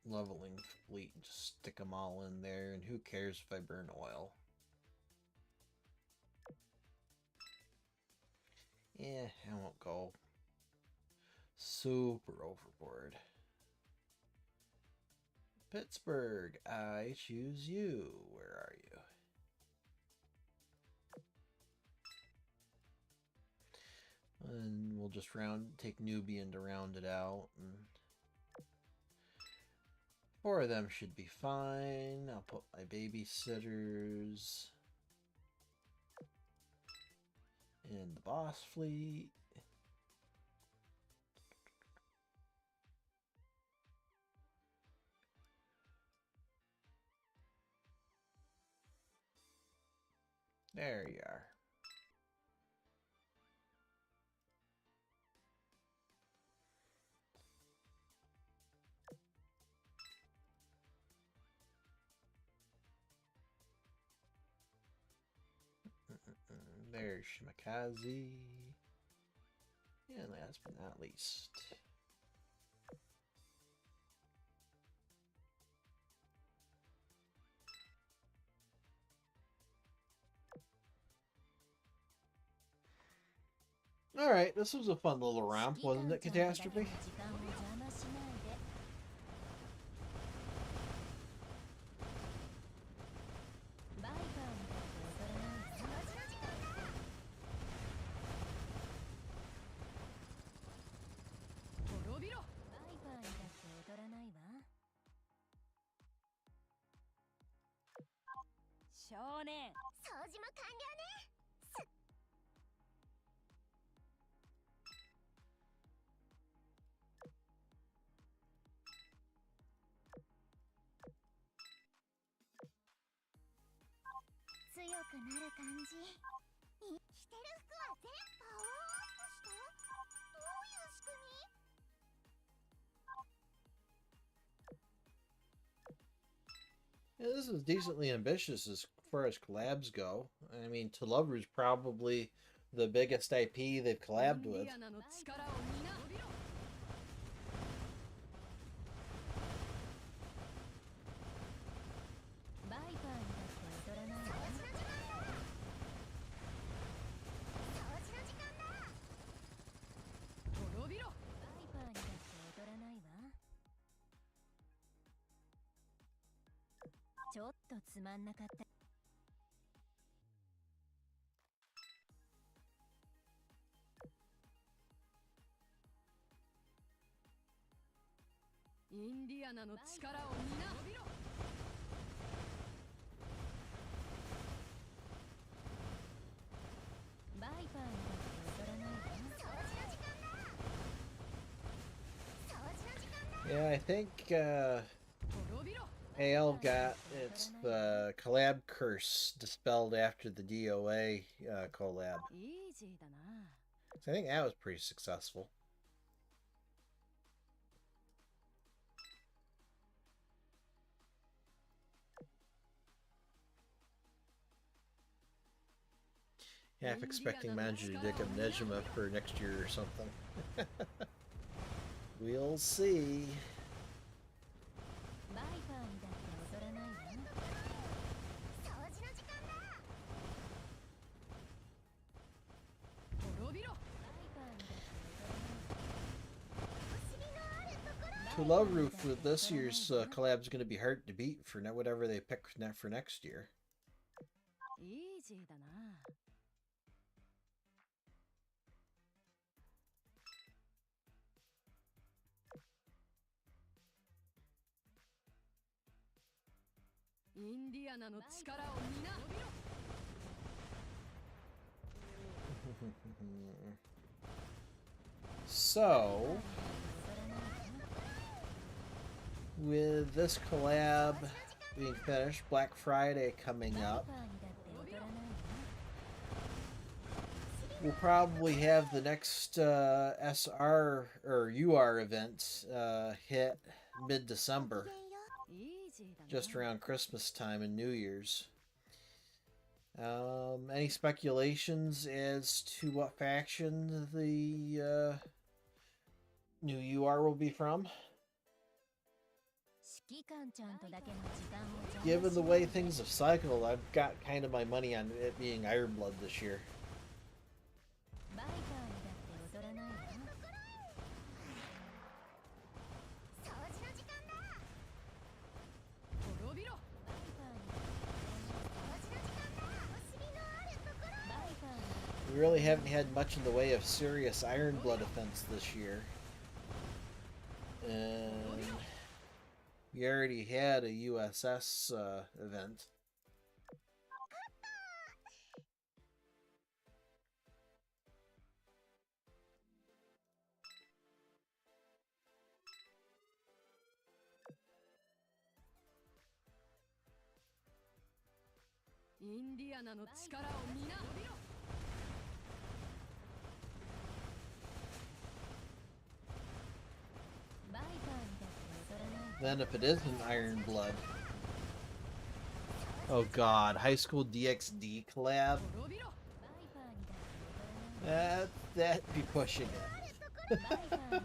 leveling fleet and just stick them all in there, and who cares if I burn oil? Yeah, I won't go super overboard. Pittsburgh, I choose you. Where are you? And we'll just take Nubian to round it out. And 4 of them should be fine. I'll put my babysitters in the boss fleet. There you are. There's Shimakaze. And last but not least, alright, this was a fun little romp, wasn't it, Catastrophe? Yeah, this is decently ambitious as far as collabs go. I mean, To-Luv-Ru is probably the biggest IP they've collabed with. Yeah, I think AL got its collab curse dispelled after the DOA collab. So I think that was pretty successful. Half expecting Manju to dick up Nejima for next year or something. We'll see. To-Luv-Ru for this year's collab is going to be hard to beat for whatever they pick for next year. So, with this collab being finished, Black Friday coming up, we'll probably have the next SR or UR event hit mid-December, just around Christmas time and New Year's. Any speculations as to what faction the new UR will be from? Given the way things have cycled, I've got kind of my money on it being Ironblood this year. We really haven't had much in the way of serious Ironblood events this year. And we already had a USS event. Then if it isn't Ironblood, oh god, High School DxD collab? That'd be pushing it.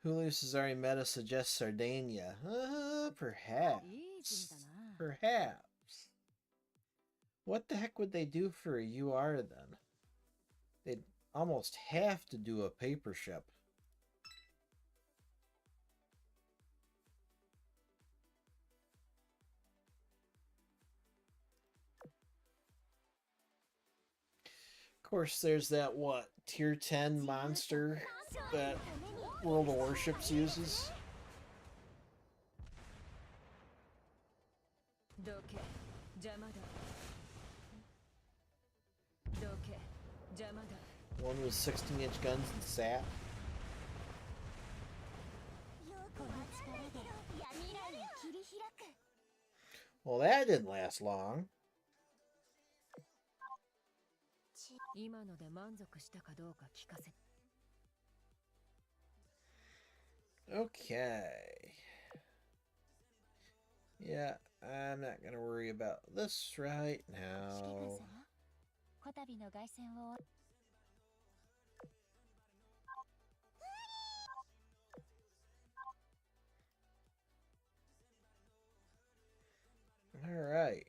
Hulu Cesare Meta suggests Sardinia. Perhaps. Perhaps. What the heck would they do for a UR then? They'd almost have to do a paper ship. Of course, there's that, what, tier 10 monster that World of Warships uses. One was 16-inch guns and sap. Well, that didn't last long. Okay. Yeah, I'm not gonna worry about this right now. All right.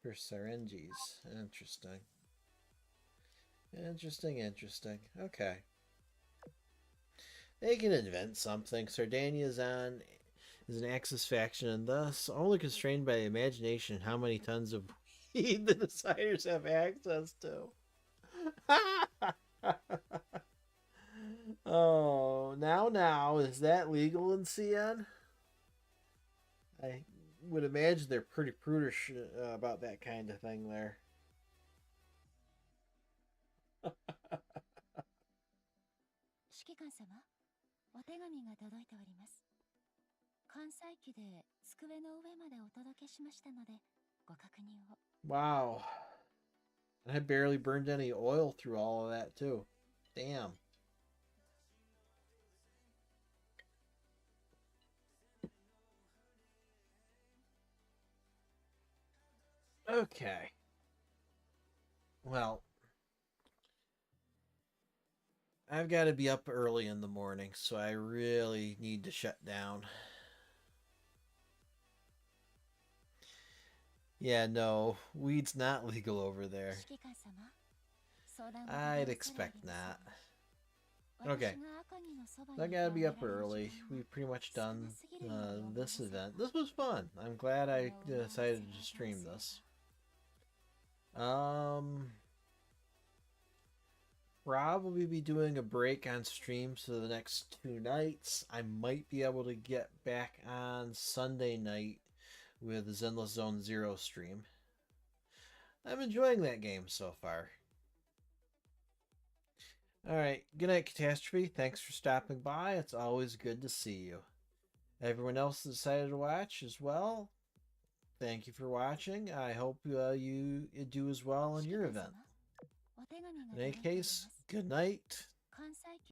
For syringes. Interesting. Interesting. Okay. They can invent something. Sardinia is an Axis faction, and thus only constrained by imagination how many tons of weed the Deciders have access to. Oh, now, is that legal in CN? I would imagine they're pretty prudish about that kind of thing there. Wow. And I barely burned any oil through all of that, too. Damn. Okay. Well, I've got to be up early in the morning, so I really need to shut down. Yeah, no, weed's not legal over there. I'd expect not. Okay, I gotta be up early. We've pretty much done this event. This was fun. I'm glad I decided to stream this. Um, probably be doing a break on streams for the next 2 nights. I might be able to get back on Sunday night with the Zenless Zone Zero stream. I'm enjoying that game so far. Alright, good night, Catastrophe. Thanks for stopping by. It's always good to see you. Everyone else decided to watch as well. Thank you for watching. I hope you do as well on your event. In any case, good night.